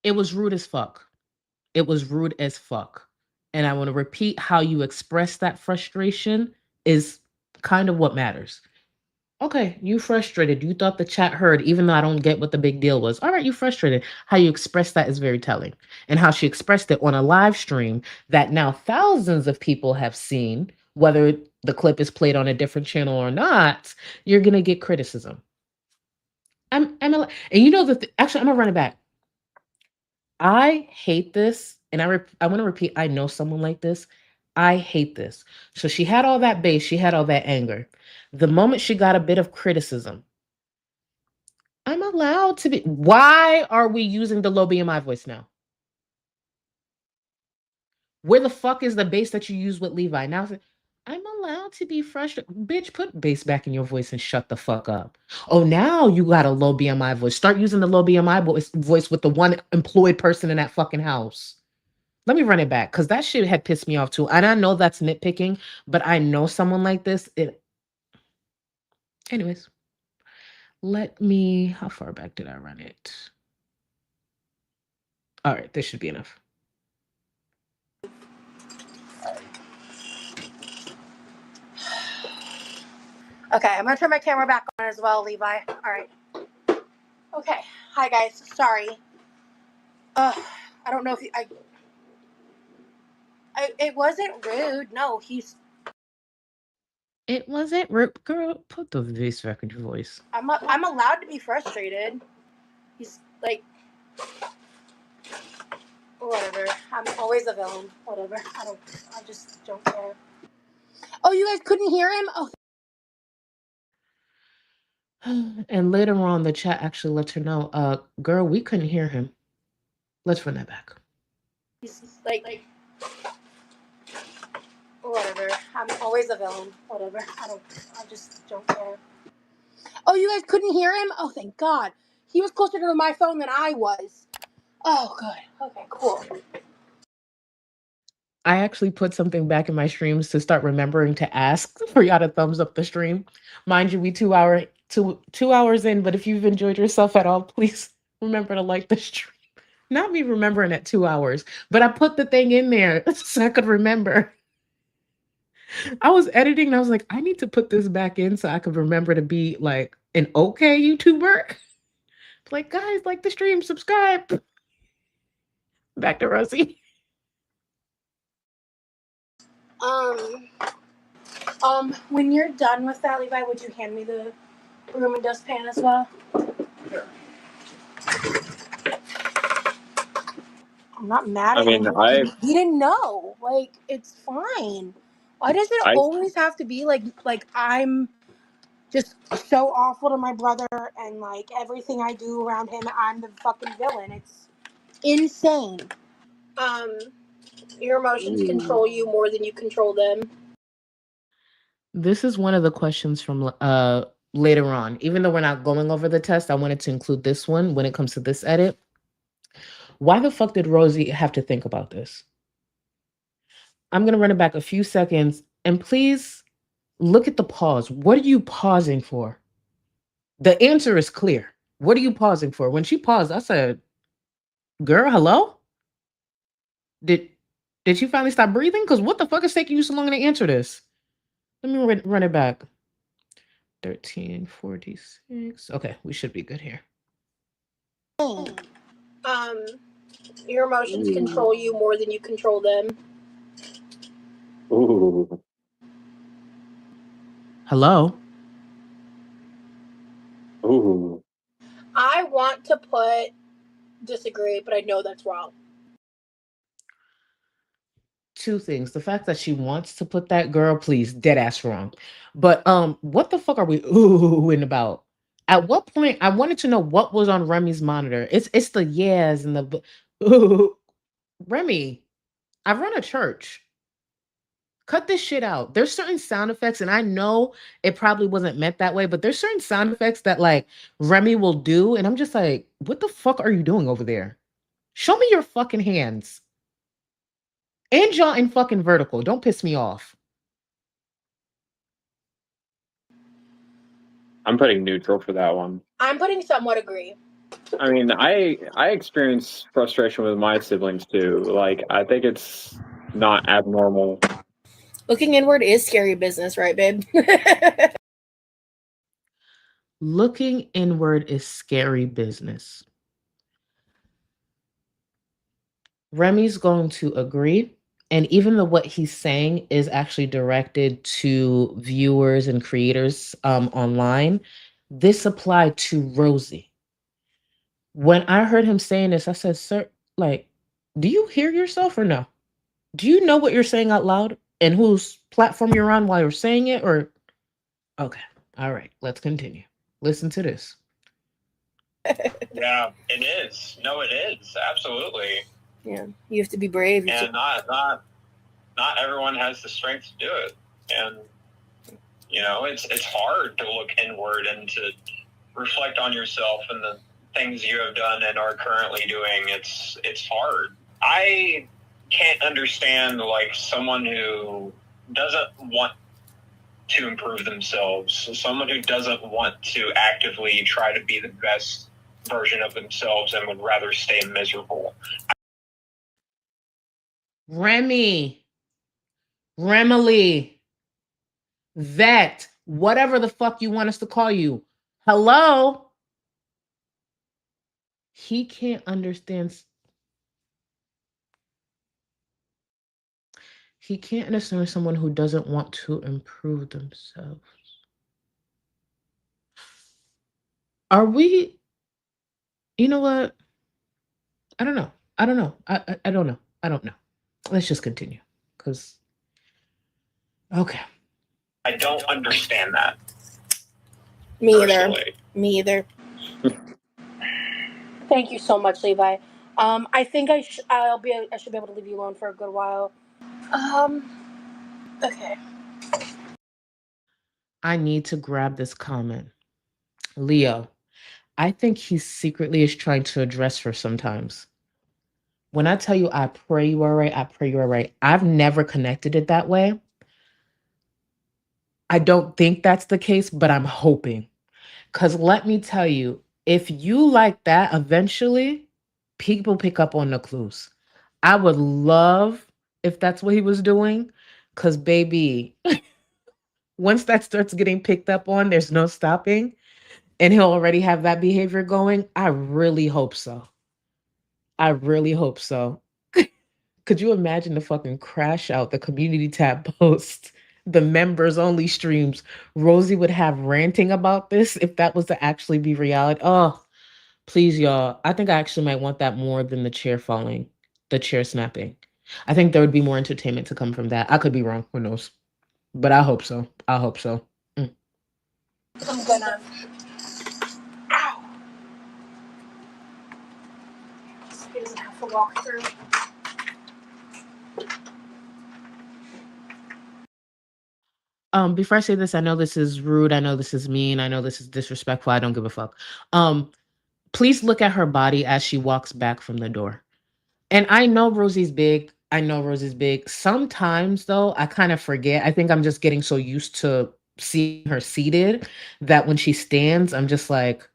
[SPEAKER 7] It was rude as fuck. It was rude as fuck. And I want to repeat how you express that frustration is kind of what matters. Okay, you frustrated. You thought the chat heard, even though I don't get what the big deal was. All right, you frustrated. How you express that is very telling. And how she expressed it on a live stream that now thousands of people have seen, whether the clip is played on a different channel or not, you're going to get criticism. And you know, actually, I'm going to run it back. I hate this. And I want to repeat, I know someone like this. I hate this. So she had all that base. She had all that anger. The moment she got a bit of criticism, I'm allowed to be. Why are we using the low BMI voice now? Where the fuck is the bass that you use with Levi? Now I'm allowed to be frustrated. Bitch, put bass back in your voice and shut the fuck up. Oh, now you got a low BMI voice. Start using the low BMI voice with the one employed person in that fucking house. Let me run it back because that shit had pissed me off too. And I know that's nitpicking, but I know someone like this. Anyways, how far back did I run it? All right, this should be enough.
[SPEAKER 1] Okay, I'm gonna turn my camera back on as well, Levi. All right. Okay. Hi, guys. Sorry. I don't know if it wasn't rude. No,
[SPEAKER 7] It wasn't rude. Girl, put the bass back in your voice.
[SPEAKER 1] I'm allowed to be frustrated. He's like, whatever. I'm always a villain. Whatever. I just don't care. Oh, you guys couldn't hear him? Oh.
[SPEAKER 7] And later on, the chat actually lets her know, girl, we couldn't hear him. Let's run that back.
[SPEAKER 1] He's like, whatever. I'm always a villain. Whatever. I just don't care. Oh, you guys couldn't hear him? Oh, thank God. He was closer to my phone than I was. Oh, good. Okay, cool.
[SPEAKER 7] I actually put something back in my streams to start remembering to ask for y'all to thumbs up the stream. Mind you, we 2 hours in, but if you've enjoyed yourself at all, please remember to like the stream. Not me remembering at 2 hours, but I put the thing in there so I could remember. I was editing and I was like, I need to put this back in so I could remember to be like an okay YouTuber. Like, guys, like the stream, subscribe. Back to Rosie.
[SPEAKER 1] When you're done with that, Levi, would you hand me the broom and dustpan as well? Sure. I'm not mad at you. He didn't know. Like, it's fine. Why does it always have to be like I'm just so awful to my brother and like everything I do around him, I'm the fucking villain? It's insane. Your emotions control you more than you control them.
[SPEAKER 7] This is one of the questions from later on. Even though we're not going over the test, I wanted to include this one when it comes to this edit. Why the fuck did Rosie have to think about this? I'm going to run it back a few seconds and please look at the pause. What are you pausing for? The answer is clear. What are you pausing for? When she paused, I said, girl, hello? Did you finally stop breathing? Because what the fuck is taking you so long to answer this? Let me run it back. 1346. Okay, we should be good here.
[SPEAKER 1] Your emotions control you more than you control them.
[SPEAKER 2] Ooh.
[SPEAKER 7] Hello?
[SPEAKER 2] Ooh.
[SPEAKER 1] I want to put disagree, but I know that's wrong.
[SPEAKER 7] Two things. The fact that she wants to put that, girl, please, dead ass wrong. But what the fuck are we oohing about? At what point I wanted to know what was on Remy's monitor. It's the yes and the ooh. Remy, I run a church. Cut this shit out. There's certain sound effects, and I know it probably wasn't meant that way, but there's certain sound effects that like Remy will do, and I'm just like, what the fuck are you doing over there? Show me your fucking hands. And y'all in fucking vertical. Don't piss me off.
[SPEAKER 2] I'm putting neutral for that one.
[SPEAKER 1] I'm putting somewhat agree.
[SPEAKER 2] I mean, I experience frustration with my siblings too. Like, I think it's not abnormal.
[SPEAKER 1] Looking inward is scary business, right, babe?
[SPEAKER 7] Looking inward is scary business. Remy's going to agree. And even though what he's saying is actually directed to viewers and creators online, this applied to Rosie. When I heard him saying this, I said, sir, like, do you hear yourself or no? Do you know what you're saying out loud and whose platform you're on while you're saying it? Or, okay, all right, let's continue. Listen to this.
[SPEAKER 3] Yeah, it is. No, it is. Absolutely.
[SPEAKER 1] Yeah, you have to be brave.
[SPEAKER 3] And not everyone has the strength to do it. And, you know, it's hard to look inward and to reflect on yourself and the things you have done and are currently doing. It's hard. I can't understand, like, someone who doesn't want to improve themselves, someone who doesn't want to actively try to be the best version of themselves and would rather stay miserable.
[SPEAKER 7] Remily, Vet, whatever the fuck you want us to call you. Hello? He can't understand. He can't understand someone who doesn't want to improve themselves. Are we? You know what? I don't know. I don't know. I don't know. I don't know. Let's just continue. Because, okay.
[SPEAKER 3] I don't understand that.
[SPEAKER 1] Me either.
[SPEAKER 3] Personally.
[SPEAKER 1] Me either. Thank you so much, Levi. I think I should be able to leave you alone for a good while. Okay.
[SPEAKER 7] I need to grab this comment. Leo, I think he secretly is trying to address her sometimes. When I tell you I pray you are right, I pray you are right. I've never connected it that way. I don't think that's the case, but I'm hoping. Because let me tell you, if you like that, eventually people pick up on the clues. I would love if that's what he was doing. Because, baby, once that starts getting picked up on, there's no stopping. And he'll already have that behavior going. I really hope so. I really hope so. Could you imagine the fucking crash out, the community tab post, the members only streams? Rosie would have ranting about this if that was to actually be reality. Oh, please, y'all. I think I actually might want that more than the chair falling, the chair snapping. I think there would be more entertainment to come from that. I could be wrong. Who knows? But I hope so. I hope so.
[SPEAKER 1] I'm gonna. Ow! He doesn't have to walk through.
[SPEAKER 7] Before I say this, I know this is rude. I know this is mean. I know this is disrespectful. I don't give a fuck. Please look at her body as she walks back from the door. And I know Rosie's big. Sometimes, though, I kind of forget. I think I'm just getting so used to seeing her seated that when she stands, I'm just like,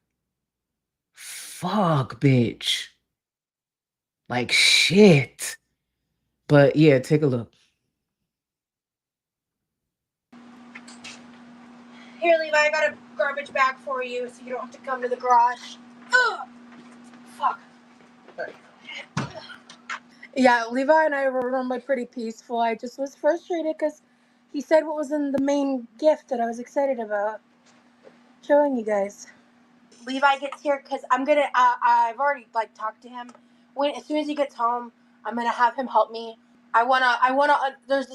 [SPEAKER 7] fuck, bitch. Like, shit. But yeah, take a look.
[SPEAKER 1] Here, Levi, I got a garbage bag for you so you don't have to come to the garage. Ugh. Fuck. Yeah, Levi and I were normally pretty peaceful. I just was frustrated because he said what was in the main gift that I was excited about showing you guys. Levi gets here, because I'm gonna. I've already like talked to him. As soon as he gets home, I'm gonna have him help me. There's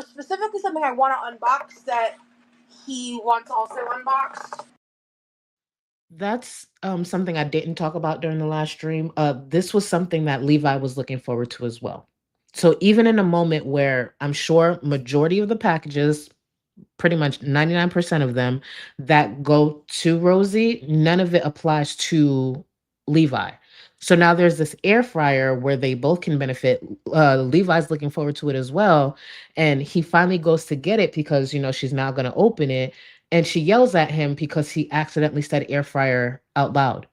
[SPEAKER 1] specifically something I wanna unbox that he wants also unboxed.
[SPEAKER 7] That's something I didn't talk about during the last stream. This was something that Levi was looking forward to as well. So even in a moment where I'm sure majority of the packages, pretty much 99% of them that go to Rosie, none of it applies to Levi. So now there's this air fryer where they both can benefit. Levi's looking forward to it as well. And he finally goes to get it because, she's now going to open it. And she yells at him because he accidentally said air fryer out loud.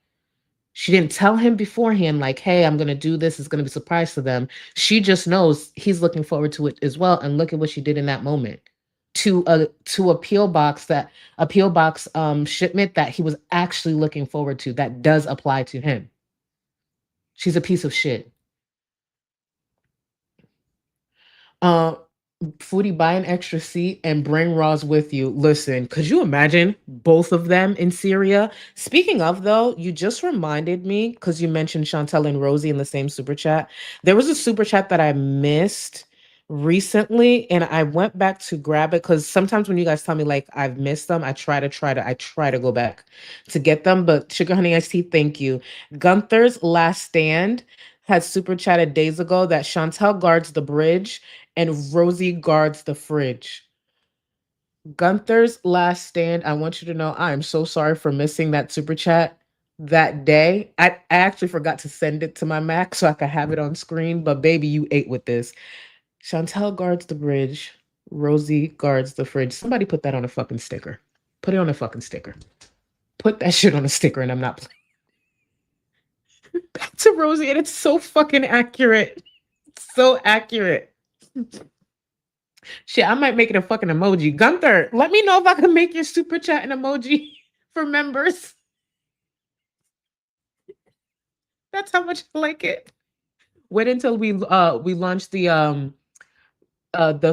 [SPEAKER 7] She didn't tell him beforehand, like, hey, I'm going to do this. It's going to be a surprise to them. She just knows he's looking forward to it as well. And look at what she did in that moment to a PO box shipment that he was actually looking forward to. That does apply to him. She's a piece of shit. Foodie, buy an extra seat and bring Roz with you. Listen, could you imagine both of them in Syria? Speaking of, though, you just reminded me, because you mentioned Chantel and Rosie in the same super chat. There was a super chat that I missed recently, and I went back to grab it, because sometimes when you guys tell me like I've missed them, I try to go back to get them. But Sugar Honey Iced Tea, thank you. Gunther's Last Stand had super chatted days ago that Chantel guards the bridge and Rosie guards the fridge. Gunther's Last Stand, I want you to know I am so sorry for missing that super chat that day. I actually forgot to send it to my Mac so I could have it on screen, but baby, you ate with this. Chantel guards the bridge, Rosie guards the fridge. Somebody put that on a fucking sticker. Put it on a fucking sticker. Put that shit on a sticker, and I'm not playing. Back to Rosie, and it's so fucking accurate. It's so accurate. Shit, I might make it a fucking emoji. Gunther, let me know if I can make your super chat an emoji for members. That's how much I like it. Wait until we launch the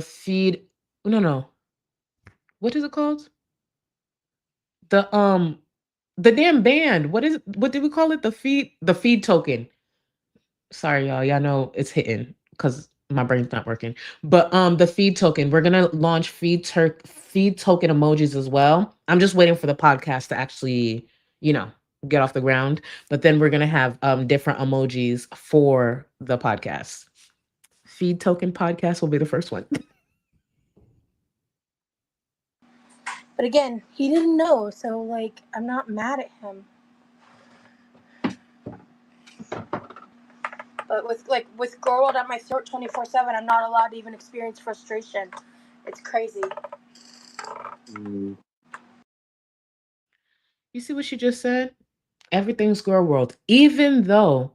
[SPEAKER 7] feed. No. What is it called? The damn band. What did we call it? The feed token. Sorry, y'all. Y'all know it's hitting because my brain's not working. But the feed token, we're gonna launch feed token emojis as well. I'm just waiting for the podcast to actually, get off the ground. But then we're gonna have different emojis for the podcast. Feed token podcast will be the first one.
[SPEAKER 1] But again, he didn't know, so like I'm not mad at him. But with Girl World at my throat 24/7, I'm not allowed to even experience frustration. It's crazy.
[SPEAKER 7] You see what she just said? Everything's Girl World. Even though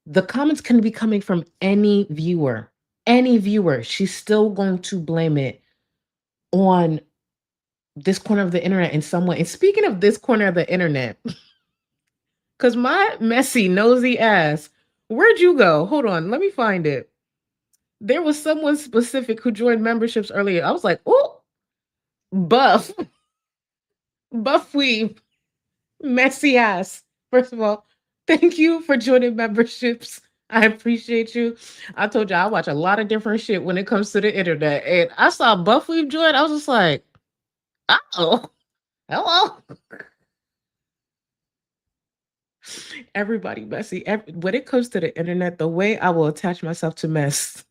[SPEAKER 7] the comments can be coming from any viewer, she's still going to blame it on this corner of the internet in some way. And speaking of this corner of the internet, because my messy, nosy ass, where'd you go? Hold on, let me find it. There was someone specific who joined memberships earlier. I was like, oh, Buff Weave, messy ass. First of all, thank you for joining memberships. I appreciate you. I told you I watch a lot of different shit when it comes to the internet. And I saw Buff Weave join. I was just like, oh, hello. Everybody messy. When it comes to the internet, the way I will attach myself to mess,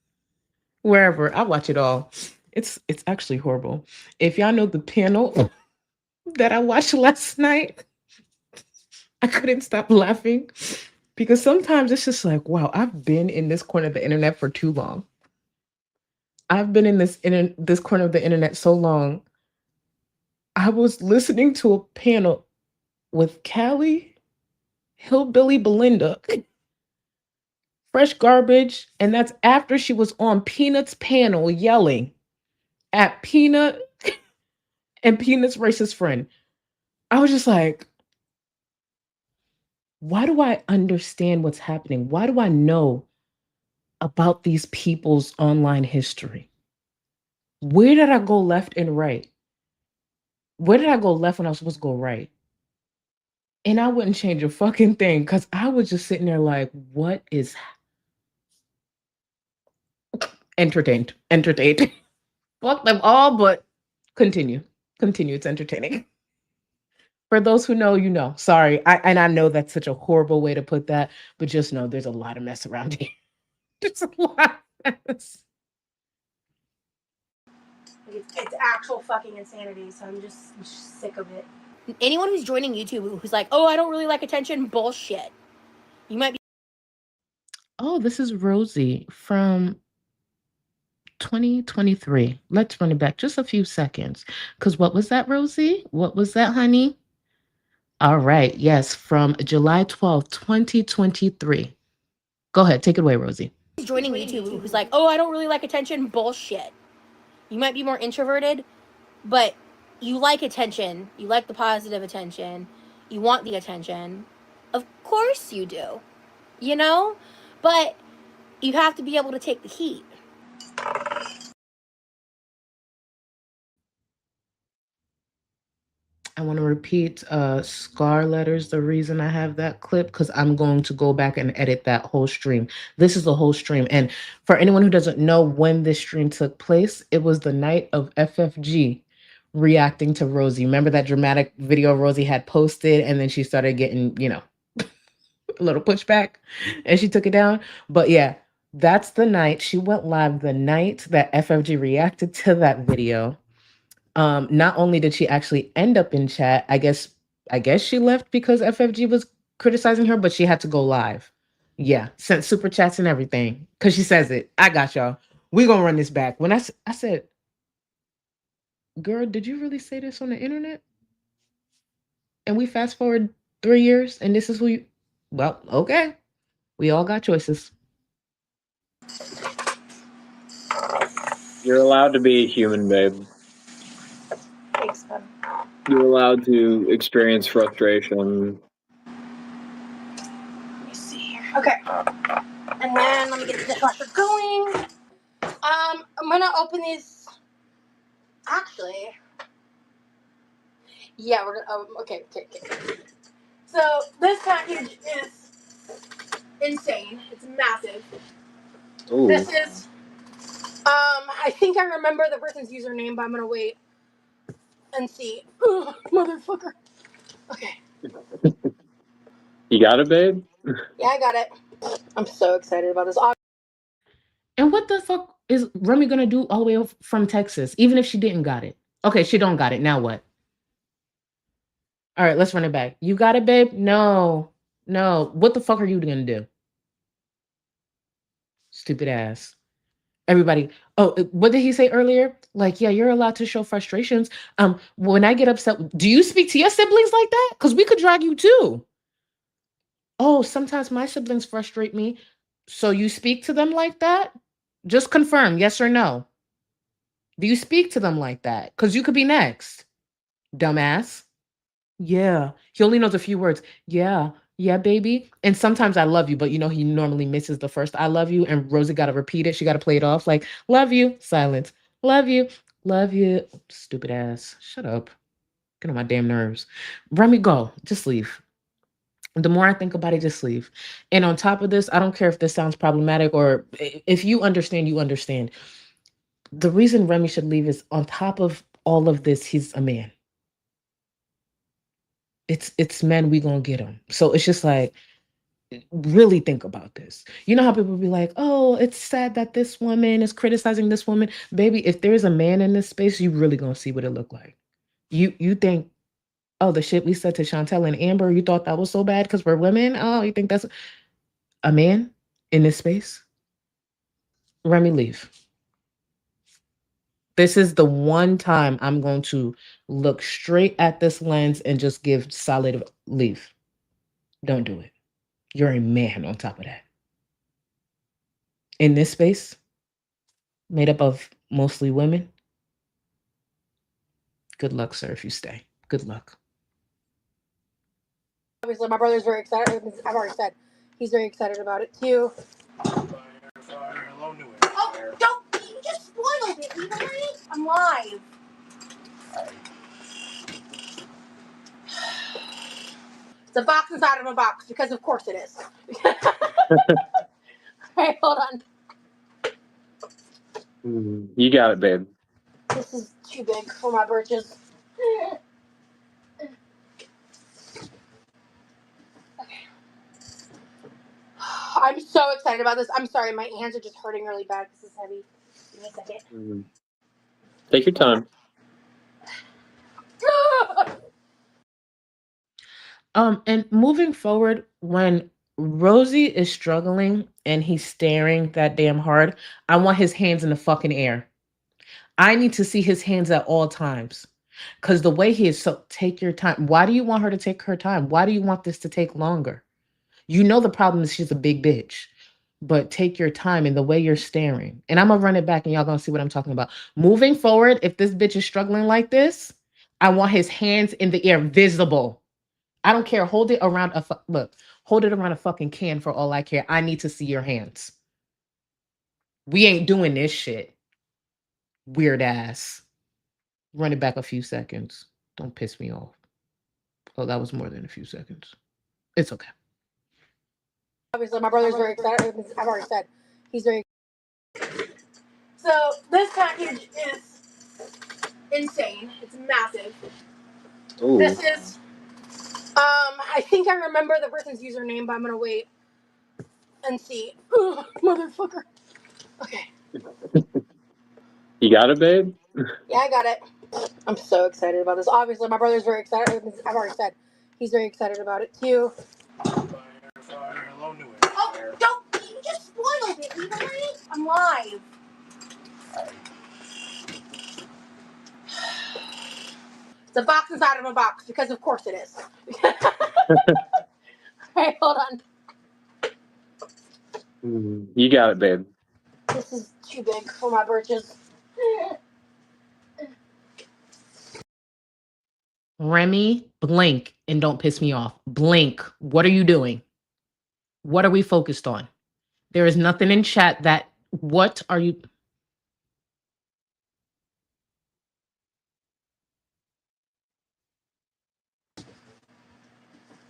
[SPEAKER 7] wherever, I watch it all. It's actually horrible. If y'all know the panel that I watched last night, I couldn't stop laughing because sometimes it's just like, wow, I've been in this corner of the internet for too long. I've been in this corner of the internet so long. I was listening to a panel with Callie, Hillbilly Belinda, Fresh Garbage, and that's after she was on Peanut's panel yelling at Peanut and Peanut's racist friend. I was just like, why do I understand what's happening? Why do I know about these people's online history? Where did I go left and right? Where did I go left when I was supposed to go right? And I wouldn't change a fucking thing because I was just sitting there like, what is entertained? Entertained. Fuck them all, but continue. Continue. It's entertaining. For those who know, you know. Sorry. I know that's such a horrible way to put that, but just know there's a lot of mess around here. There's a lot of mess.
[SPEAKER 1] It's actual fucking insanity, so I'm just sick of it. Anyone who's joining YouTube who's like, oh, I don't really like attention, bullshit. You might be.
[SPEAKER 7] Oh, this is Rosie from 2023. Let's run it back just a few seconds. Because what was that, Rosie? What was that, honey? All right. Yes, from July 12th, 2023. Go ahead. Take it away, Rosie.
[SPEAKER 1] Joining YouTube who's like, oh, I don't really like attention, bullshit. You might be more introverted, but you like attention. You like the positive attention. You want the attention. Of course you do. You know? But you have to be able to take the heat.
[SPEAKER 7] I want to repeat scar letters, the reason I have that clip, because I'm going to go back and edit that whole stream. This is the whole stream. And for anyone who doesn't know when this stream took place, it was the night of FFG reacting to Rosie. Remember that dramatic video Rosie had posted, and then she started getting, you know, a little pushback, and she took it down. But yeah, that's the night she went live, the night that FFG reacted to that video. Not only did she actually end up in chat, I guess she left because FFG was criticizing her, but she had to go live. Yeah, sent super chats and everything because she says it. I got y'all. We gonna run this back. When I said, girl, did you really say this on the internet? And we fast forward 3 years and this is who you, well, okay. We all got choices.
[SPEAKER 2] You're allowed to be human, babe.
[SPEAKER 1] Thanks, bud.
[SPEAKER 2] You're allowed to experience frustration.
[SPEAKER 1] Let me see here. Okay. And then let me get the dishwasher going. I'm gonna open these. Actually, yeah, we're gonna. Okay. So this package is insane. It's massive.
[SPEAKER 2] Ooh.
[SPEAKER 1] This is. I think I remember the person's username, but I'm gonna wait and see. Ugh, motherfucker. Okay.
[SPEAKER 2] You got it, babe?
[SPEAKER 1] Yeah, I got it. I'm so excited about this.
[SPEAKER 7] And what the fuck is Remy gonna do all the way from Texas, even if she didn't got it? Okay, she don't got it. Now what? All right, let's run it back. You got it, babe? No. What the fuck are you gonna do? Stupid ass. Everybody. Oh, what did he say earlier? Like, yeah, you're allowed to show frustrations. When I get upset, do you speak to your siblings like that? Because we could drag you too. Oh, sometimes my siblings frustrate me. So you speak to them like that? Just confirm, yes or no. Do you speak to them like that? Because you could be next. Dumbass. Yeah. He only knows a few words. Yeah, baby. And sometimes I love you, but you know, he normally misses the first I love you. And Rosie got to repeat it. She got to play it off like, love you, silence. Love you. Stupid ass. Shut up. Get on my damn nerves. Remy, go. Just leave. The more I think about it, just leave. And on top of this, I don't care if this sounds problematic or if you understand, you understand. The reason Remy should leave is on top of all of this, he's a man. It's men, we gonna get him. So it's just like, really think about this. You know how people be like, oh, it's sad that this woman is criticizing this woman. Baby, if there's a man in this space, you really gonna see what it look like. You think, oh, the shit we said to Chantel and Amber, you thought that was so bad because we're women? Oh, you think that's a man in this space? Remy, leave. This is the one time I'm going to look straight at this lens and just give solid leave. Don't do it. You're a man on top of that. In this space, made up of mostly women, good luck, sir, if you stay. Good luck.
[SPEAKER 1] Obviously, my brother's very excited. I've already said he's very excited about it too. Oh, don't! You just spoiled it. Leave it already? I'm live. It's a box inside of a box, because of course it is. Alright, hold on.
[SPEAKER 2] You got it, babe.
[SPEAKER 1] This is too big for my britches. Okay. I'm so excited about this. I'm sorry, my hands are just hurting really bad. This is heavy. Give me a second.
[SPEAKER 2] Take your time.
[SPEAKER 7] And moving forward, when Rosie is struggling and he's staring that damn hard, I want his hands in the fucking air. I need to see his hands at all times. Because the way he is, so take your time. Why do you want her to take her time? Why do you want this to take longer? You know the problem is she's a big bitch. But take your time in the way you're staring. And I'm going to run it back and y'all going to see what I'm talking about. Moving forward, if this bitch is struggling like this, I want his hands in the air, visible. I don't care. Hold it around hold it around a fucking can for all I care. I need to see your hands. We ain't doing this shit. Weird ass. Run it back a few seconds. Don't piss me off. Oh, that was more than a few seconds. It's okay.
[SPEAKER 1] Obviously, my brother's very excited. I've already said he's very. So this package is insane. It's massive.
[SPEAKER 2] Ooh.
[SPEAKER 1] This is. I think I remember the person's username, but I'm gonna wait and see. Ugh, motherfucker. Okay.
[SPEAKER 2] You got it, babe?
[SPEAKER 1] Yeah, I got it. I'm so excited about this. Obviously, my brother's very excited. I've already said he's very excited about it too. Oh, don't! You just spoiled it. Leave it already? I'm live. It's a box inside of a box, because of course it is. Alright, hold on.
[SPEAKER 2] You got it, babe.
[SPEAKER 1] This is too big for my britches.
[SPEAKER 7] Remy, blink and don't piss me off. Blink. What are you doing? What are we focused on? There is nothing in chat that, what are you?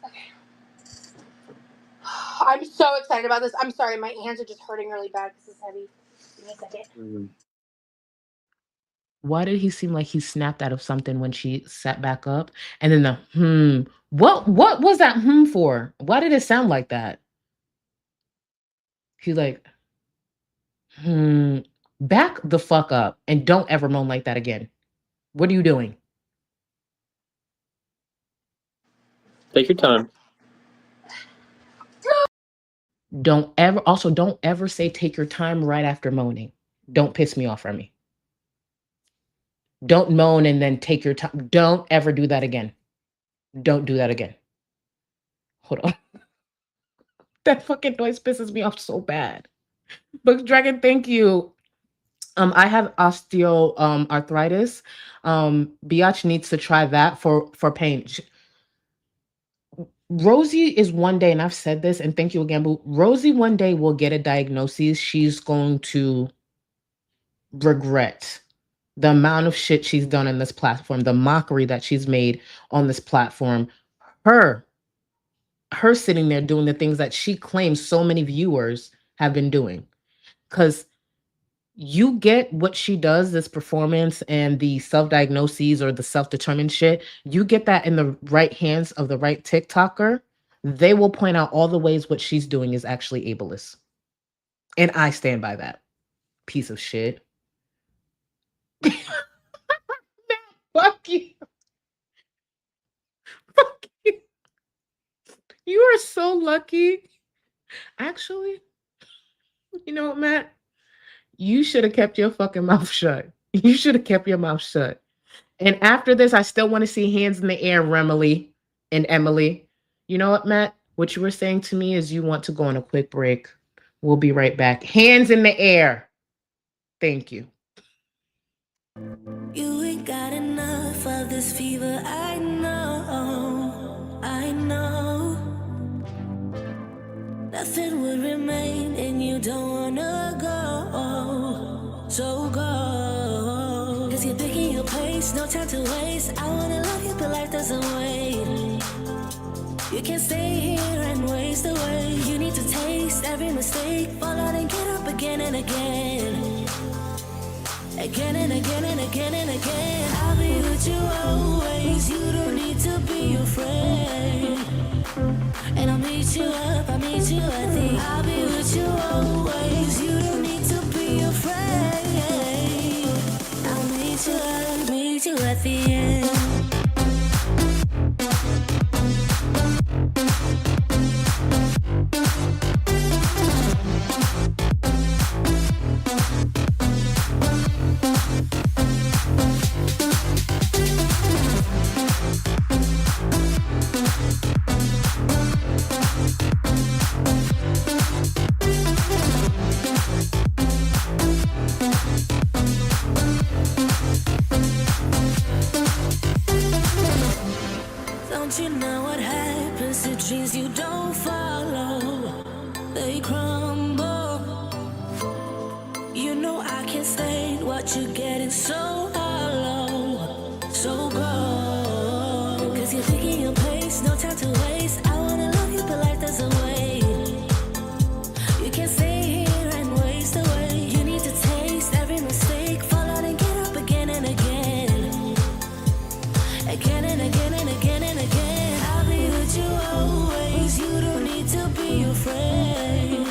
[SPEAKER 1] Okay. I'm so excited about this. I'm sorry, my hands are just hurting really bad. This is heavy. Give me a second.
[SPEAKER 7] Why did he seem like he snapped out of something when she sat back up? And then the What was that for? Why did it sound like that? He's like, back the fuck up and don't ever moan like that again. What are you doing?
[SPEAKER 2] Take your time.
[SPEAKER 7] Don't ever say take your time right after moaning. Don't piss me off, Remy. Don't moan and then take your time. Don't ever do that again. Don't do that again. Hold on. That fucking noise pisses me off so bad. But Dragon, thank you. I have osteoarthritis. Biatch needs to try that for pain. Rosie is one day, and I've said this, and thank you again, Boo. Rosie one day will get a diagnosis. She's going to regret the amount of shit she's done in this platform, the mockery that she's made on this platform. Her sitting there doing the things that she claims so many viewers have been doing. Because you get what she does, this performance and the self-diagnoses or the self-determined shit, you get that in the right hands of the right TikToker, they will point out all the ways what she's doing is actually ableist. And I stand by that. Piece of shit. Fuck you. Fuck you. You are so lucky. Actually, you know what, Matt? You should have kept your fucking mouth shut. You should have kept your mouth shut. And after this, I still want to see hands in the air, Remily and Emily. You know what, Matt? What you were saying to me is you want to go on a quick break. We'll be right back. Hands in the air. Thank you.
[SPEAKER 11] You ain't got enough of this fever, I know, I know. Nothing would remain and you don't wanna go, so go. Cause you're picking your pace, no time to waste. I wanna love you but life doesn't wait. You can't stay here and waste away. You need to taste every mistake, fall out and get up again and again. Again and again and again and again. I'll be with you always. You don't need to be afraid. And I'll meet you up, I'll meet you at the. I'll be with you always. You don't need to be afraid. I'll meet you up, meet you at the end. Don't you know what happens to dreams you don't follow? They crumble. You know I can't stand what you're getting so hollow. So go. Cause you're picking your pace, no time to waste. I wanna love you, but life doesn't wait. You can't stay here and waste away. You need to taste every mistake, fall out and get up again and again. Again and again and again and again. I'll be with you always. You don't need to be afraid.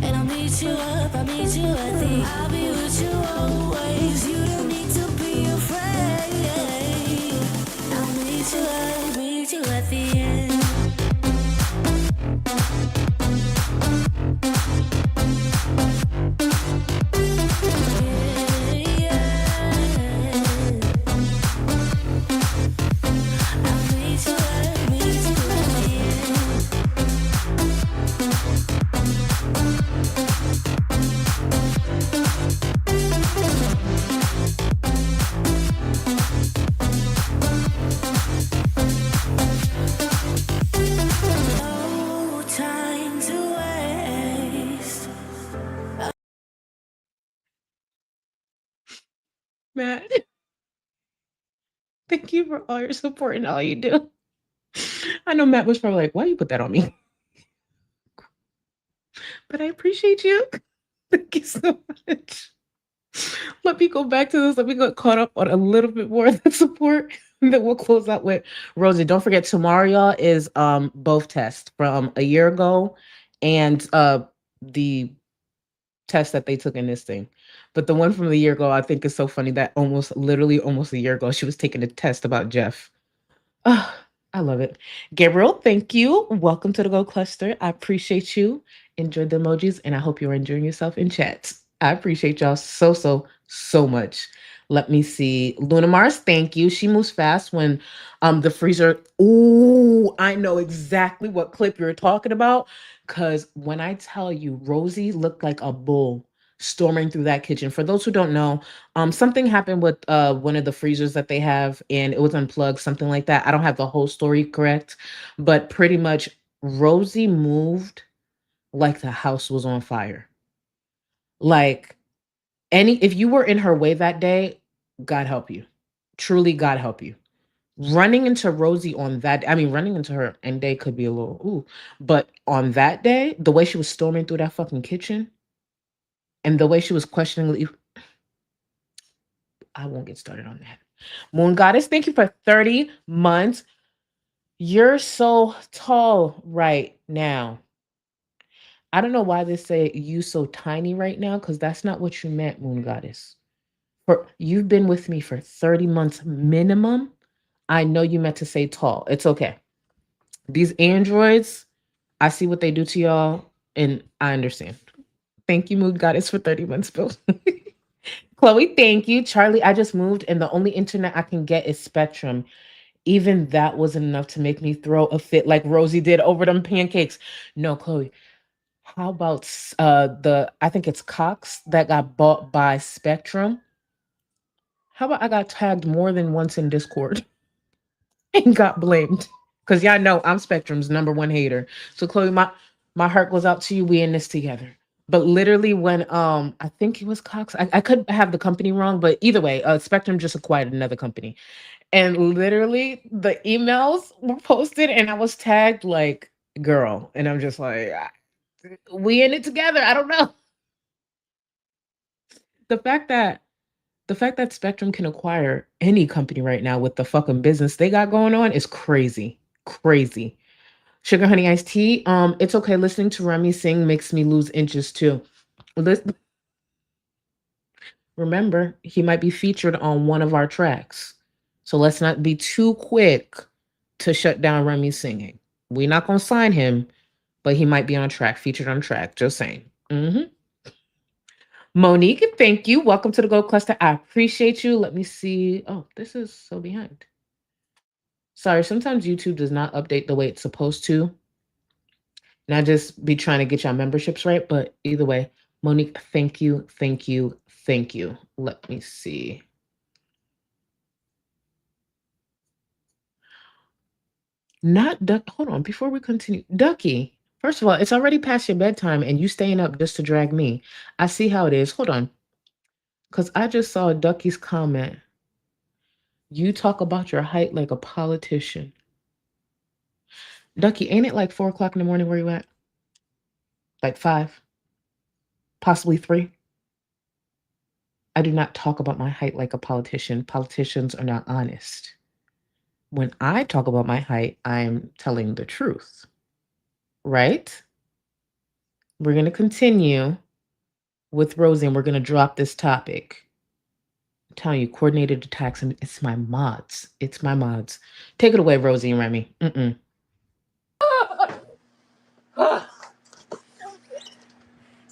[SPEAKER 11] And I'll meet you up, I'll meet you at the. I'll be with you always. You don't need to be afraid. I'll meet you at the end. No time to waste.
[SPEAKER 7] Matt, thank you for all your support and all you do. I know Matt was probably like, why you put that on me? But I appreciate you. Thank you so much. Let me go back to this. Let me get caught up on a little bit more of the support. And then we'll close out with Rosie. Don't forget, tomorrow, y'all, is both tests from a year ago and the test that they took in this thing. But the one from a year ago, I think is so funny that almost a year ago, she was taking a test about Jeff. Oh, I love it. Gabriel, thank you. Welcome to the Go Cluster. I appreciate you. Enjoy the emojis, and I hope you're enjoying yourself in chat. I appreciate y'all so much. Let me see. Luna Mars, thank you. She moves fast when the freezer. Ooh, I know exactly what clip you're talking about. Because when I tell you, Rosie looked like a bull storming through that kitchen. For those who don't know, something happened with one of the freezers that they have, and it was unplugged, something like that. I don't have the whole story correct, but pretty much Rosie moved like the house was on fire. Like if you were in her way that day, God help you. Truly, God help you. Running into Rosie on that, I mean, running into her any day could be a little, ooh. But on that day, the way she was storming through that fucking kitchen and the way she was questioning, I won't get started on that. Moon Goddess, thank you for 30 months. You're so tall right now. I don't know why they say you so tiny right now, because that's not what you meant, Moon Goddess. You've been with me for 30 months minimum. I know you meant to say tall. It's okay. These androids, I see what they do to y'all, and I understand. Thank you, Moon Goddess, for 30 months, Bill. Chloe, thank you. Charlie, I just moved, and the only internet I can get is Spectrum. Even that wasn't enough to make me throw a fit like Rosie did over them pancakes. No, Chloe. How about I think it's Cox that got bought by Spectrum? How about I got tagged more than once in Discord and got blamed? Because y'all know I'm Spectrum's #1 hater. So Chloe, my heart goes out to you. We in this together. But literally when I think it was Cox, I could have the company wrong, but either way, Spectrum just acquired another company. And literally the emails were posted and I was tagged like girl. And I'm just like, we in it together. I don't know. The fact that Spectrum can acquire any company right now with the fucking business they got going on is crazy. Crazy. Sugar Honey Iced Tea. It's okay. Listening to Remy sing makes me lose inches too. Remember, he might be featured on one of our tracks. So let's not be too quick to shut down Remy singing. We're not going to sign him, but he might be on a track, featured on a track. Just saying. Monique, thank you. Welcome to the Gold Cluster. I appreciate you. Let me see. Oh, this is so behind. Sorry, sometimes YouTube does not update the way it's supposed to. And I just be trying to get y'all memberships right. But either way, Monique, thank you, thank you, thank you. Let me see. Not Duck. Hold on, before we continue. Ducky, first of all, it's already past your bedtime and you staying up just to drag me. I see how it is. Hold on. Because I just saw Ducky's comment. You talk about your height like a politician. Ducky, ain't it like 4 o'clock in the morning where you at? Like 5? Possibly 3? I do not talk about my height like a politician. Politicians are not honest. When I talk about my height, I'm telling the truth. Right? We're going to continue with Rosie and we're going to drop this topic. I'm telling you, coordinated attacks, and it's my mods. It's my mods. Take it away, Rosie and Remy.
[SPEAKER 1] It's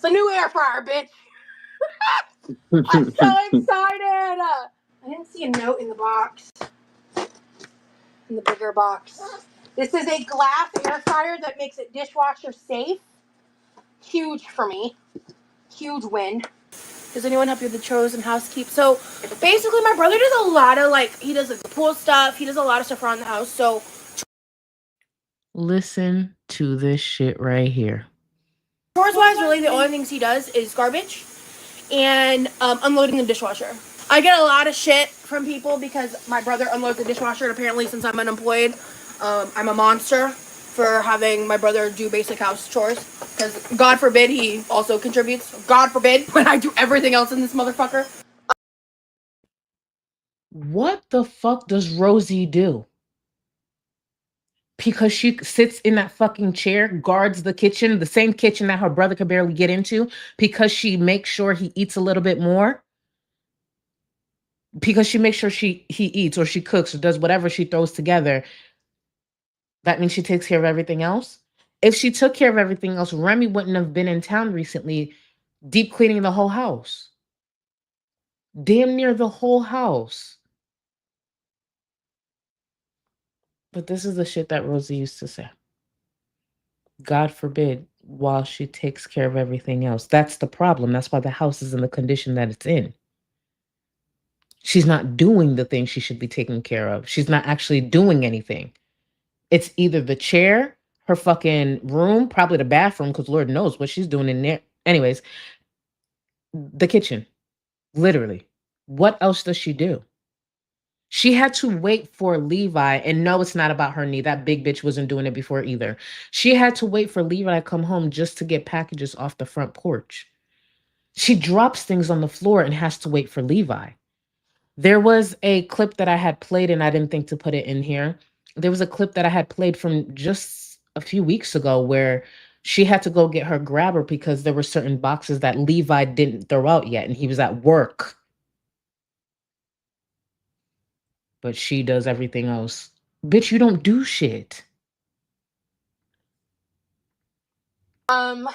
[SPEAKER 1] a new air fryer, bitch. I'm so excited. I didn't see a note in the box. In the bigger box. This is a glass air fryer that makes it dishwasher safe. Huge for me. Huge win. Does anyone help you with the chores and housekeep? So basically my brother does a lot of he does the pool stuff. He does a lot of stuff around the house. So
[SPEAKER 7] Listen to this shit right here.
[SPEAKER 1] chores wise, really the only things he does is garbage and unloading the dishwasher. I get a lot of shit from people because my brother unloads the dishwasher, and apparently since I'm unemployed, I'm a monster for having my brother do basic house chores. Because God forbid he also contributes. God forbid when I do everything else in this motherfucker.
[SPEAKER 7] What the fuck does Rosie do? Because she sits in that fucking chair, guards the kitchen, the same kitchen that her brother could barely get into, because she makes sure he eats a little bit more. Because she makes sure he eats or she cooks or does whatever she throws together. That means she takes care of everything else. If she took care of everything else, Remy wouldn't have been in town recently, deep cleaning the whole house. Damn near the whole house. But this is the shit that Rosie used to say. God forbid, while she takes care of everything else. That's the problem. That's why the house is in the condition that it's in. She's not doing the thing she should be taking care of. She's not actually doing anything. It's either the chair, her fucking room, probably the bathroom, because Lord knows what she's doing in there. Anyways, the kitchen, literally. What else does she do? She had to wait for Levi, and no, it's not about her knee. That big bitch wasn't doing it before either. She had to wait for Levi to come home just to get packages off the front porch. She drops things on the floor and has to wait for Levi. There was a clip that I had played, and I didn't think to put it in here. There was a clip that I had played from just a few weeks ago where she had to go get her grabber because there were certain boxes that Levi didn't throw out yet, and he was at work. But she does everything else. Bitch, you don't do shit.
[SPEAKER 1] And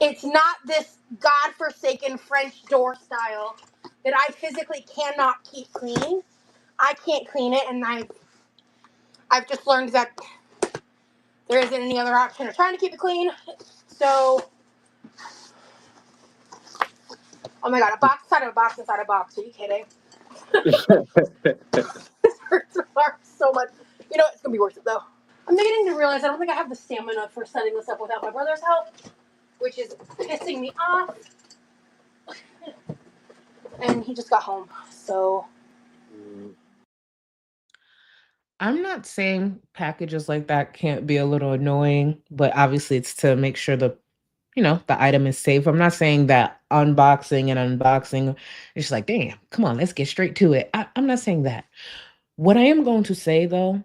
[SPEAKER 1] it's not this godforsaken French door style that I physically cannot keep clean. I can't clean it, and I've just learned that there isn't any other option of trying to keep it clean. So, oh my god, a box inside of a box inside of a box. Are you kidding? This hurts my heart so much. You know what? It's gonna be worth it though. I'm beginning to realize I don't think I have the stamina for setting this up without my brother's help, which is pissing me off. and he just got home. So
[SPEAKER 7] I'm not saying packages like that can't be a little annoying, but obviously it's to make sure the item is safe. I'm not saying that unboxing, it's just like, damn, come on, let's get straight to it. I'm not saying that. What I am going to say though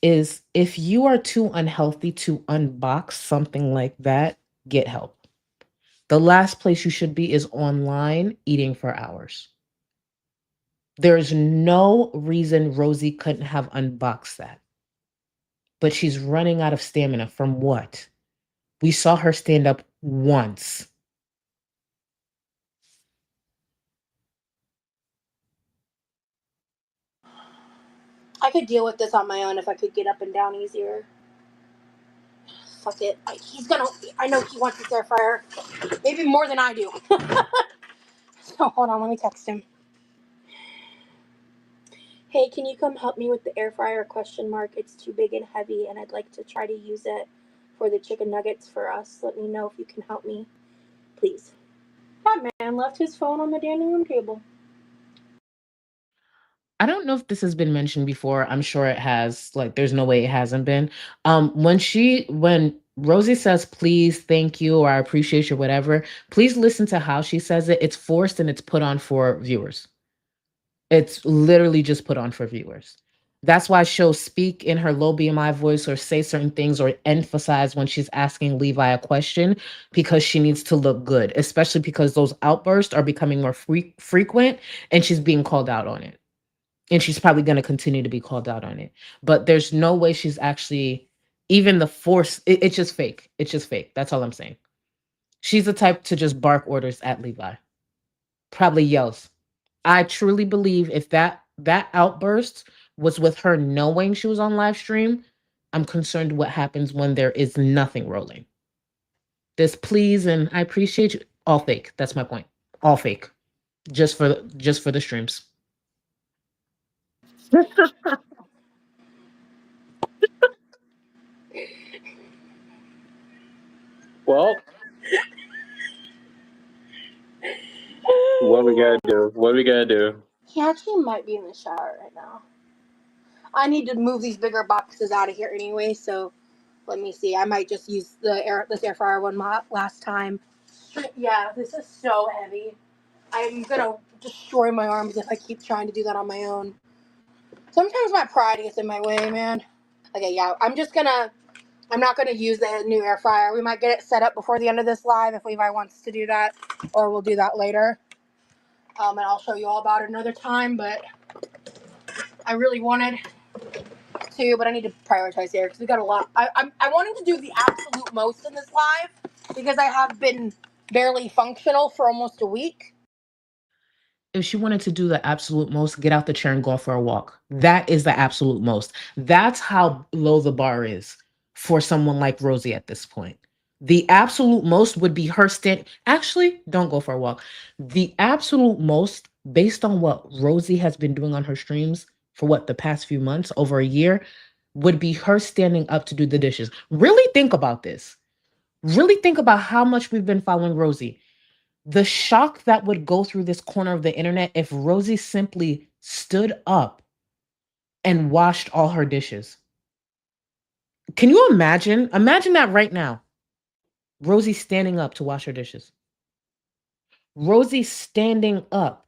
[SPEAKER 7] is if you are too unhealthy to unbox something like that, get help. The last place you should be is online eating for hours. There's no reason Rosie couldn't have unboxed that. But she's running out of stamina from what? We saw her stand up once.
[SPEAKER 1] I could deal with this on my own if I could get up and down easier. Fuck it. I know he wants his air fryer. Maybe more than I do. So hold on, let me text him. Hey, can you come help me with the air fryer ? It's too big and heavy and I'd like to try to use it for the chicken nuggets for us. Let me know if you can help me. Please. That man left his phone on the dining room table.
[SPEAKER 7] I don't know if this has been mentioned before. I'm sure it has. Like, there's no way it hasn't been. When Rosie says please, thank you, or I appreciate you, whatever, please listen to how she says it. It's forced and it's put on for viewers. It's literally just put on for viewers. That's why she'll speak in her low BMI voice or say certain things or emphasize when she's asking Levi a question because she needs to look good, especially because those outbursts are becoming more frequent and she's being called out on it. And she's probably going to continue to be called out on it. But there's no way she's actually, even the force, it's just fake. It's just fake. That's all I'm saying. She's the type to just bark orders at Levi. Probably yells. I truly believe if that outburst was with her knowing she was on live stream, I'm concerned what happens when there is nothing rolling. This please and I appreciate you, all fake. That's my point. All fake. Just for the streams.
[SPEAKER 2] Well, what we gotta do? What we gotta do?
[SPEAKER 1] He actually might be in the shower right now. I need to move these bigger boxes out of here anyway, so let me see. I might just use this air fryer one last time. Yeah, this is so heavy. I'm gonna destroy my arms if I keep trying to do that on my own. Sometimes my pride gets in my way, man. Okay, yeah, I'm not gonna use the new air fryer. We might get it set up before the end of this live if Levi wants to do that, or we'll do that later. And I'll show you all about it another time, but I really wanted to, but I need to prioritize here because we got a lot. I wanted to do the absolute most in this live because I have been barely functional for almost a week.
[SPEAKER 7] If she wanted to do the absolute most, get out the chair and go for a walk. That is the absolute most. That's how low the bar is for someone like Rosie at this point. The absolute most would be her stand. Actually, don't go for a walk. The absolute most, based on what Rosie has been doing on her streams for the past few months, over a year, would be her standing up to do the dishes. Really think about this. Really think about how much we've been following Rosie. The shock that would go through this corner of the internet if Rosie simply stood up and washed all her dishes. Can you imagine? Imagine that right now. Rosie standing up to wash her dishes. Rosie standing up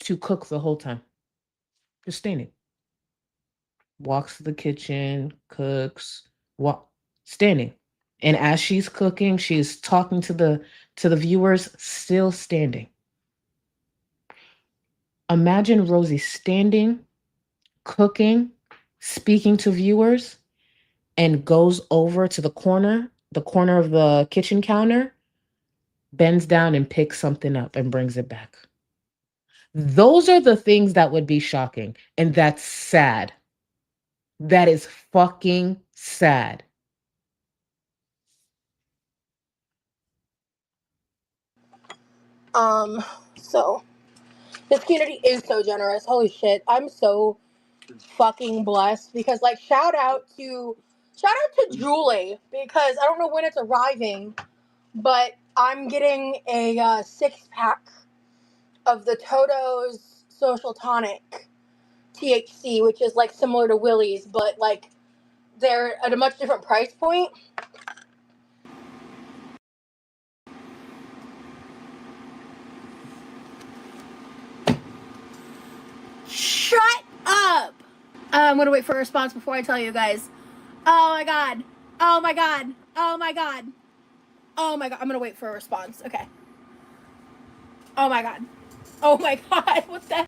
[SPEAKER 7] to cook the whole time. Just standing. Walks to the kitchen, cooks, standing. And as she's cooking, she's talking to the viewers, still standing. Imagine Rosie standing, cooking, speaking to viewers, and goes over to the corner of the kitchen counter, bends down and picks something up and brings it back. Those are the things that would be shocking. And that's sad. That is fucking sad.
[SPEAKER 1] So this community is so generous. Holy shit. I'm so fucking blessed because shout out to Julie because I don't know when it's arriving, but I'm getting a 6-pack of the Toto's Social Tonic THC, which is like similar to Willie's, but like they're at a much different price point. Shut up! I'm gonna wait for a response before I tell you guys. Oh my god. Oh my god. Oh my god. Oh my god. I'm gonna wait for a response. Okay. Oh my god. Oh my god. What the?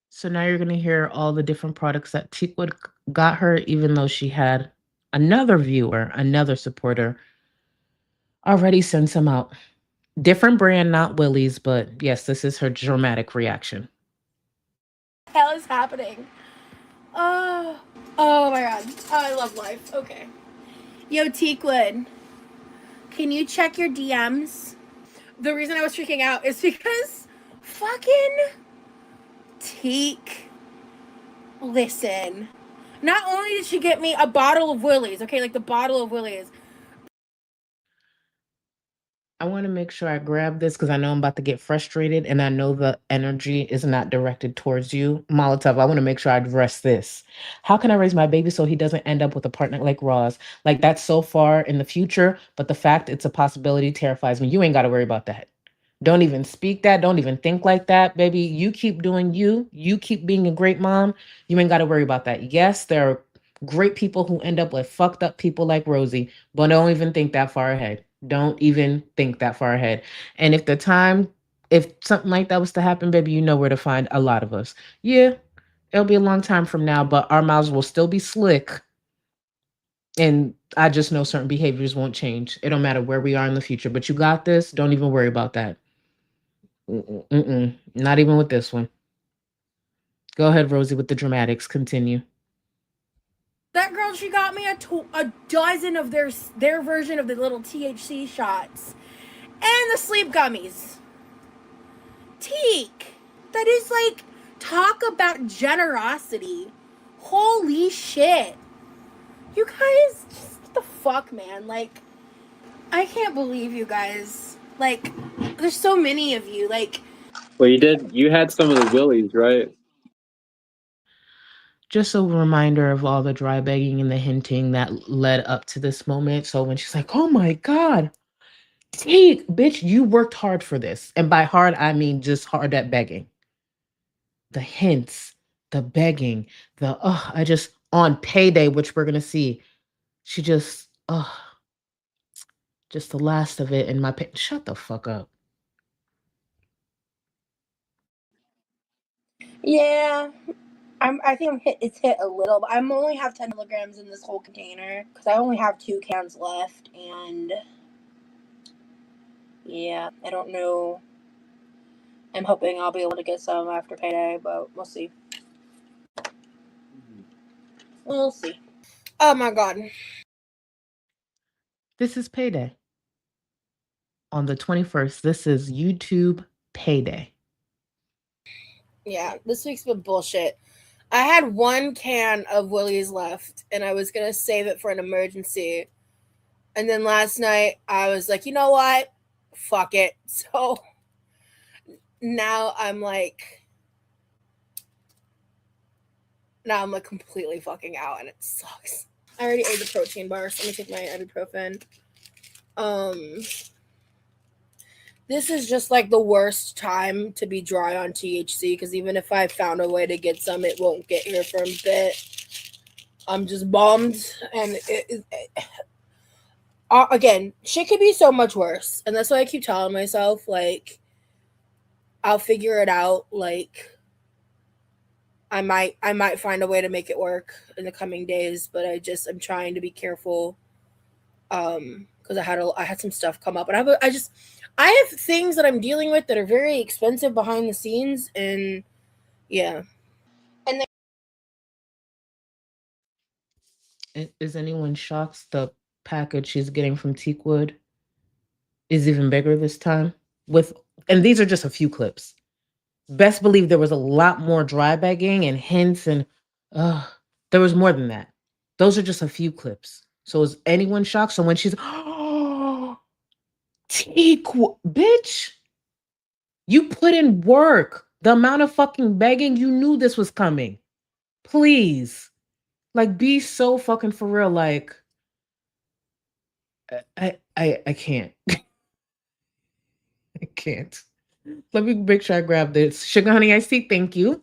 [SPEAKER 7] So now you're going to hear all the different products that Teakwood got her, even though she had another viewer, another supporter already send some out. Different brand, not Willie's, but yes, this is her dramatic reaction.
[SPEAKER 1] What the hell is happening? Oh my god. Oh, I love life. Okay. Yo, Teakwood, can you check your DMs? The reason I was freaking out is because fucking Teak. Listen. Not only did she get me a bottle of Willie's, okay, like the bottle of Willie's.
[SPEAKER 7] I want to make sure I grab this because I know I'm about to get frustrated and I know the energy is not directed towards you. Molotov, I want to make sure I address this. How can I raise my baby so he doesn't end up with a partner like Roz? Like, that's so far in the future, but the fact it's a possibility terrifies me. You ain't got to worry about that. Don't even speak that. Don't even think like that, baby. You keep doing you. You keep being a great mom. You ain't got to worry about that. Yes, there are great people who end up with fucked up people like Rosie, but don't even think that far ahead. Don't even think that far ahead. And if something like that was to happen, baby, you know where to find a lot of us. Yeah, it'll be a long time from now, but our mouths will still be slick. And I just know certain behaviors won't change. It don't matter where we are in the future, but you got this. Don't even worry about that. Not even with this one. Go ahead, Rosie, with the dramatics. Continue.
[SPEAKER 1] That girl, she got me a dozen of their version of the little THC shots and the sleep gummies. Teak, that is like, talk about generosity. Holy shit. You guys, just what the fuck, man? Like, I can't believe you guys. Like, there's so many of you. Like,
[SPEAKER 2] Well, you had some of the Willies, right?
[SPEAKER 7] Just a reminder of all the dry begging and the hinting that led up to this moment. So when she's like, oh my God, Teak, bitch, you worked hard for this. And by hard, I mean just hard at begging. The hints, the begging, I just, on payday, which we're going to see, she just, just the last of it in my pay. Shut the fuck up.
[SPEAKER 1] yeah, I think it's hit a little, but I only have 10 milligrams in this whole container because I only have 2 cans left, and yeah, I don't know. I'm hoping I'll be able to get some after payday, but we'll see. We'll see. Oh my god.
[SPEAKER 7] This is payday. On the 21st, this is YouTube payday.
[SPEAKER 1] Yeah, this week's been bullshit. I had 1 can of Willie's left, and I was going to save it for an emergency. And then last night, I was like, you know what? Fuck it. So now I'm like completely fucking out, and it sucks. I already ate the protein bar, so let me take my ibuprofen. This is just like the worst time to be dry on THC, because even if I found a way to get some, it won't get here for a bit. I'm just bummed, and again, shit could be so much worse, and that's why I keep telling myself, like, I'll figure it out. Like, I might find a way to make it work in the coming days, but I'm trying to be careful, because I had some stuff come up, and I have things that I'm dealing with that are very expensive behind the scenes, and yeah. And
[SPEAKER 7] Is anyone shocked the package she's getting from Teakwood is even bigger this time? And these are just a few clips. Best believe there was a lot more dry bagging and hints, and there was more than that. Those are just a few clips. So is anyone shocked? So when she's, Teakwood, bitch, You put in work. The amount of fucking begging, you knew this was coming. Please. Like, be so fucking for real. Like, I can't. I can't. Let me make sure I grab this. Sugar Honey Iced Tea, thank you.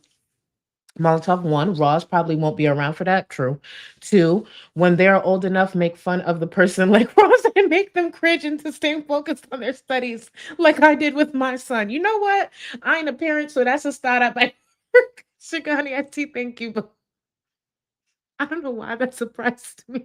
[SPEAKER 7] Molotov 1, Ross probably won't be around for that. True. 2, when they're old enough, make fun of the person like Ross and make them cringe into staying focused on their studies, like I did with my son. You know what? I ain't a parent, so that's a startup. Sugar Honey Iced Tea, thank you. But I don't know why that surprised me.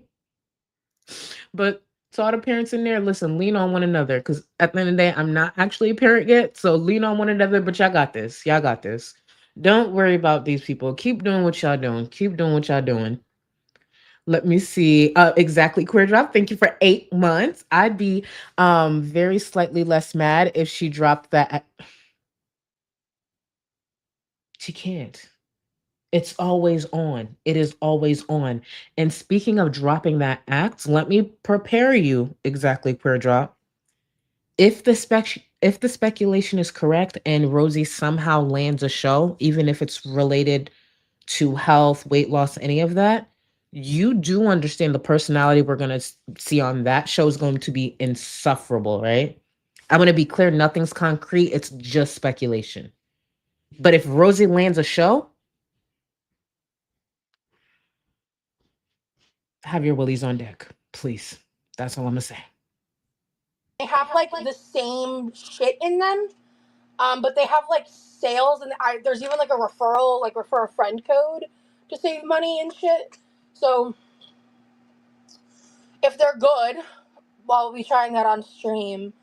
[SPEAKER 7] But to all the parents in there, listen, lean on one another. Because at the end of the day, I'm not actually a parent yet. So lean on one another, but y'all got this. Y'all got this. Don't worry about these people. Keep doing what y'all doing. Keep doing what y'all doing. Let me see. Exactly, Queer Drop. Thank you for 8 months. I'd be very slightly less mad if she dropped that. She can't. It's always on. It is always on. And speaking of dropping that act, let me prepare you, exactly, Queer Drop. If the speculation is correct and Rosie somehow lands a show, even if it's related to health, weight loss, any of that, you do understand the personality we're going to see on that show is going to be insufferable, right? I'm going to be clear, nothing's concrete. It's just speculation. But if Rosie lands a show, have your willies on deck, please. That's all I'm going to say.
[SPEAKER 1] They have like the same shit in them, but they have like sales, and there's even like a referral, like refer a friend code to save money and shit. So if they're good, well, we'll be trying that on stream.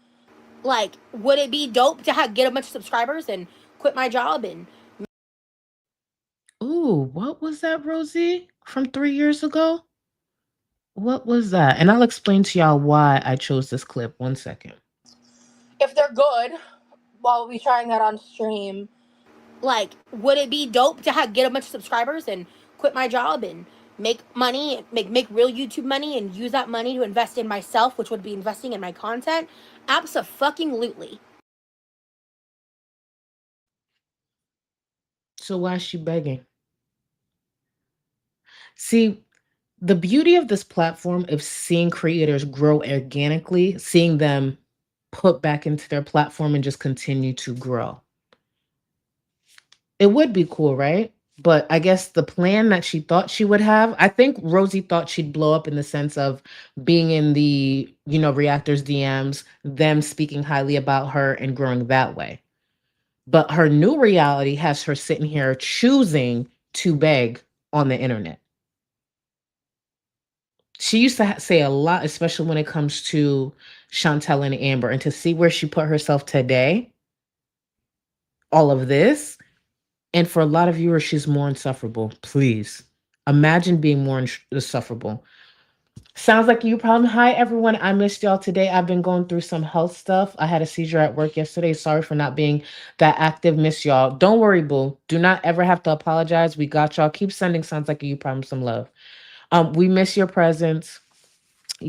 [SPEAKER 1] Like, would it be dope to get a bunch of subscribers and quit my job and...
[SPEAKER 7] Ooh, what was that, Rosie? From 3 years ago? What was that? And I'll explain to y'all why I chose this clip. 1 second.
[SPEAKER 1] If they're good, well, we'll be trying that on stream. Like, would it be dope to get a bunch of subscribers and quit my job and make money, make real YouTube money, and use that money to invest in myself, which would be investing in my content? Abso-fucking-lutely.
[SPEAKER 7] So why is she begging? See, the beauty of this platform of seeing creators grow organically, seeing them put back into their platform and just continue to grow. It would be cool, right? But I guess the plan that she thought she would have, I think Rosie thought she'd blow up in the sense of being in the, reactors DMs, them speaking highly about her and growing that way. But her new reality has her sitting here choosing to beg on the internet. She used to say a lot, especially when it comes to Chantel and Amber, and to see where she put herself today, all of this, and for a lot of viewers, she's more insufferable. Please imagine being more insufferable. Sounds like you problem. Hi, everyone. I missed y'all today. I've been going through some health stuff. I had a seizure at work yesterday. Sorry for not being that active. Miss y'all. Don't worry, boo. Do not ever have to apologize. We got y'all. Keep sending Sounds Like You Problem some love. We miss your presence.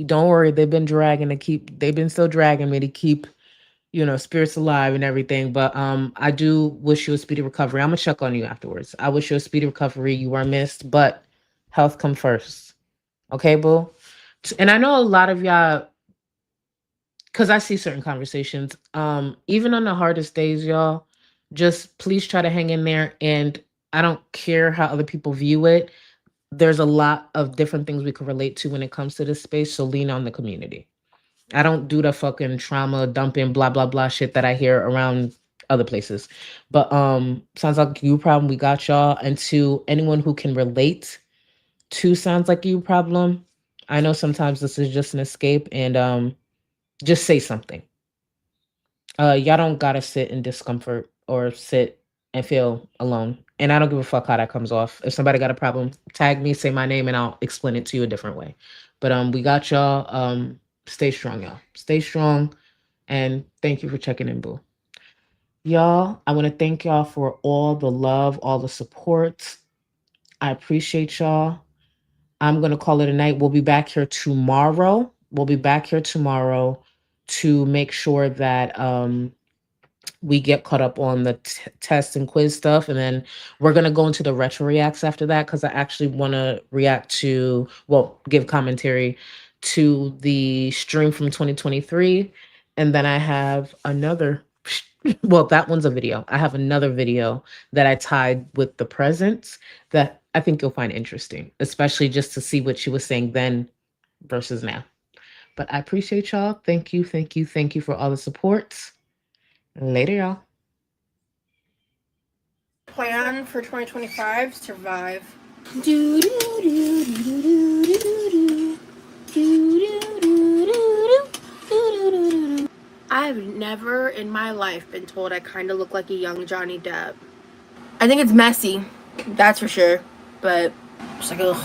[SPEAKER 7] Don't worry. They've been still dragging me to keep, spirits alive and everything. But I do wish you a speedy recovery. I'm gonna check on you afterwards. I wish you a speedy recovery. You are missed, but health come first. Okay, boo? And I know a lot of y'all, because I see certain conversations, even on the hardest days, y'all, just please try to hang in there. And I don't care how other people view it. There's a lot of different things we can relate to when it comes to this space. So lean on the community. I don't do the fucking trauma dumping, blah, blah, blah shit that I hear around other places. But Sounds Like You Problem, we got y'all. And to anyone who can relate to Sounds Like You Problem, I know sometimes this is just an escape, and just say something. Y'all don't gotta sit in discomfort or sit and feel alone. And I don't give a fuck how that comes off. If somebody got a problem, tag me, say my name, and I'll explain it to you a different way. But we got y'all. Stay strong, y'all. Stay strong. And thank you for checking in, boo. Y'all, I want to thank y'all for all the love, all the support. I appreciate y'all. I'm going to call it a night. We'll be back here tomorrow. To make sure that we get caught up on the test and quiz stuff, and then we're gonna go into the retro reacts after that because I actually want to react to, well, give commentary to the stream from 2023, and then I have another. Well, that one's a video. I have another video that I tied with the presents that I think you'll find interesting, especially just to see what she was saying then versus now. But I appreciate y'all. Thank you, thank you, thank you for all the support. Later, y'all.
[SPEAKER 1] Plan for 2025, survive. I've never in my life been told I kind of look like a young Johnny Depp. I think it's messy, that's for sure, but it's like, ugh,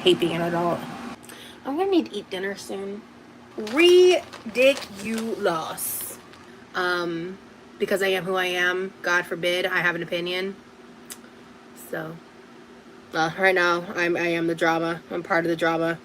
[SPEAKER 1] hate being an adult. I'm gonna need to eat dinner soon. Ridiculous. Because I am who I am, God forbid I have an opinion. So, right now, I am the drama. I'm part of the drama.